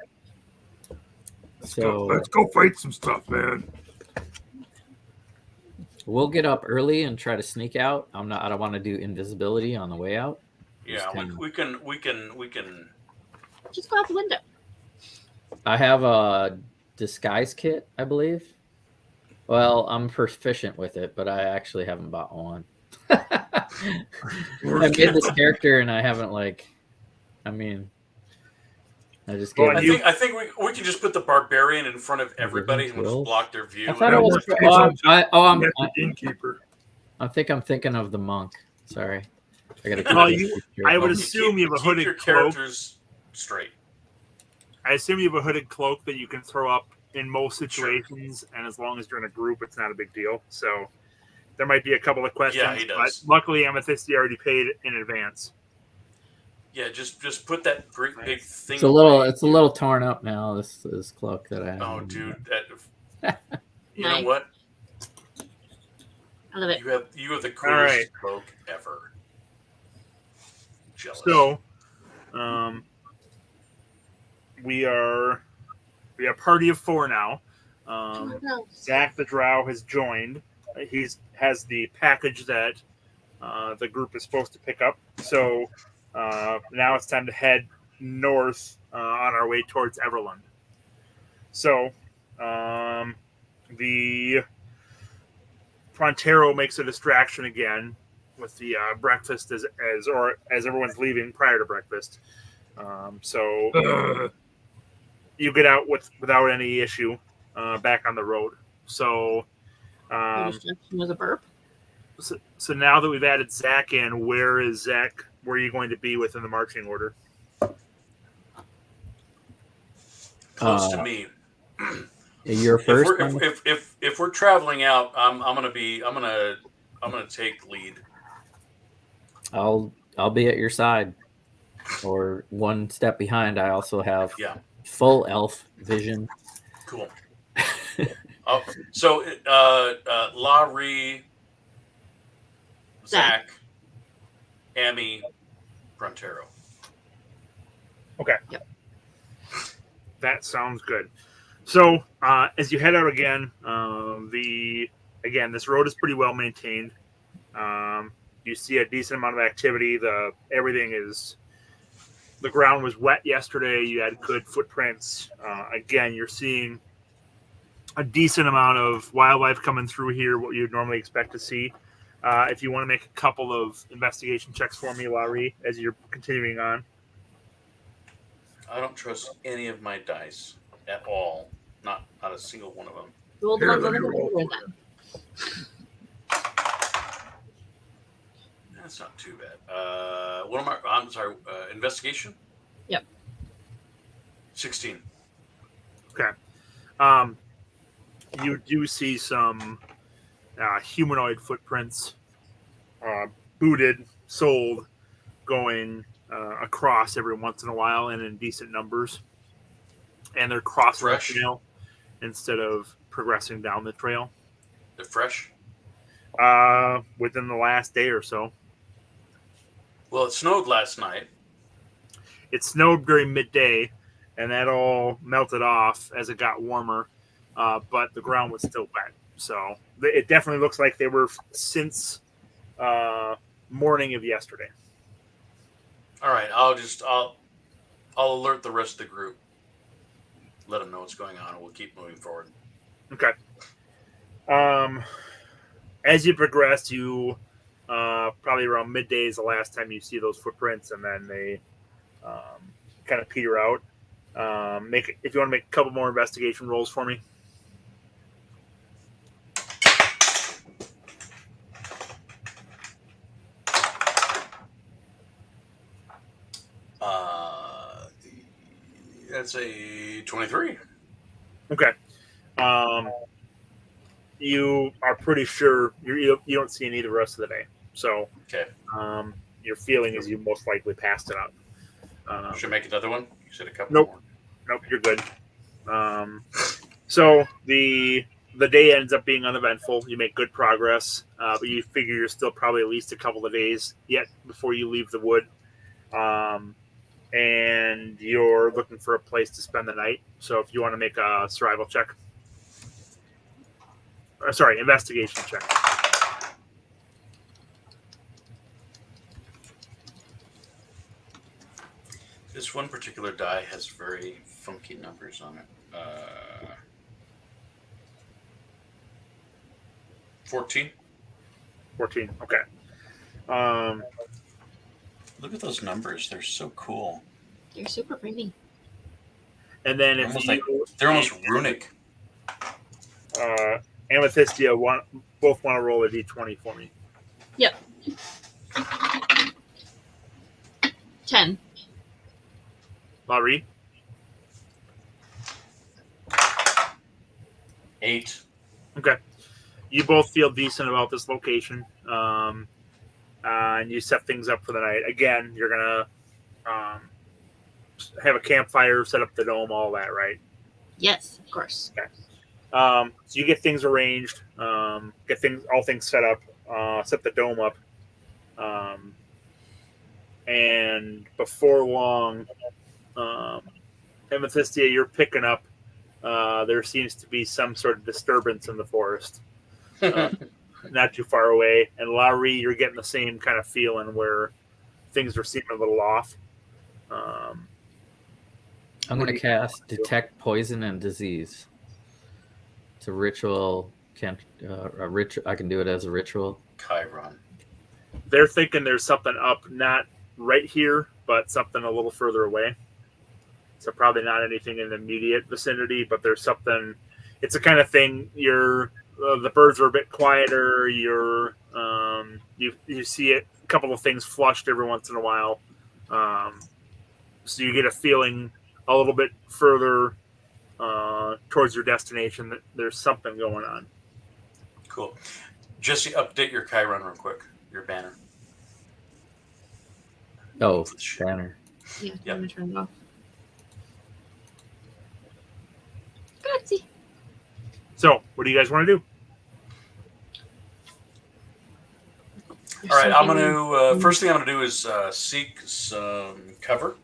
So Let's go fight some stuff, man. we'll get up early and try to sneak out. I don't want to do invisibility on the way out. Yeah, Just kinda- we can. Just go out the window. I have a disguise kit, I believe. Well, I'm proficient with it, but I actually haven't bought one. I made this character and I haven't I just Well, gave I you- think we can just put the Barbarian in front of everybody and we'll just block their view. I thought it That was. works. The innkeeper. I think I'm thinking of the monk. Sorry, I gotta. Well, this you- straight. I would Keep- assume you have a keep hooded your cloak. characters straight. I assume you have a hooded cloak that you can throw up in most situations, and as long as you're in a group, it's not a big deal. So there might be a couple of questions, Yeah, he but does. luckily Amethysia already paid in advance. Yeah, just put that great big thing. It's a little torn up now. This cloak that I have. Oh, dude, you Nice. know what? I love it. You have the All coolest right. cloak ever. Jealous. So, we are a party of 4 now. Zakk the Drow has joined. He has the package that the group is supposed to pick up. So now it's time to head north on our way towards Everland. So the Pronterro makes a distraction again with the breakfast as everyone's leaving prior to breakfast. So you get out without any issue back on the road. So was a burp. So now that we've added Zakk in, where is Zakk? Where are you going to be within the marching order? Close to me. You're first. If we're traveling out, I'm gonna take lead. I'll be at your side, or one step behind. I also have full elf vision. Cool. So Lah-Ree, Zakk, Amy, Pronterro. Okay. Yep. That sounds good. So as you head out again, this road is pretty well maintained. You see a decent amount of activity. The ground was wet yesterday. You had good footprints. Again, you're seeing a decent amount of wildlife coming through here, what you'd normally expect to see. If you want to make a couple of investigation checks for me, Lah-Ree, as you're continuing on. I don't trust any of my dice at all. Not a single one of them. Roll the ones on the board then. That's not too bad. What am I? I'm sorry. Investigation. Yep. 16. Okay. You do see some humanoid footprints, booted, sold, going across every once in a while and in decent numbers. And they're crossing the trail instead of progressing down the trail. They're fresh? Within the last day or so. Well, it snowed last night. It snowed during midday, and that all melted off as it got warmer. But the ground was still wet. So it definitely looks like they were since morning of yesterday. All right, I'll alert the rest of the group. Let them know what's going on, and we'll keep moving forward. Okay. As you progress, you probably around midday is the last time you see those footprints, and then they kind of peter out. If you want to make a couple more investigation rolls for me. That's a 23. Okay. You are pretty sure you don't see any the rest of the day. So okay. Your feeling is you most likely passed it up. Should I make another one? You said a couple more. Nope, you're good. So the day ends up being uneventful. You make good progress, but you figure you're still probably at least a couple of days yet before you leave the wood. And you're looking for a place to spend the night. So if you want to make a survival check. Investigation check. This one particular die has very funky numbers on it. 14. 14. Okay. Look at those numbers. They're so cool. They're super pretty. And then they're almost runic. Amethysia both want to roll a d20 for me. Yep. 10. Lah-Ree? 8. Okay. You both feel decent about this location. And you set things up for the night. Again, you're going to have a campfire, set up the dome, all that, right? Yes, of course. Okay. So you get things arranged, all things set up, set the dome up. And before long, Amethysia, you're picking up there seems to be some sort of disturbance in the forest, not too far away. And Lah-Ree, you're getting the same kind of feeling where things are seeming a little off. I'm going to cast Detect Poison and Disease. It's a ritual. I can do it as a ritual. Chiron. They're thinking there's something up, not right here, but something a little further away. So probably not anything in the immediate vicinity, but there's something. It's a kind of thing. The birds are a bit quieter. You see a couple of things flushed every once in a while. So you get a feeling a little bit further towards your destination that there's something going on. Cool. Jesse, update your Chiron real quick. Your banner. Oh, banner. Yeah, Yep. I'm gonna turn it off. Grazie. So, what do you guys want to do? All right, I'm going to, first thing I'm going to do is seek some cover.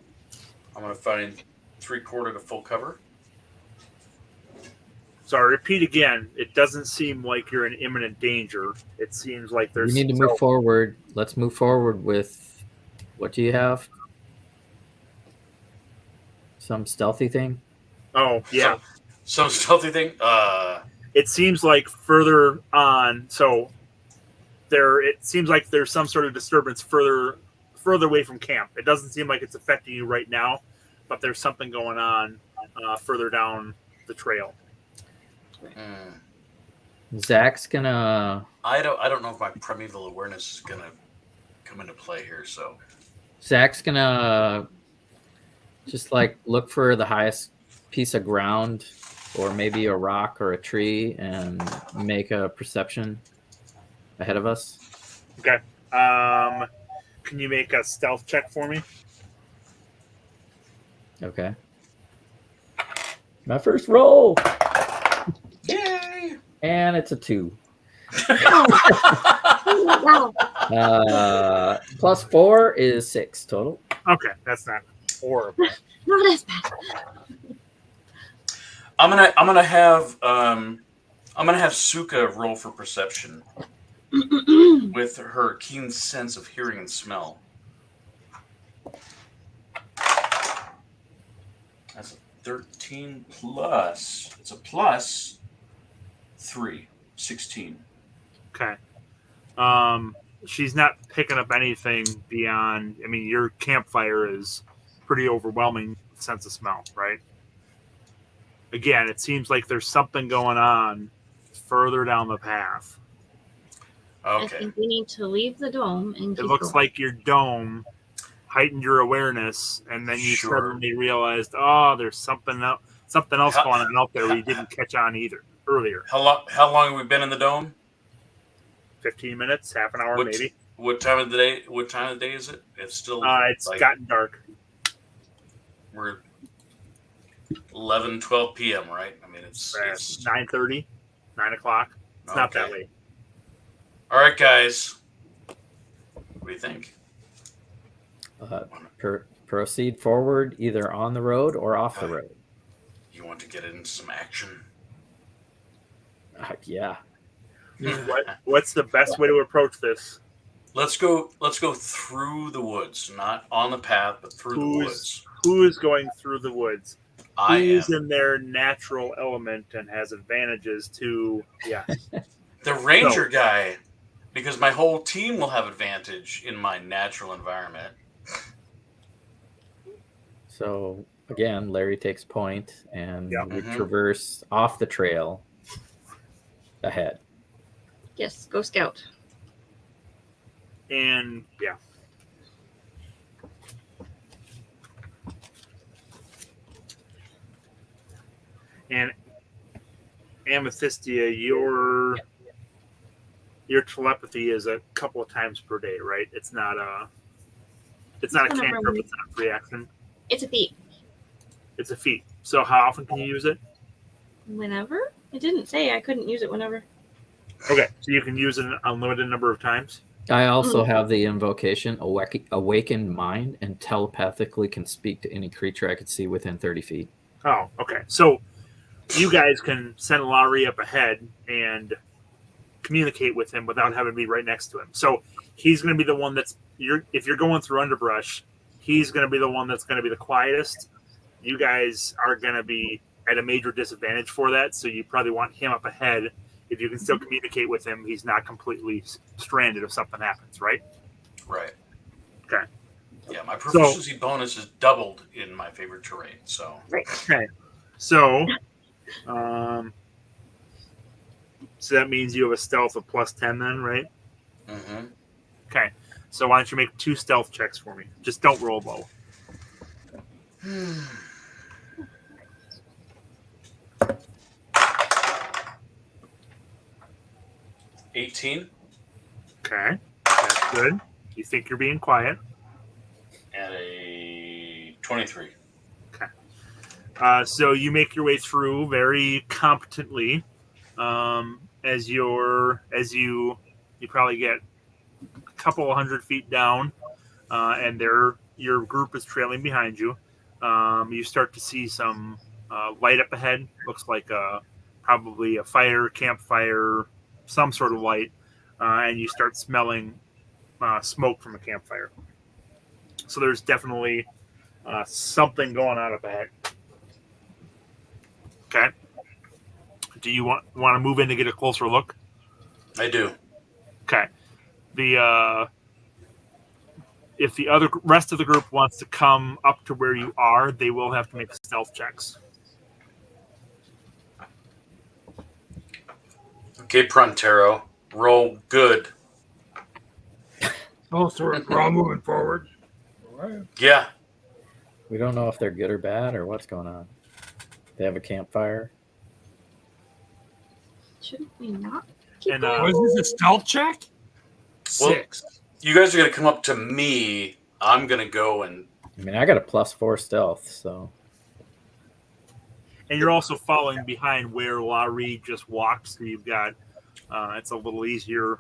I'm going to find 3/4 to full cover. So, I repeat again, it doesn't seem like you're in imminent danger. It seems like there's... We need to move forward. Let's move forward with, what do you have? Some stealthy thing? Oh, yeah. Some stealthy thing? It seems like further on, so it seems like there's some sort of disturbance further away from camp. It doesn't seem like it's affecting you right now, but there's something going on further down the trail. Zakk's gonna. I don't know if my primeval awareness is gonna come into play here. So Zakk's gonna just like look for the highest piece of ground, or maybe a rock or a tree, and make a perception ahead of us. Okay. Can you make a stealth check for me? Okay. My first roll. yay! And it's a 2. Wow. +4 is 6 total. Okay, that's not horrible. Not as bad. I'm gonna have Suka roll for perception with her keen sense of hearing and smell. That's a 13 plus. It's a plus 3, 16. Okay. She's not picking up anything beyond. I mean, your campfire is pretty overwhelming sense of smell, right? Again, it seems like there's something going on further down the path. I Okay. think we need to leave the dome and It keep looks going. like your dome heightened your awareness, and then you Sure. suddenly realized, oh, there's something else going on out there we didn't catch on either earlier. How long have we been in the dome? 15 minutes, half an hour, What- maybe. What time of the day? What time of the day is it? It's still. It's like, gotten dark. We're 11, 12 p.m. Right? I mean, it's 9:30, 9 o'clock. It's not that Okay. late. All right, guys. What do you think? Proceed forward either on the road or off the road. You want to get into some action? Yeah. What's the best way to approach this? Let's go through the woods, not on the path, but through the woods. Who is going through the woods? I am. Who's in their natural element and has advantages to? Yeah. The ranger guy, because my whole team will have advantage in my natural environment. So again, Larry takes point, and Yeah. we Mhm. traverse off the trail ahead. Yes, go scout. And yeah. And Amethysia, your telepathy is a couple of times per day, right? It's not a cantrip, it's not a free action. It's a feat. It's a feat. So how often can you use it? Whenever? It didn't say I couldn't use it whenever. Okay, so you can use it an unlimited number of times. I also have the invocation, Awakened Mind, and telepathically can speak to any creature I could see within 30 feet. Oh, okay. So you guys can send Lah-Ree up ahead and communicate with him without having to be right next to him. So he's going to be the one if you're going through underbrush, he's going to be the one that's going to be the quietest. You guys are going to be at a major disadvantage for that, so you probably want him up ahead. If you can still communicate with him, he's not completely stranded if something happens, right? Right. Okay. Yeah, my proficiency bonus is doubled in my favorite terrain. So. Okay. So, so that means you have a stealth of +10 then, right? Mm-hmm. Okay. So why don't you make 2 stealth checks for me? Just don't roll low. 18. Okay. That's good. You think you're being quiet. And a 23. So you make your way through very competently. As you probably get a couple 100 feet down, and your group is trailing behind you. You start to see some light up ahead. Looks like probably a campfire, some sort of light, and you start smelling smoke from a campfire. So there's definitely something going on up ahead. Okay. Do you want to move in to get a closer look? I do. Okay. If the rest of the group wants to come up to where you are, they will have to make stealth checks. Okay, Pronterro, roll good. Oh, so we're all moving forward. All right. Yeah. We don't know if they're good or bad or what's going on. They have a campfire. Shouldn't we not keep And going? Was this a stealth check? Well, 6. You guys are going to come up to me. I'm going to go and... I mean, I got a +4 stealth, so. And you're also following behind where Lah-Ree just walked, so you've got it's a little easier.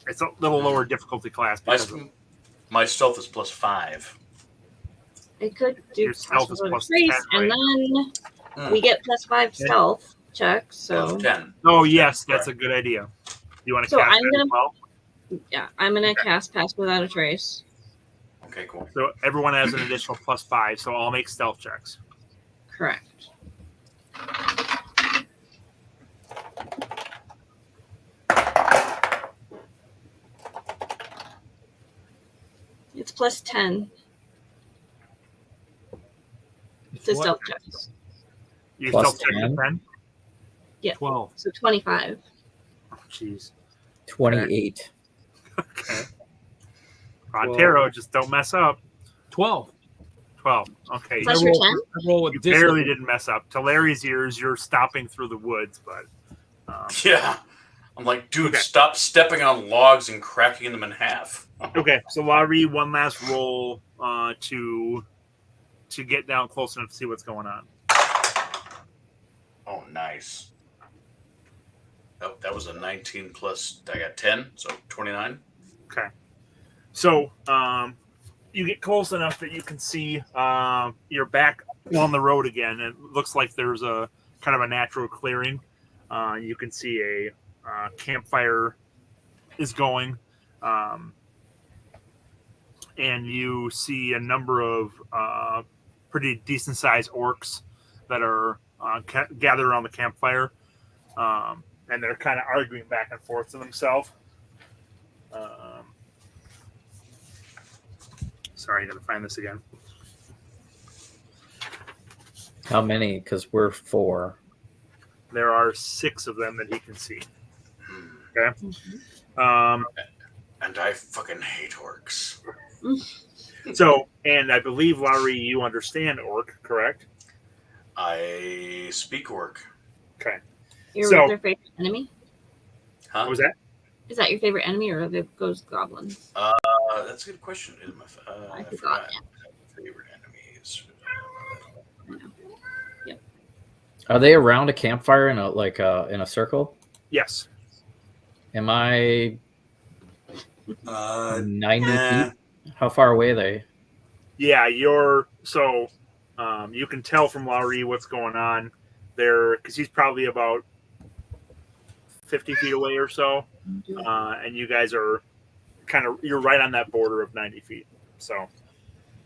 It's a little lower difficulty class. My stealth is +5. I could do Your stealth is plus +10, trace, and right? then we get +5 stealth check. So +10. Oh yes, that's a good idea. You want to So cast I'm that gonna- as well? yeah, I'm gonna cast Pass Without a Trace. Okay, cool. So everyone has an additional +5, so I'll make stealth checks. Correct. It's +10 to What? stealth checks. Your Plus stealth check is 10? 10? 12. So 25. Oh, jeez. 28. Okay. Pronterro, just don't mess up. 12. 12. Okay. Plus your 10? I roll with You disadvantage. barely didn't mess up. To Larry's ears, you're stopping through the woods, but Yeah. I'm like, dude, Okay. stop stepping on logs and cracking them in half. okay. So Lah-Ree, one last roll to get down close enough to see what's going on. Oh, nice. Oh, that was a 19 plus, I got 10, so 29. Okay. So you get close enough that you can see you're back on the road again. It looks like there's a kind of a natural clearing. You can see a campfire is going. And you see a number of pretty decent sized orcs that are gathered around the campfire. And they're kind of arguing back and forth to themselves. Sorry, I gotta find this again. How many? Because we're 4. There are 6 of them that he can see. Okay. And I fucking hate orcs. So, and I believe, Lah-Ree, you understand orc, correct? I speak orc. Okay. Your So- their favorite enemy? Huh? What was that? Is that your favorite enemy, or are they ghost goblins? That's a good question. I I forgot, forgot. Favorite enemies. Are they around a campfire in a circle? Yes. Am I 90 nah. feet? How far away are they? Yeah, you can tell from Lah-Ree what's going on. because he's probably about 50 feet away or so, and you guys are you're right on that border of 90 feet. So,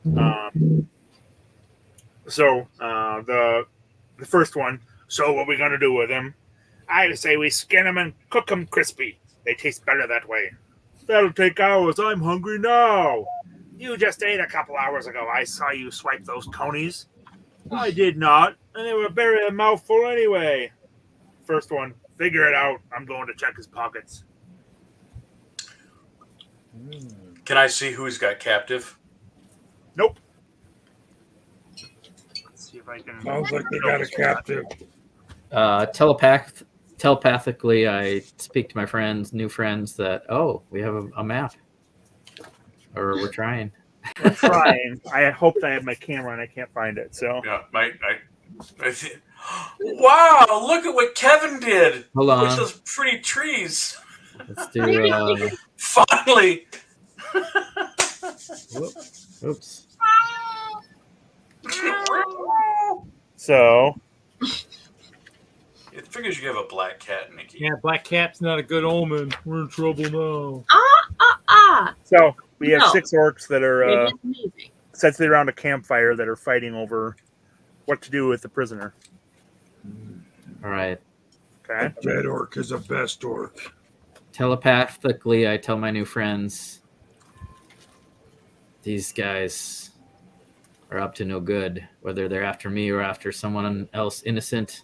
the first one. So what are we gonna do with him? I say we skin him and cook him crispy. They taste better that way. That'll take hours. I'm hungry now. You just ate a couple hours ago. I saw you swipe those conies. I did not, and they were barely a mouthful anyway. First one, figure it out. I'm going to check his pockets. Can I see who's got captive? Nope. Let's see if I can. Sounds like they got a captive. Telepathically, I speak to my new friends that, we have a map. Or we're trying. I'm trying. I hope I have my camera and I can't find it. So Yeah, wow! Look at what Kevin did. Hold on. With those pretty trees. Let's do. Finally. Oops. So. It figures you have a black cat, Nikki. Yeah, black cat's not a good omen. We're in trouble now. So we have No. 6 orcs that are It's amazing. set around a campfire that are fighting over what to do with the prisoner. All right. Okay. A dead orc is a best orc. Telepathically, I tell my new friends, these guys are up to no good. Whether they're after me or after someone else innocent,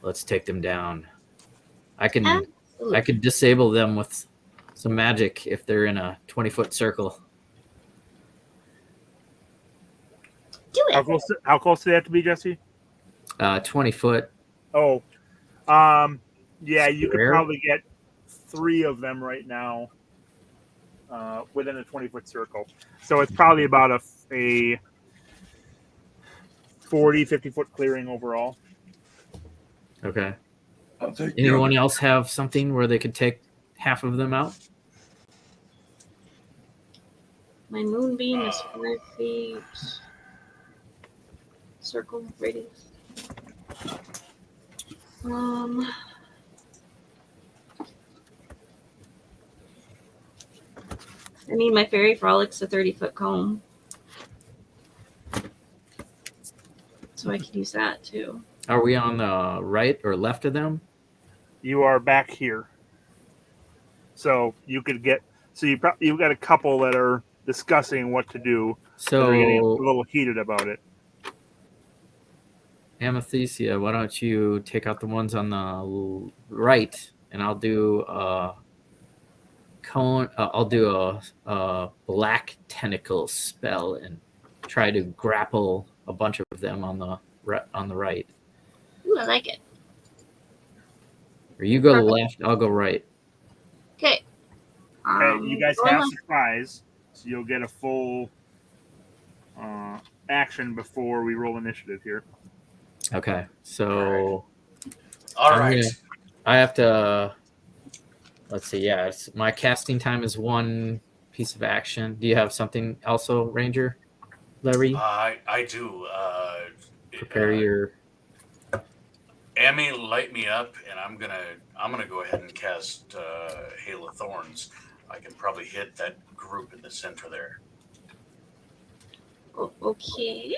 let's take them down. I can disable them with some magic if they're in a 20-foot circle. Do it. How close do they have to be, Jesse? 20 foot. Oh, yeah, you could Square? probably get 3 of them right now within a 20-foot circle. So it's probably about a 40, 50-foot clearing overall. Okay. I'll take Anyone else have something where they could take half of them out? My moonbeam is 5 feet. Circle radius. I mean, my fairy frolic's a 30-foot comb. So I could use that too. Are we on the right or left of them? You are back here. So you could get. So you've got a couple that are discussing what to do. They're getting a So, little heated about it. Amethysia, why don't you take out the ones on the right, and I'll do a cone. I'll do a black tentacle spell and try to grapple a bunch of them on the right. Ooh, I like it. Or you go Perfect. left, I'll go right. Okay. Okay, you guys going have on. surprise, so you'll get a full action before we roll initiative here. Okay, so All I'm right. I have to. Let's see. Yeah, my casting time is 1 piece of action. Do you have something also, Ranger? Larry, I do. prepare your. Amy, light me up, and I'm gonna go ahead and cast Hail of Thorns. I can probably hit that group in the center there. Okay.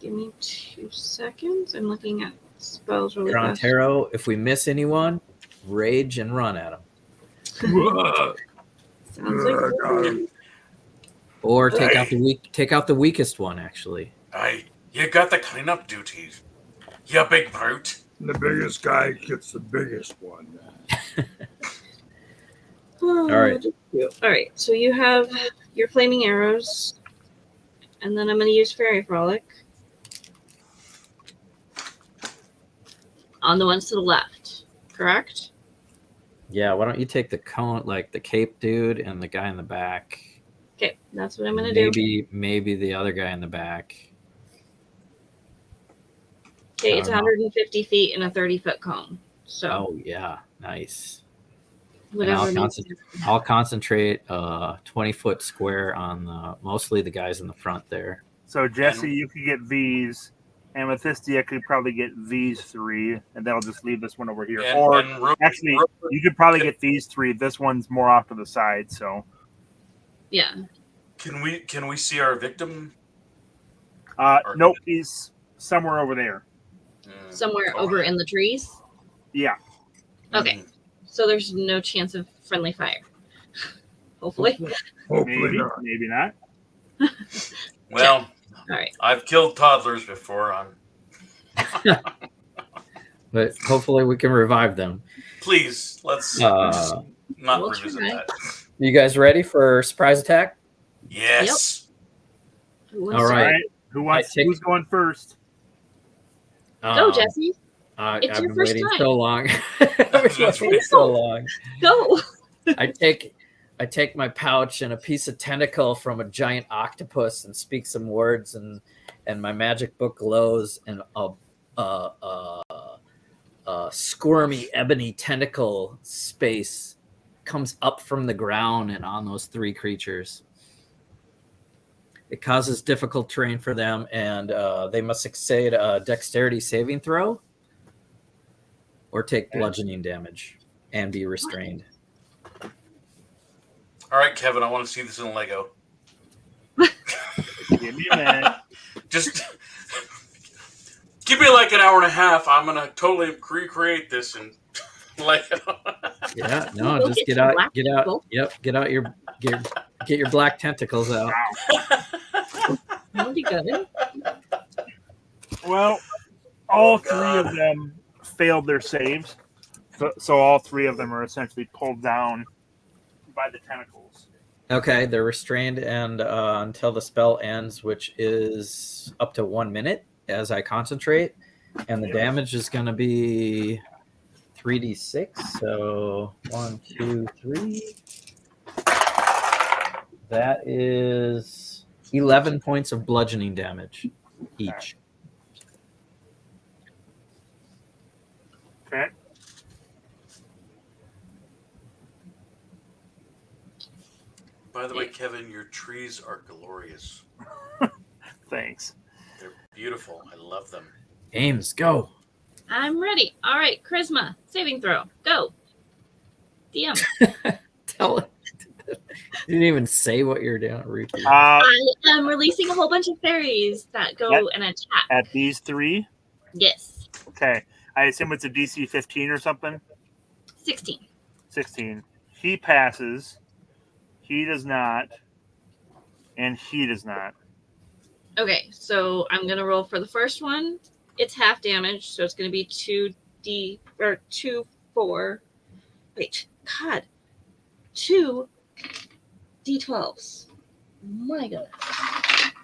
Give me 2 seconds. I'm looking at spells really fast. Pronterro, if we miss anyone, rage and run at them. Sounds like Or take out the weakest one, actually. You got the cleanup duties. You big brute. The biggest guy gets the biggest one. All right. All right. So you have your flaming arrows, and then I'm going to use Fairy Frolic on the ones to the left. Correct? Yeah, why don't you take the cone, like the cape dude and the guy in the back? Okay, that's what I'm going to do. Maybe the other guy in the back. Okay, it's I don't know. 150 feet in a 30-foot cone. So Oh yeah, nice. And whatever. I'll concentrate 20-foot square on mostly the guys in the front there. So Jesse, you could get these Amethysia could probably get these 3, and that'll just leave this one over here. And- or and Ro- actually, you could probably get these 3. This one's more off to the side, so. Yeah. Can we see our victim? Nope, he's somewhere over there. Somewhere over in the trees. Yeah. Okay. So there's no chance of friendly fire. Hopefully. Hopefully not. Maybe not. Well, All right. I've killed toddlers before. But hopefully we can revive them. Please, let's just not We'll revisit try. that. You guys ready for surprise attack? Yes. All right. Who's going first? Go, Jesse. I've It's your been first waiting time. so long. I've been waiting so long. Go. I take my pouch and a piece of tentacle from a giant octopus and speak some words, and my magic book glows, and a squirmy ebony tentacle space comes up from the ground and on those 3 creatures. It causes difficult terrain for them, and they must succeed a dexterity saving throw or take bludgeoning damage and be restrained. All right, Kevin, I want to see this in Lego. Give me a minute. Just give me like an hour and a half. I'm going to totally recreate this in Lego. Yeah, no, Go just get get some out. black Get out. tentacle. Yep, get your black tentacles out. That'll be good. Well, all 3 of them failed their saves. So all 3 of them are essentially pulled down by the tentacles. Okay, they're restrained and until the spell ends, which is up to 1 minute as I concentrate, and the damage is going to be 3d6. So 1, 2, 3. That is 11 points of bludgeoning damage each. Okay. By the way, Kevin, your trees are glorious. Thanks. They're beautiful. I love them. Ames, go. I'm ready. All right. Charisma. Saving throw. Go. DM. Tell it. You didn't even say what you're doing. Repeat. I am releasing a whole bunch of fairies that go and attack. At these 3? Yes. Okay. I assume it's a DC 15 or something? 16. 16. He passes. He does not. And he does not. Okay, so I'm gonna roll for the first one. It's half damage, so it's gonna be 2 4. Wait, God, 2 d12s. My God,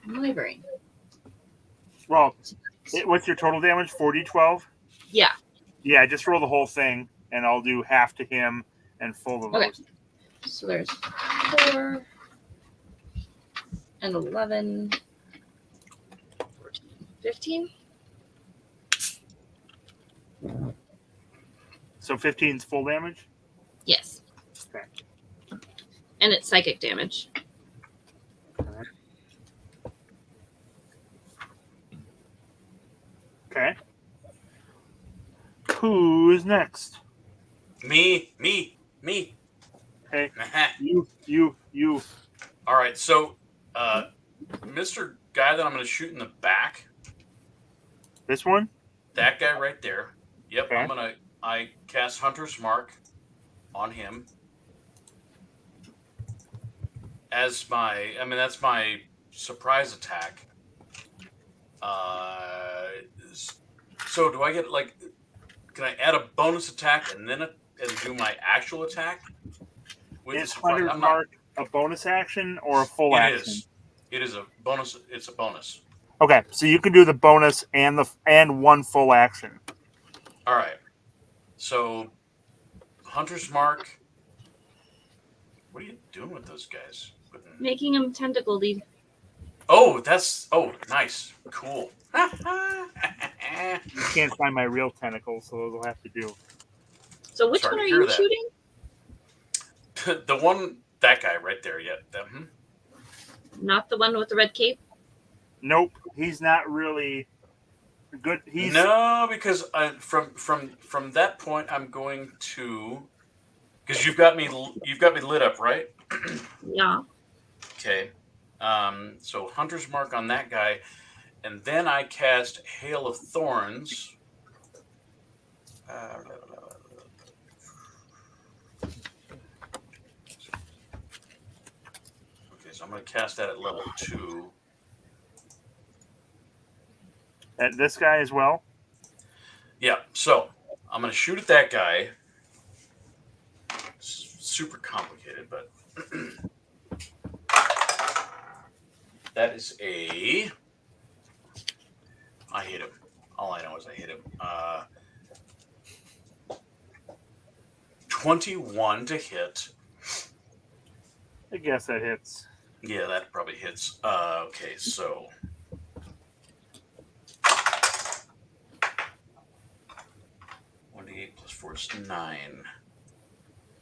my brain. Well, what's your total damage? 4d12? Yeah. Yeah, just roll the whole thing, and I'll do half to him and full of Okay. those. So there's 4 and 11, 14, 15. So 15's full damage? Yes. Okay. And it's psychic damage. Okay. Who's next? Me. Okay. You. All right, so Mr. Guy that I'm going to shoot in the back, This one? that guy right there. Yep, Okay. I cast Hunter's Mark on him as that's my surprise attack. So do I get can I add a bonus attack and then and do my actual attack? With Is the surprise? Hunter's I'm not- Mark a bonus action or a full It action? is. It is a bonus. It's a bonus. Okay, so you can do the bonus and one full action. All right. So, Hunter's Mark. What are you doing with those guys? Making him tentacledy. Oh, nice, cool. You can't find my real tentacles, so those will have to do. So which Sorry one to are hear you that. shooting? The one, that guy right there. Yeah. Not the one with the red cape? Nope, he's not really Good. He's No, because from that point, I'm going to because you've got me lit up, right? Yeah. Okay. So Hunter's Mark on that guy, and then I cast Hail of Thorns. Okay, so I'm going to cast that at level 2. at this guy as well. Yeah, so I'm going to shoot at that guy. It's super complicated, but that is a. I hit him. All I know is I hit him. 21 to hit. I guess that hits. Yeah, that probably hits. Okay, so. +8 +4 is 9.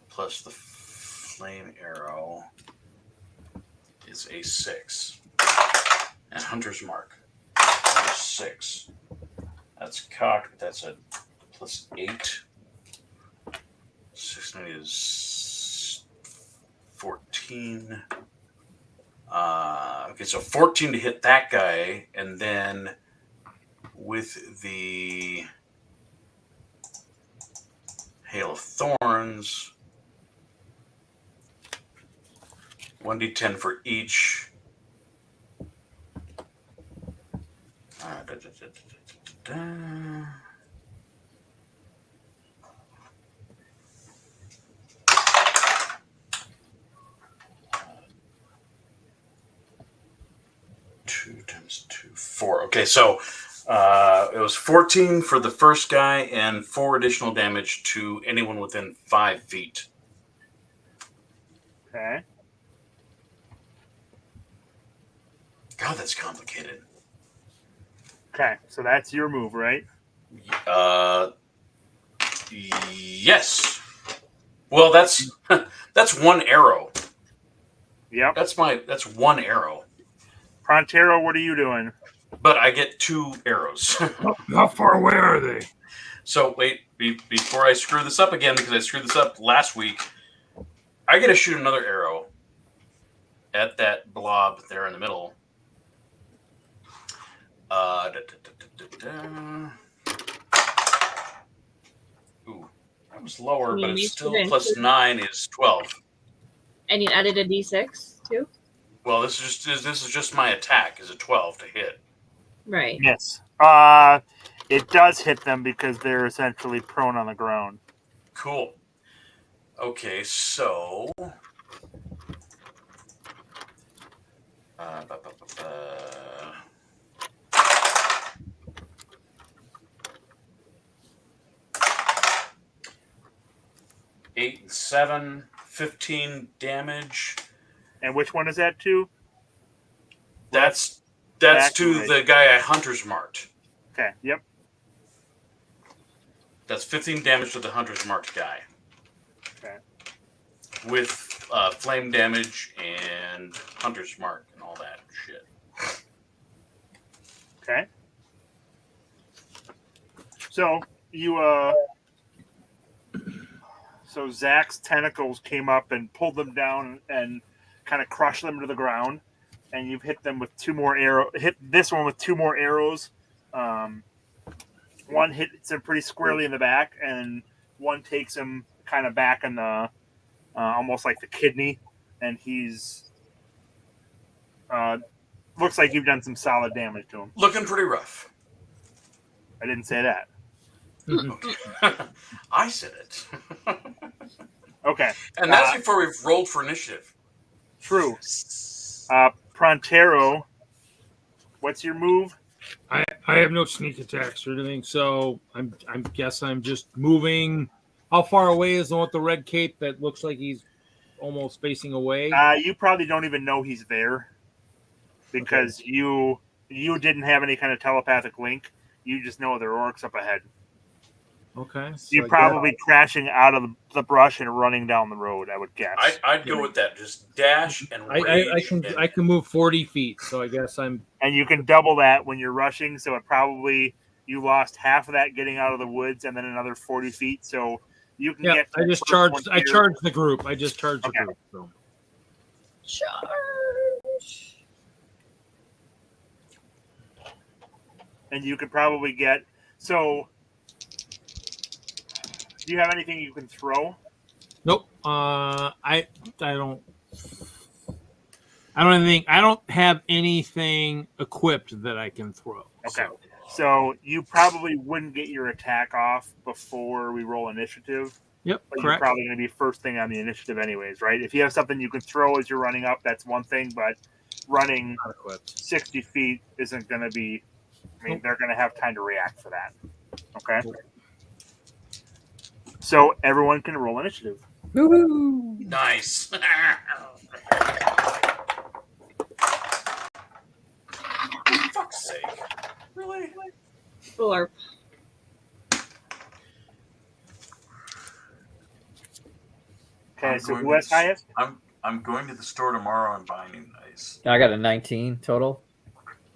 Plus the flame arrow is a 6. And Hunter's Mark. 6. That's cocked, but that's a +8. 6 is 14. Okay, so 14 to hit that guy, and then with the Hail of Thorns, 1d10 for each. 2 times 2, 4. Okay, so it was 14 for the first guy and 4 additional damage to anyone within 5 feet. Okay. God, that's complicated. Okay, so that's your move, right? Yes. Well, that's that's one arrow. Yep. That's one arrow. Pronterro, what are you doing? But I get 2 arrows. How far away are they? So wait, before I screw this up again, because I screwed this up last week, I get to shoot another arrow at that blob there in the middle. Ooh, that was lower, but it's still +9 is 12. And you added a d6 too? Well, this is just my attack is a 12 to hit. Right. Yes. It does hit them because they're essentially prone on the ground. Cool. Okay, so 8 and 7, 15 damage. And which one is that to? That's Back to right. the guy I Hunter's Marked. Okay, yep. That's 15 damage to the Hunter's Marked guy. Okay. With flame damage and Hunter's Mark and all that shit. Okay. So you so Zakk's tentacles came up and pulled them down and kind of crushed them to the ground, and you've hit them with 2 more arrows. Hit this one with 2 more arrows. One hits him pretty squarely in the back, and one takes him kind of back in the almost like the kidney, and he's looks like you've done some solid damage to him. Looking pretty rough. I didn't say that. Okay. I said it. Okay. And that's before we've rolled for initiative. True. Pronterro, what's your move? I have no sneak attacks or anything, so I'm guess I'm just moving. How far away is the one with the red cape that looks like he's almost facing away? You probably don't even know he's there because you didn't have any kind of telepathic link. You just know there are orcs up ahead. Okay. So You're probably crashing out of the brush and running down the road, I would guess. I'd go with that. Just dash and rage. I can move 40 feet, so I guess I'm. And you can double that when you're rushing, so it probably you lost half of that getting out of the woods, and then another 40 feet. So you can get. I just charged. I charged the group. I just charged the group. So. Charge. And you could probably get. So, do you have anything you can throw? Nope. I don't. I don't have anything equipped that I can throw. Okay. So you probably wouldn't get your attack off before we roll initiative. Yep, but correct. You're probably going to be first thing on the initiative anyways, right? If you have something you can throw as you're running up, that's one thing, but running 60 feet isn't going to be... I mean, they're going to have time to react for that. Okay? So everyone can roll initiative. Woo-hoo. Nice. Oh, Fuck's sake. Really? 4. Okay, so who has highest? I'm going to the store tomorrow and buying new dice. I got a 19 total.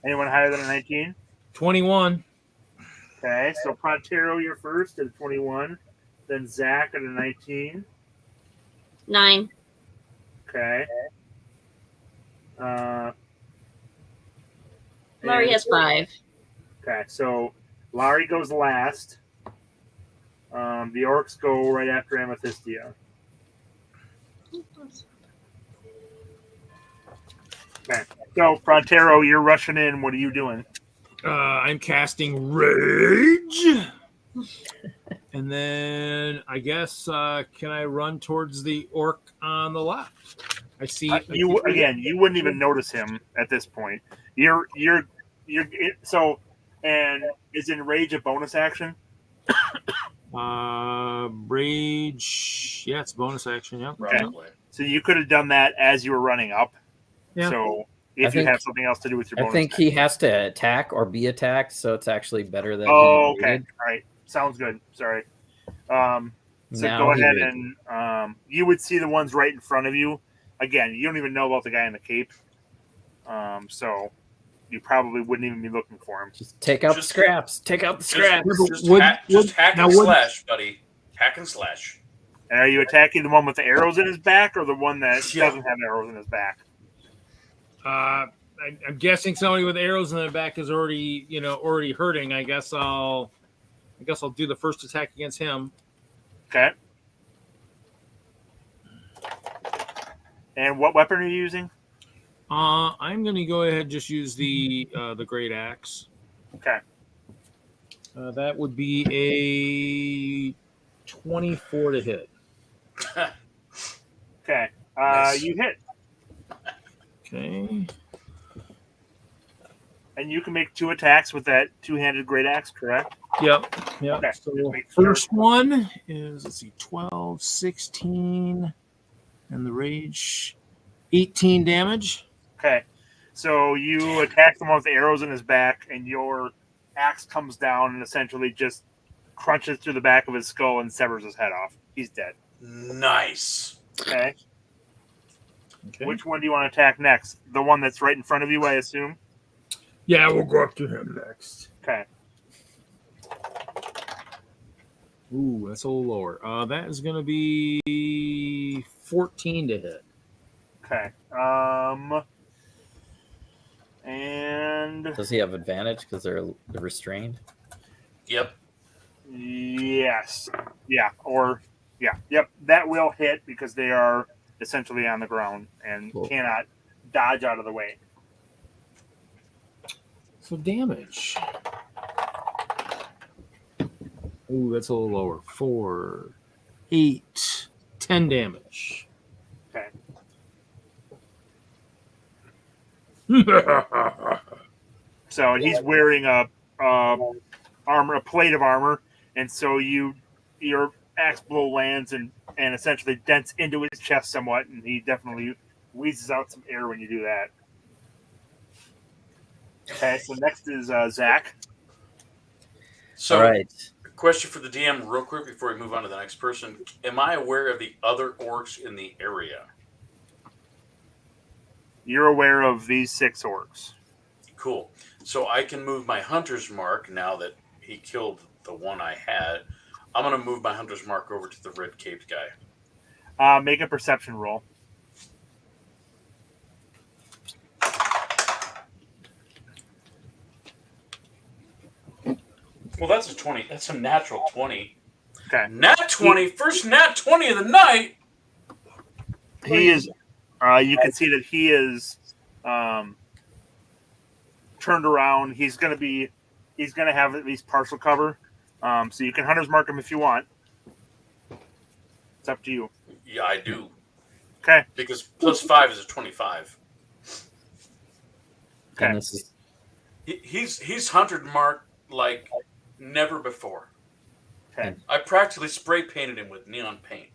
Anyone higher than a 19? 21. Okay, so Pronterro, you're first at a 21. Then Zakk at a 19. 9. Okay. Lah-Ree has 5. Okay, so Lah-Ree goes last. The orcs go right after Amethysia. Okay, so Pronterro, you're rushing in. What are you doing? I'm casting Rage. And then I guess can I run towards the orc on the left? I see you wouldn't even notice him at this point. So, and is Enrage a bonus action? Rage, yeah, it's bonus action. Yeah. Okay. So you could have done that as you were running up. Yeah. So if you have something else to do with your bonus, I think he has to attack or be attacked, so it's actually better than. Oh, okay. All right. Sounds good. Sorry. So Now go ahead and you would see the ones right in front of you. Again, you don't even know about the guy in the cape. So you probably wouldn't even be looking for him. Just take out the scraps. Take out the scraps. Just hack and slash, buddy. Hack and slash. And are you attacking the one with the arrows in his back or the one that doesn't have arrows in his back? I'm guessing somebody with arrows in their back is already hurting. I guess I'll do the first attack against him. Okay. And what weapon are you using? I'm going to go ahead and just use the great axe. Okay. That would be a 24 to hit. Okay. Nice. You hit. Okay. And you can make 2 attacks with that two-handed great axe, correct? Yep. Okay. So first one is, let's see, 12, 16, and the rage, 18 damage. Okay. So you attack the one with the arrows in his back, and your axe comes down and essentially just crunches through the back of his skull and severs his head off. He's dead. Nice. Okay. Which one do you want to attack next? The one that's right in front of you, I assume? Yeah, we'll go up to him next. Okay. Ooh, that's a little lower. That is going to be 14 to hit. Okay. And Does he have advantage because they're restrained? Yep. yes. Yeah. Or yeah. Yep. That will hit because they are essentially on the ground and cannot dodge out of the way. So damage. Ooh, that's a little lower. 4, 8, 10 damage. Okay. So he's wearing a plate of armor, and so your axe blow lands and essentially dents into his chest somewhat, and he definitely wheezes out some air when you do that. Okay, so next is Zakk. So, all right. Question for the DM real quick before we move on to the next person. Am I aware of the other orcs in the area? You're aware of these 6 orcs. Cool. So I can move my hunter's mark now that he killed the one I had. I'm going to move my hunter's mark over to the red caped guy. Make a perception roll. Well, that's a 20. That's a natural 20. Okay. Nat 20. First nat 20 of the night. He is. You can see that he is turned around. He's going to have at least partial cover. So you can hunter's mark him if you want. It's up to you. Yeah, I do. Okay. Because plus 5 is a 25. Okay. And this is He's hunted marked like never before. Okay. I practically spray painted him with neon paint.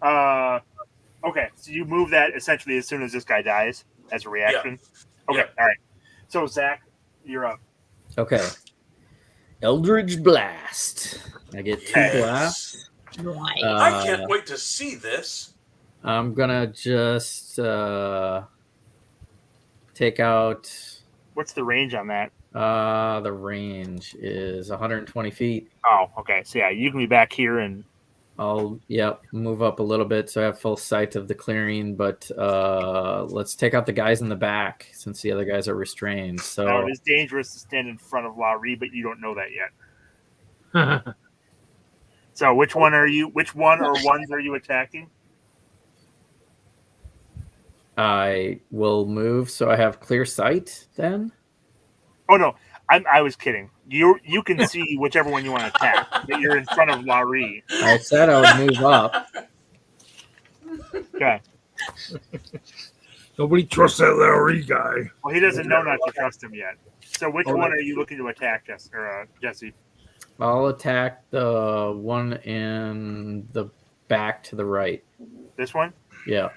Okay. So you move that essentially as soon as this guy dies as a reaction. Yeah. Okay. All right. So Zakk, you're up. okay. Eldritch Blast. I get 2 blasts. Nice. I can't wait to see this. I'm gonna just take out. What's the range on that? The range is 120 feet. Oh, okay. So yeah, you can be back here and I'll move up a little bit so I have full sight of the clearing. But let's take out the guys in the back since the other guys are restrained. So now it is dangerous to stand in front of Lah-Ree, but you don't know that yet. So which one or ones are you attacking? I will move so I have clear sight then. Oh no, I was kidding. You can see whichever one you want to attack, but you're in front of Lah-Ree. I said I would move up. Okay. Nobody trusts that Lah-Ree guy. Well, he doesn't know not to trust him yet. So which one are you looking to attack, Jesse? I'll attack the one in the back to the right. This one? Yeah.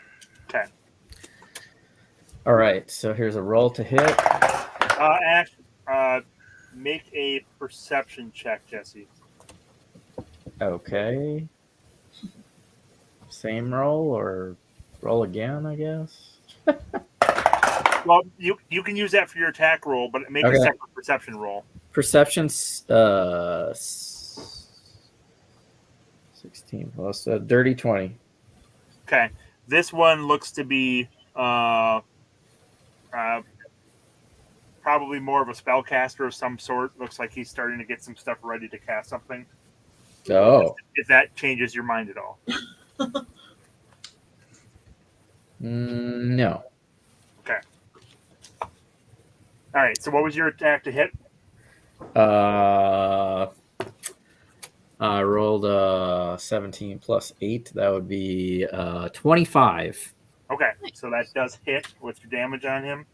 Okay. All right. So here's a roll to hit. Ash, make a perception check, Jesse. Okay. Same roll or roll again, I guess. Well, you can use that for your attack roll, but make a separate perception roll. Perception's 16 plus a dirty 20. Okay. This one looks to be probably more of a spellcaster of some sort. Looks like he's starting to get some stuff ready to cast something. Oh. If that changes your mind at all. No. Okay. All right. So what was your attack to hit? I rolled 17 plus 8. That would be 25. Okay. So that does hit. What's your damage on him?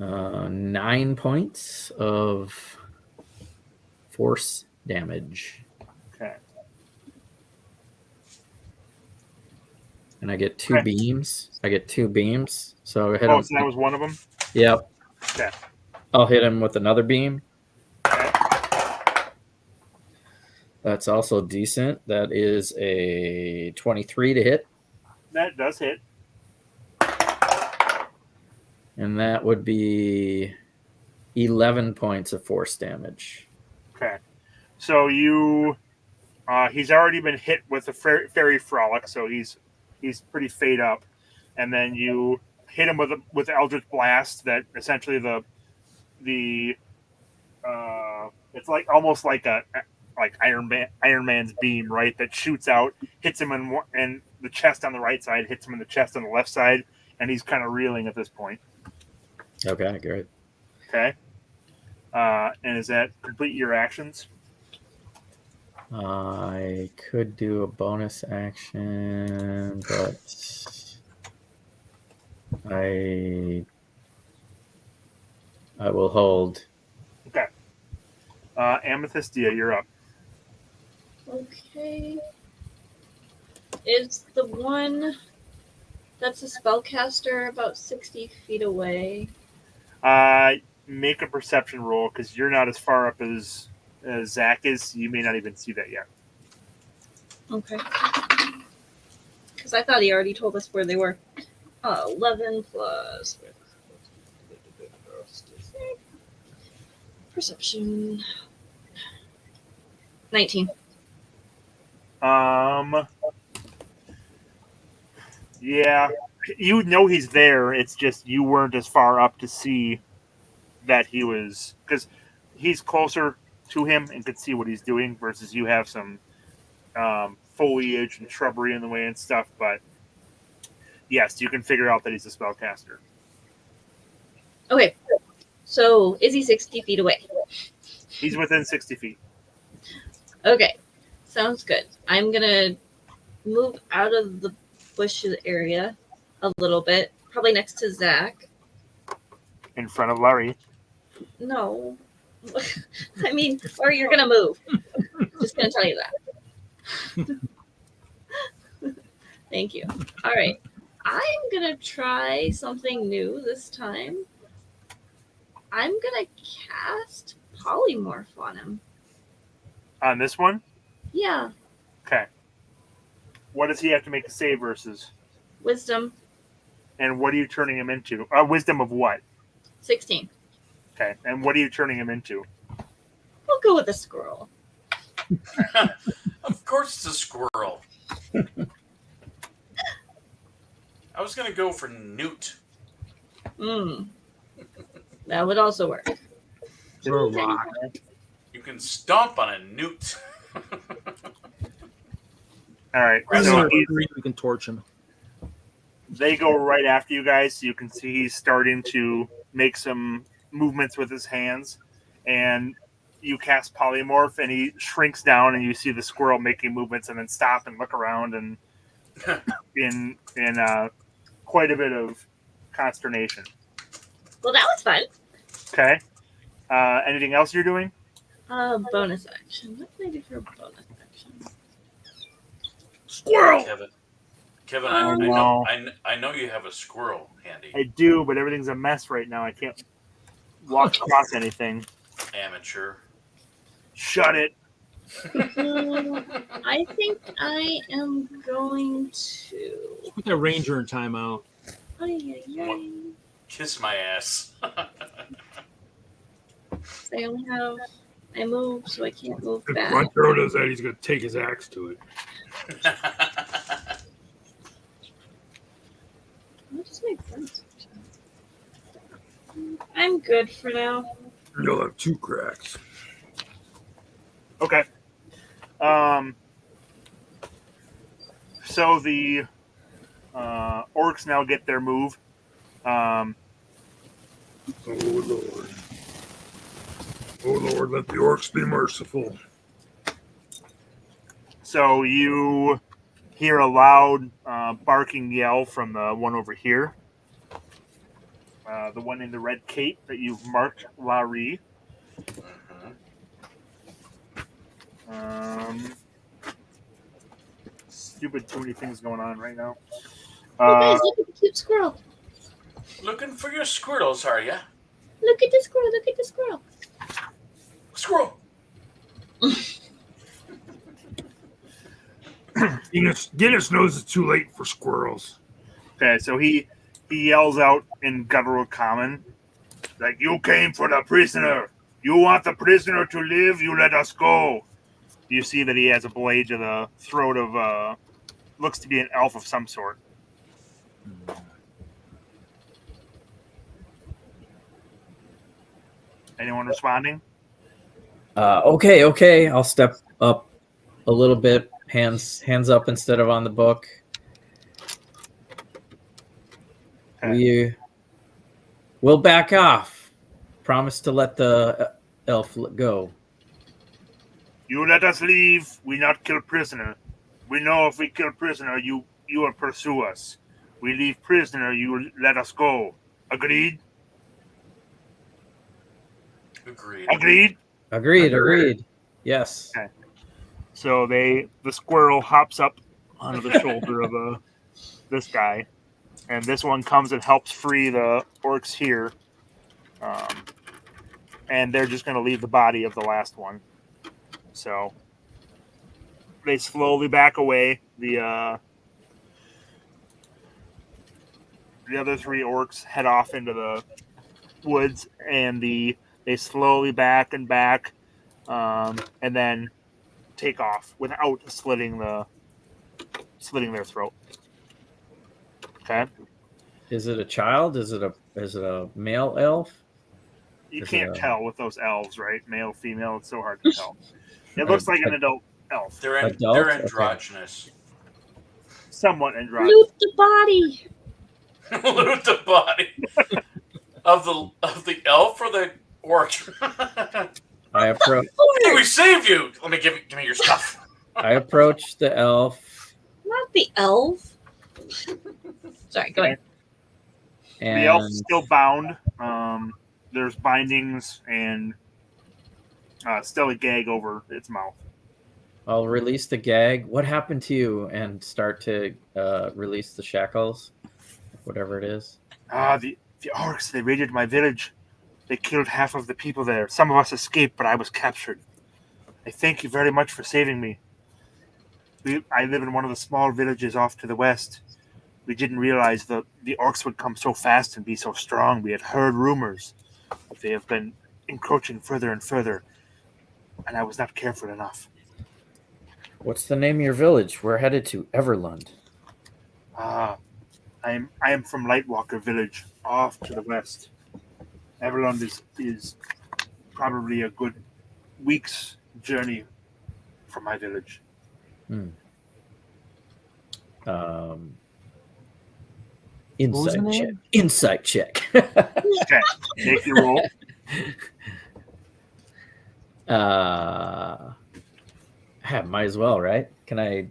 Uh, 9 points of force damage. Okay. And I get 2 beams. So I hit Oh, him. so that was one of them? Yep. Okay. I'll hit him with another beam. Okay. That's also decent. That is a 23 to hit. That does hit. And that would be 11 points of force damage. Okay. So he's already been hit with a fairy frolic, so he's pretty fade up. And then you hit him with Eldritch Blast that essentially it's like almost like Iron Man's beam, right? That shoots out, hits him in the chest on the right side, hits him in the chest on the left side, and he's kind of reeling at this point. Okay, great. Okay. And is that complete your actions? I could do a bonus action, but I will hold. Okay. Amethysia, you're up. Okay. Is the one that's a spellcaster about 60 feet away? Make a perception roll because you're not as far up as Zakk is. You may not even see that yet. Okay. Because I thought he already told us where they were. 11 plus perception. 19. Yeah, you know he's there. It's just you weren't as far up to see that he was, because he's closer to him and could see what he's doing versus you have some foliage and shrubbery in the way and stuff. But yes, you can figure out that he's a spellcaster. Okay. So is he 60 feet away? He's within 60 feet. Okay. Sounds good. I'm going to move out of the bushes area a little bit, probably next to Zakk. In front of Lah-Ree. No. I mean, or you're going to move. Just going to tell you that. Thank you. All right. I'm going to try something new this time. I'm going to cast Polymorph on him. On this one? Yeah. Okay. What does he have to make a save versus? Wisdom. And what are you turning him into? Wisdom of what? 16. Okay. And what are you turning him into? We'll go with a squirrel. Of course it's a squirrel. I was going to go for Newt. That would also work. Throw a rock. You can stomp on a Newt. All right. So We can torch him. They go right after you guys. So you can see he's starting to make some movements with his hands. And you cast Polymorph, and he shrinks down, and you see the squirrel making movements and then stop and look around and in quite a bit of consternation. Well, that was fun. Okay. Anything else you're doing? Bonus action. What can I do for a bonus action? Squirrel! Kevin, I know you have a squirrel handy. I do, but everything's a mess right now. I can't walk across anything. Amateur. Shut it. I think I am going to. Put that ranger in timeout. Kiss my ass. I only have. I move, so I can't move If back. Pronterro does that, he's going to take his axe to it. What does my bonus action? I'm good for now. You'll have 2 cracks. Okay. So the orcs now get their move. Oh, Lord. Oh, Lord, let the orcs be merciful. So you hear a loud barking yell from the one over here. The one in the red cape that you've marked, Lah-Ree. Stupid, too many things going on right now. Oh, guys, look at the cute squirrel. Looking for your squirrels, are ya? Look at the squirrel. Look at the squirrel. Squirrel. Guinness knows it's too late for squirrels. Okay, so he yells out in guttural common, like, "You came for the prisoner. You want the prisoner to live, you let us go." You see that he has a blade to the throat of, looks to be an elf of some sort. Anyone responding? Okay. I'll step up a little bit. Hands up instead of on the book. Okay. We'll back off. Promise to let the elf go. You let us leave, we not kill prisoner. We know if we kill prisoner, you will pursue us. We leave prisoner, you will let us go. Agreed? Agreed. Yes. Okay. So the squirrel hops up onto the shoulder of this guy, and this one comes and helps free the orcs here. And they're just going to leave the body of the last one. So they slowly back away. The The other 3 orcs head off into the woods, and they slowly back and back, and then take off without slitting their throat. Okay. Is it a child? Is it a male elf? You Is can't it a- tell with those elves, right? Male, female, it's so hard to tell. It looks like an adult elf. They're Adult? they're Okay. androgynous. Somewhat androgynous. Loot the body. Loot the body of the elf or the orc. I approach. Hey, we saved you. Let me give me your stuff. I approach the elf, Not the elf. Sorry, go ahead. and The elf's still bound. There's bindings and still a gag over its mouth. I'll release the gag. What happened to you? And start to release the shackles, whatever it is. The orcs, they raided my village. They killed half of the people there. Some of us escaped, but I was captured. I thank you very much for saving me. I live in one of the small villages off to the west. We didn't realize the orcs would come so fast and be so strong. We had heard rumors, but they have been encroaching further and further, and I was not careful enough. What's the name of your village? We're headed to Everlund. I am from Lightwalker Village, off to the west. Everlund is probably a good week's journey from my village. Insight the check. name? Insight check. Okay, make your roll. Might as well, right? Can I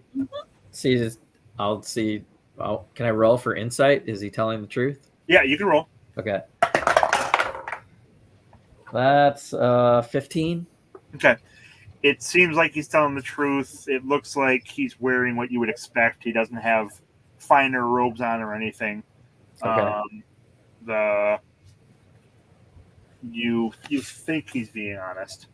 see this? I'll see. Can I roll for insight? Is he telling the truth? Yeah, you can roll. Okay. That's 15. Okay. It seems like he's telling the truth. It looks like he's wearing what you would expect. He doesn't have finer robes on or anything. Okay. You think he's being honest.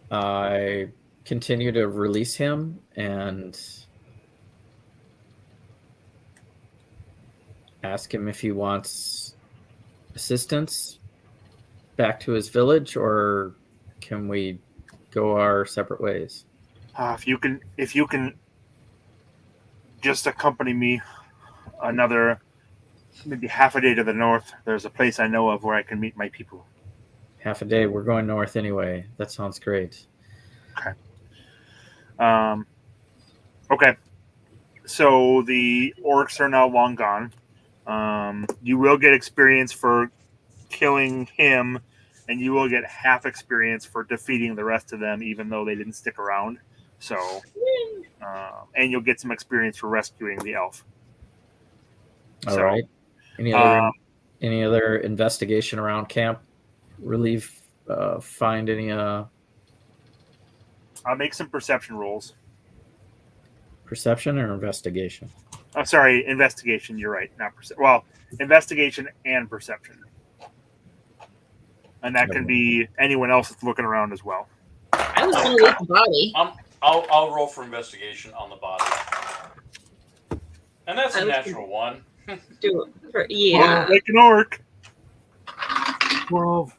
I continue to release him and ask him if he wants assistance back to his village, or can we go our separate ways? If you can just accompany me another maybe half a day to the north, there's a place I know of where I can meet my people. Half a day. We're going north anyway. That sounds great. Okay. So the orcs are now long gone. You will get experience for killing him, and you will get half experience for defeating the rest of them, even though they didn't stick around. So, and you'll get some experience for rescuing the elf. All right. Any other investigation around camp? Find any I'll make some perception rolls. perception or investigation? I'm sorry, investigation. You're right, not perception. Well, investigation and perception, and that can be anyone else that's looking around as well. I was going to loot the body. I'll roll for investigation on the body, and that's I a was natural one. Do it for, yeah. Like an orc. 12.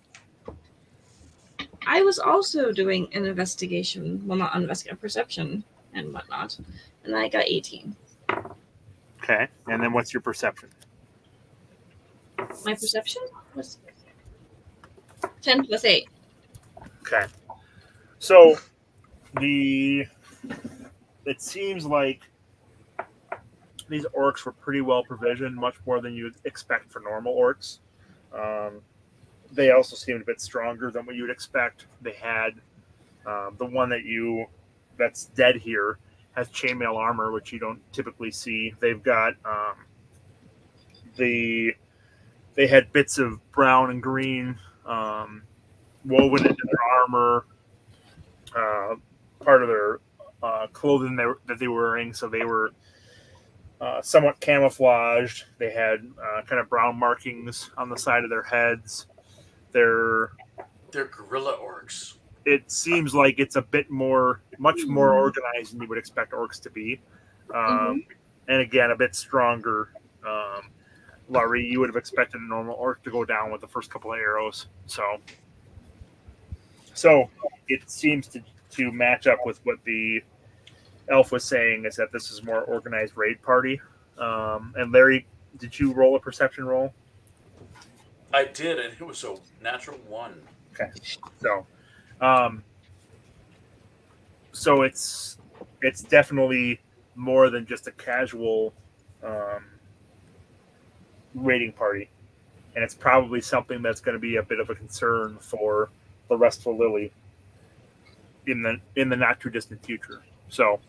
I was also doing an investigation. Well, not investigation, perception and whatnot. And I got 18. Okay, and then what's your perception? My perception was 10 plus 8. Okay, so it seems like these orcs were pretty well provisioned, much more than you'd expect for normal orcs. They also seemed a bit stronger than what you would expect. They had the one that's dead here has chainmail armor, which you don't typically see. They've got they had bits of brown and green woven into their armor, part of their clothing that they were wearing. So they were somewhat camouflaged. They had kind of brown markings on the side of their heads. They're guerrilla orcs. It seems like it's much more organized than you would expect orcs to be. and again, a bit stronger. Lah-Ree, you would have expected a normal orc to go down with the first couple of arrows. So it seems to match up with what the elf was saying, is that this is more organized raid party. And Larry, did you roll a perception roll? I did, and it was a natural 1. Okay, so it's definitely more than just a casual raiding party, and it's probably something that's going to be a bit of a concern for the Restful Lily in the not too distant future. So,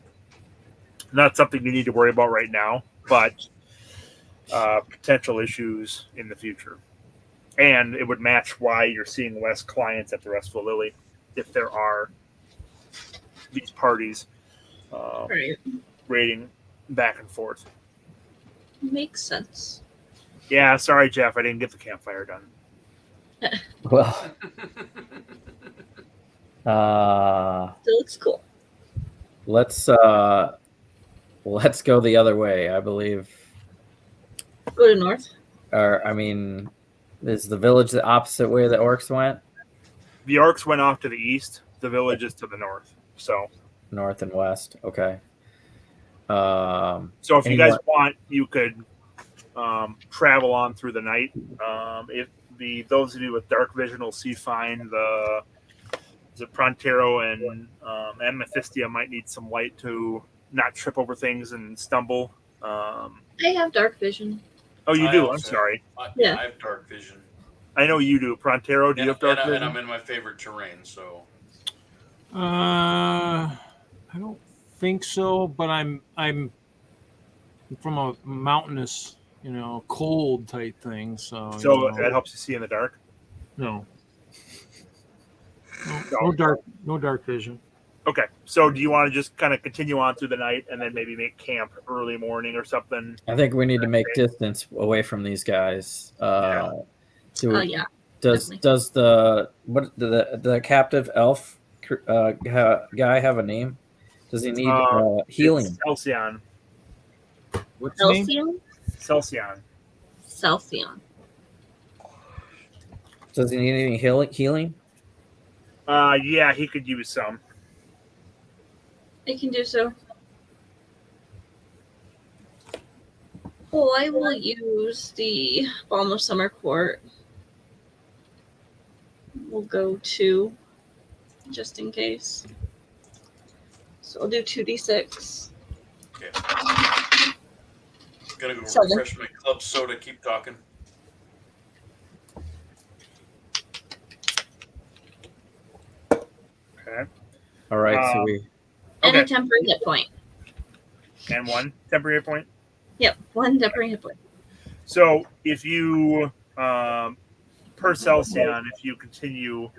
not something you need to worry about right now, but potential issues in the future. And it would match why you're seeing less clients at the Restful Lily if there are these parties raiding back and forth. Makes sense. Yeah, sorry, Jeff, I didn't get the campfire done. Well, Still looks cool. let's go the other way. I believe, Go to north. or I mean, is the village the opposite way the orcs went? The orcs went off to the east. The village is to the north. So North and west. Okay. if you guys want, you could travel on through the night. Those of you with dark vision will see fine. The Pronterro and Amethysia might need some light to not trip over things and stumble. I have dark vision. Oh, you I do? also I'm sorry. Yeah. I have dark vision. I know you do. Pronterro, do you have dark vision? And I'm in my favorite terrain, so. I don't think so, but I'm from a mountainous, cold type thing. So that helps you see in the dark? No, no dark vision. Okay. So do you want to just kind of continue on through the night and then maybe make camp early morning or something? I think we need to make distance away from these guys. Yeah. Does the captive elf guy have a name? Does he need healing? Celsion. What's his name? Celsion? Celsion. Celsion. Does he need any healing? Yeah, he could use some. I can do so. Oh, I will use the Balm of Summer Court. We'll go 2, just in case. So I'll do 2d6. Okay. Gonna go 7. refresh my club soda. Keep talking. Okay. All right, so we. And Okay. a temporary hit point. And 1 temporary hit point. Yep, 1 temporary hit point. So if you, per Celsion, if you continue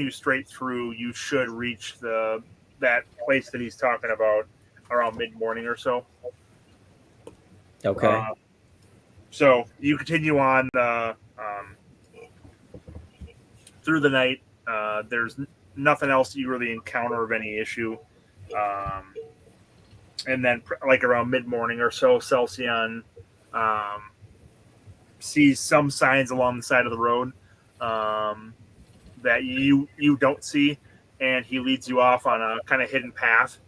straight through, you should reach that place that he's talking about around mid-morning or so. Okay. So you continue on through the night. There's nothing else you really encounter of any issue. And then like around mid-morning or so, Celsion sees some signs along the side of the road that you don't see, and he leads you off on a kind of hidden path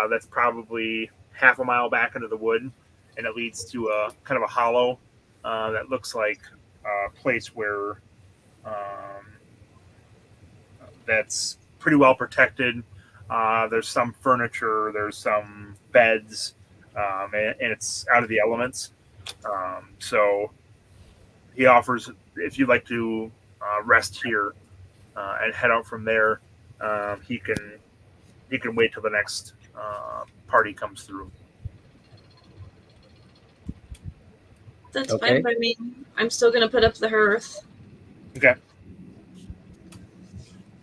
that's probably half a mile back into the wood, and it leads to a kind of a hollow that looks like a place where that's pretty well protected. There's some furniture, there's some beds, and it's out of the elements. So he offers, if you'd like to rest here and head out from there, he can wait till the next party comes through. That's Okay. fine by me. I'm still going to put up the hearth. Okay.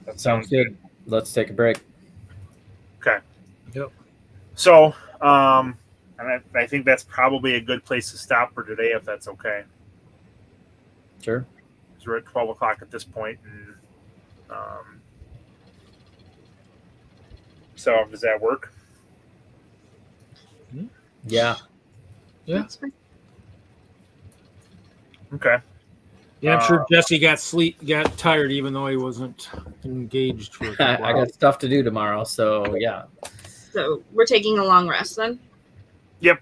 That Sounds good. Let's take a break. Okay. Yep. So, and I think that's probably a good place to stop for today, if that's okay. Sure. Because we're at 12 o'clock at this point, and so does that work? Yeah. Yeah. That's fine. Okay. Yeah, I'm sure Jesse got tired, even though he wasn't engaged for a couple I hours. got stuff to do tomorrow, so yeah. So we're taking a long rest then. Yep.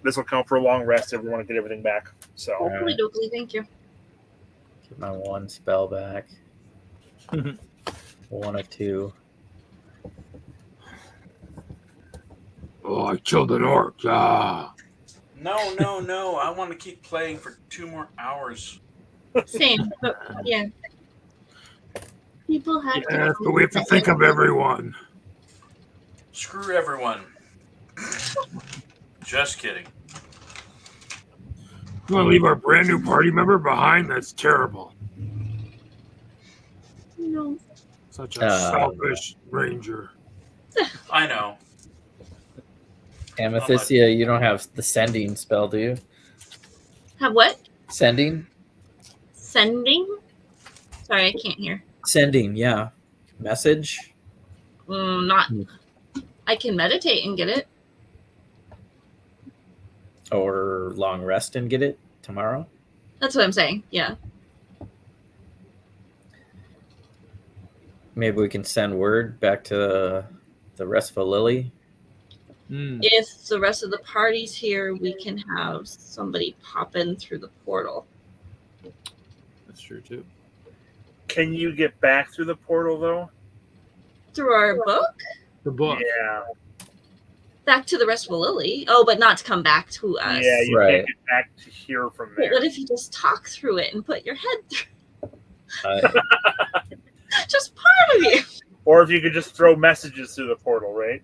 This will count for a long rest if we want to get everything back. So Hopefully, dokely, thank you. Get my one spell back. One of two. Oh, I killed an orc. Ah. No. I want to keep playing for 2 more hours. Same, but yeah. People have Yes, but we have to think of everyone. Screw everyone. Just kidding. You want to leave our brand new party member behind? That's terrible. No. Such a selfish ranger. I know. Amethysia, you don't have the sending spell, do you? Have what? Sending? Sending? Sorry, I can't hear. Sending, yeah. Message? Not. I can meditate and get it. Or long rest and get it tomorrow? That's what I'm saying. Yeah. Maybe we can send word back to the restful Lily. If the rest of the party's here, we can have somebody pop in through the portal. That's true too. can you get back through the portal though? Through our book? The book. Yeah. Back to the restful Lily. Oh, but not to come back to us. Yeah, you Right. can't get back to here from But there. what if you just talk through it and put your head through? Just part of you. Or if you could just throw messages through the portal, right?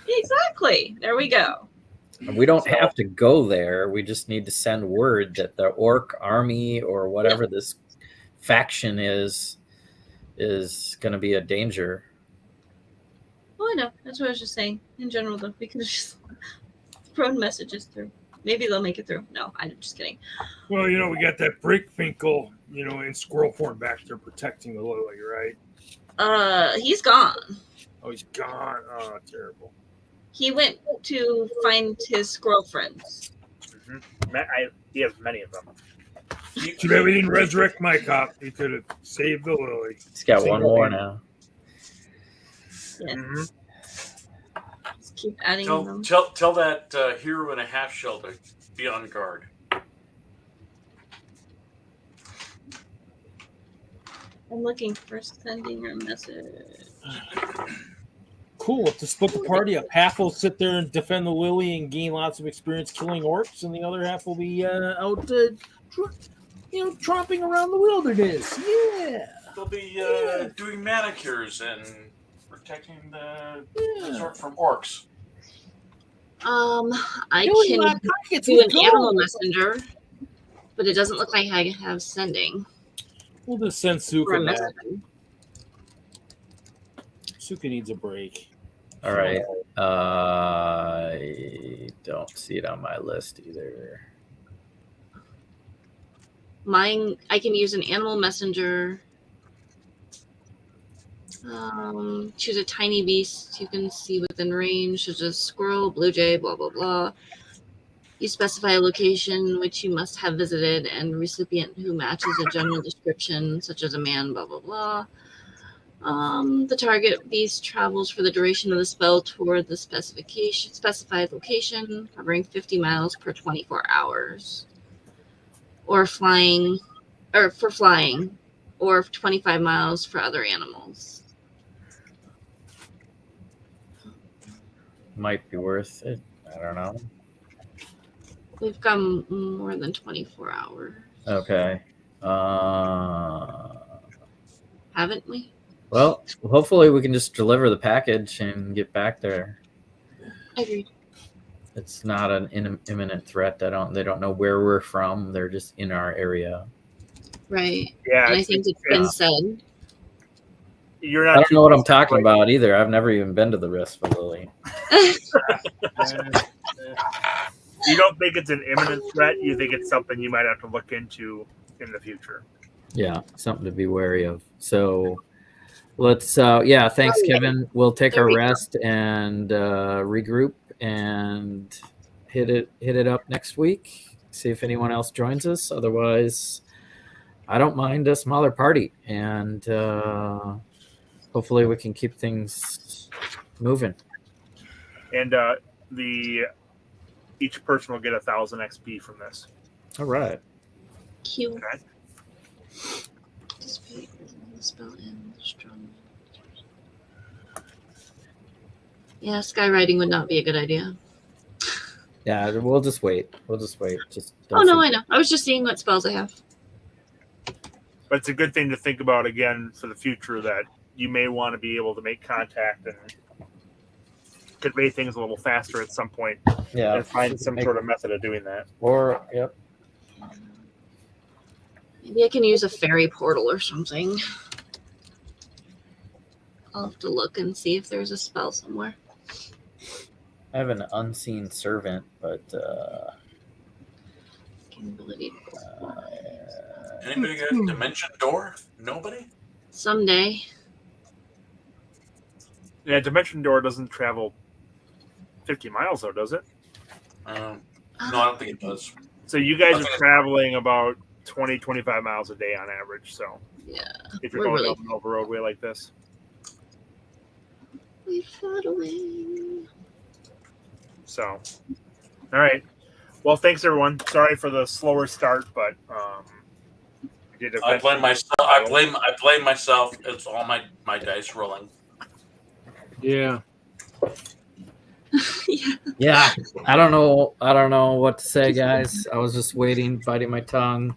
Exactly. There we go. We don't have to go there. We just need to send word that the orc army or whatever this faction is going to be a danger. Oh, I know. That's what I was just saying. In general, though, we could just throw messages through. Maybe they'll make it through. No, I'm just kidding. Well, you know, we got that Brickfinkel, you know, in squirrel form back there protecting the lily, right? He's gone. Oh, he's gone. Oh, terrible. He went to find his squirrel friends. He has many of them. Too bad we didn't resurrect my cop. He could have saved the lily. He's got one more now. Yeah. Mm-hmm. Just keep adding them. Tell that hero and a half shell to be on guard. I'm looking for sending a message. Cool. To split the party up, half will sit there and defend the lily and gain lots of experience killing orcs, and the other half will be out, tromping around the wilderness. Yeah. They'll be doing manicures and protecting the resort from orcs. I can do an animal messenger, but it doesn't look like I have sending. We'll just send Or a Suka back. message. Suka needs a break. All right. I don't see it on my list either. Mine, I can use an animal messenger. Choose a tiny beast you can see within range, such as squirrel, blue jay, blah, blah, blah. You specify a location which you must have visited and recipient who matches a general description, such as a man, blah, blah, blah. The target beast travels for the duration of the spell toward the specified location, covering 50 miles per 24 hours. Or flying, or 25 miles for other animals. Might be worth it. I don't know. We've got more than 24 hours, Okay. haven't we? Well, hopefully we can just deliver the package and get back there. Agreed. It's not an imminent threat. They don't know where we're from. They're just in our area. Right. Yeah, And I think it's been said. You're I not. don't know what I'm talking about either. I've never even been to the Restful Lily. You don't think it's an imminent threat. You think it's something you might have to look into in the future. Yeah, something to be wary of. So let's, thanks, Kevin. We'll take There our we go. rest and regroup and hit it up next week. See if anyone else joins us. Otherwise, I don't mind a smaller party, and hopefully we can keep things moving. And each person will get 1,000 XP from this. All right. Cute. Okay. Spell in strong. Yeah, skywriting would not be a good idea. Yeah, we'll just wait. Just Oh no, I know. I was just seeing what spells I have. But it's a good thing to think about again for the future that you may want to be able to make contact and convey things a little faster at some point. Yeah, and find some sort of method of doing that. Or yep. Maybe I can use a fairy portal or something. I'll have to look and see if there's a spell somewhere. I have an unseen servant, but Capability. Anybody got a dimension door? Nobody? Someday. Yeah, Dimension Door doesn't travel 50 miles though, does it? No, I don't think it does. So you guys are traveling about 20, 25 miles a day on average. So Yeah. if you're going up an over roadway like this. We fought away. So, all right. Well, thanks everyone. Sorry for the slower start, but we did I blame myself. I blame myself. It's all my dice rolling. Yeah. Yeah. yeah, I don't know what to say, guys. I was just waiting, biting my tongue.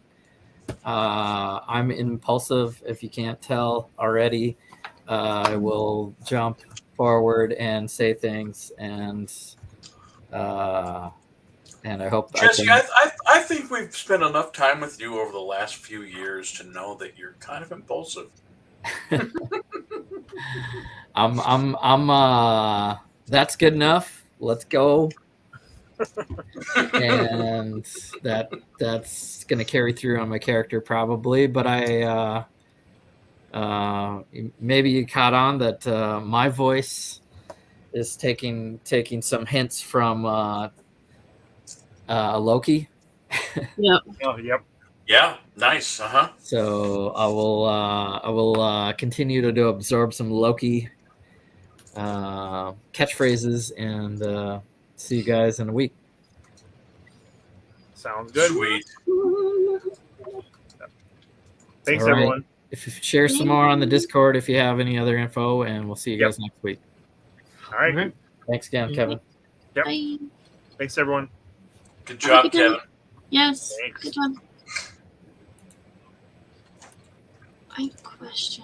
I'm impulsive, if you can't tell already. I will jump forward and say things, and I hope Jesse, I think we've spent enough time with you over the last few years to know that you're kind of impulsive. I'm that's good enough. Let's go. And that's gonna carry through on my character probably, but I maybe you caught on that my voice is taking some hints from Loki. Yep. Oh, yep. Yeah, nice. So I will continue to absorb some Loki catchphrases, and see you guys in a week. Sounds good. Sweet. Thanks, All right. everyone. If you share some more on the Discord if you have any other info, and we'll see you guys next week. All right. Okay. Thanks again, Kevin. Yep. Bye. Thanks, everyone. Good job, Good job. Kevin. Yes. Thanks. Good job. I have a question.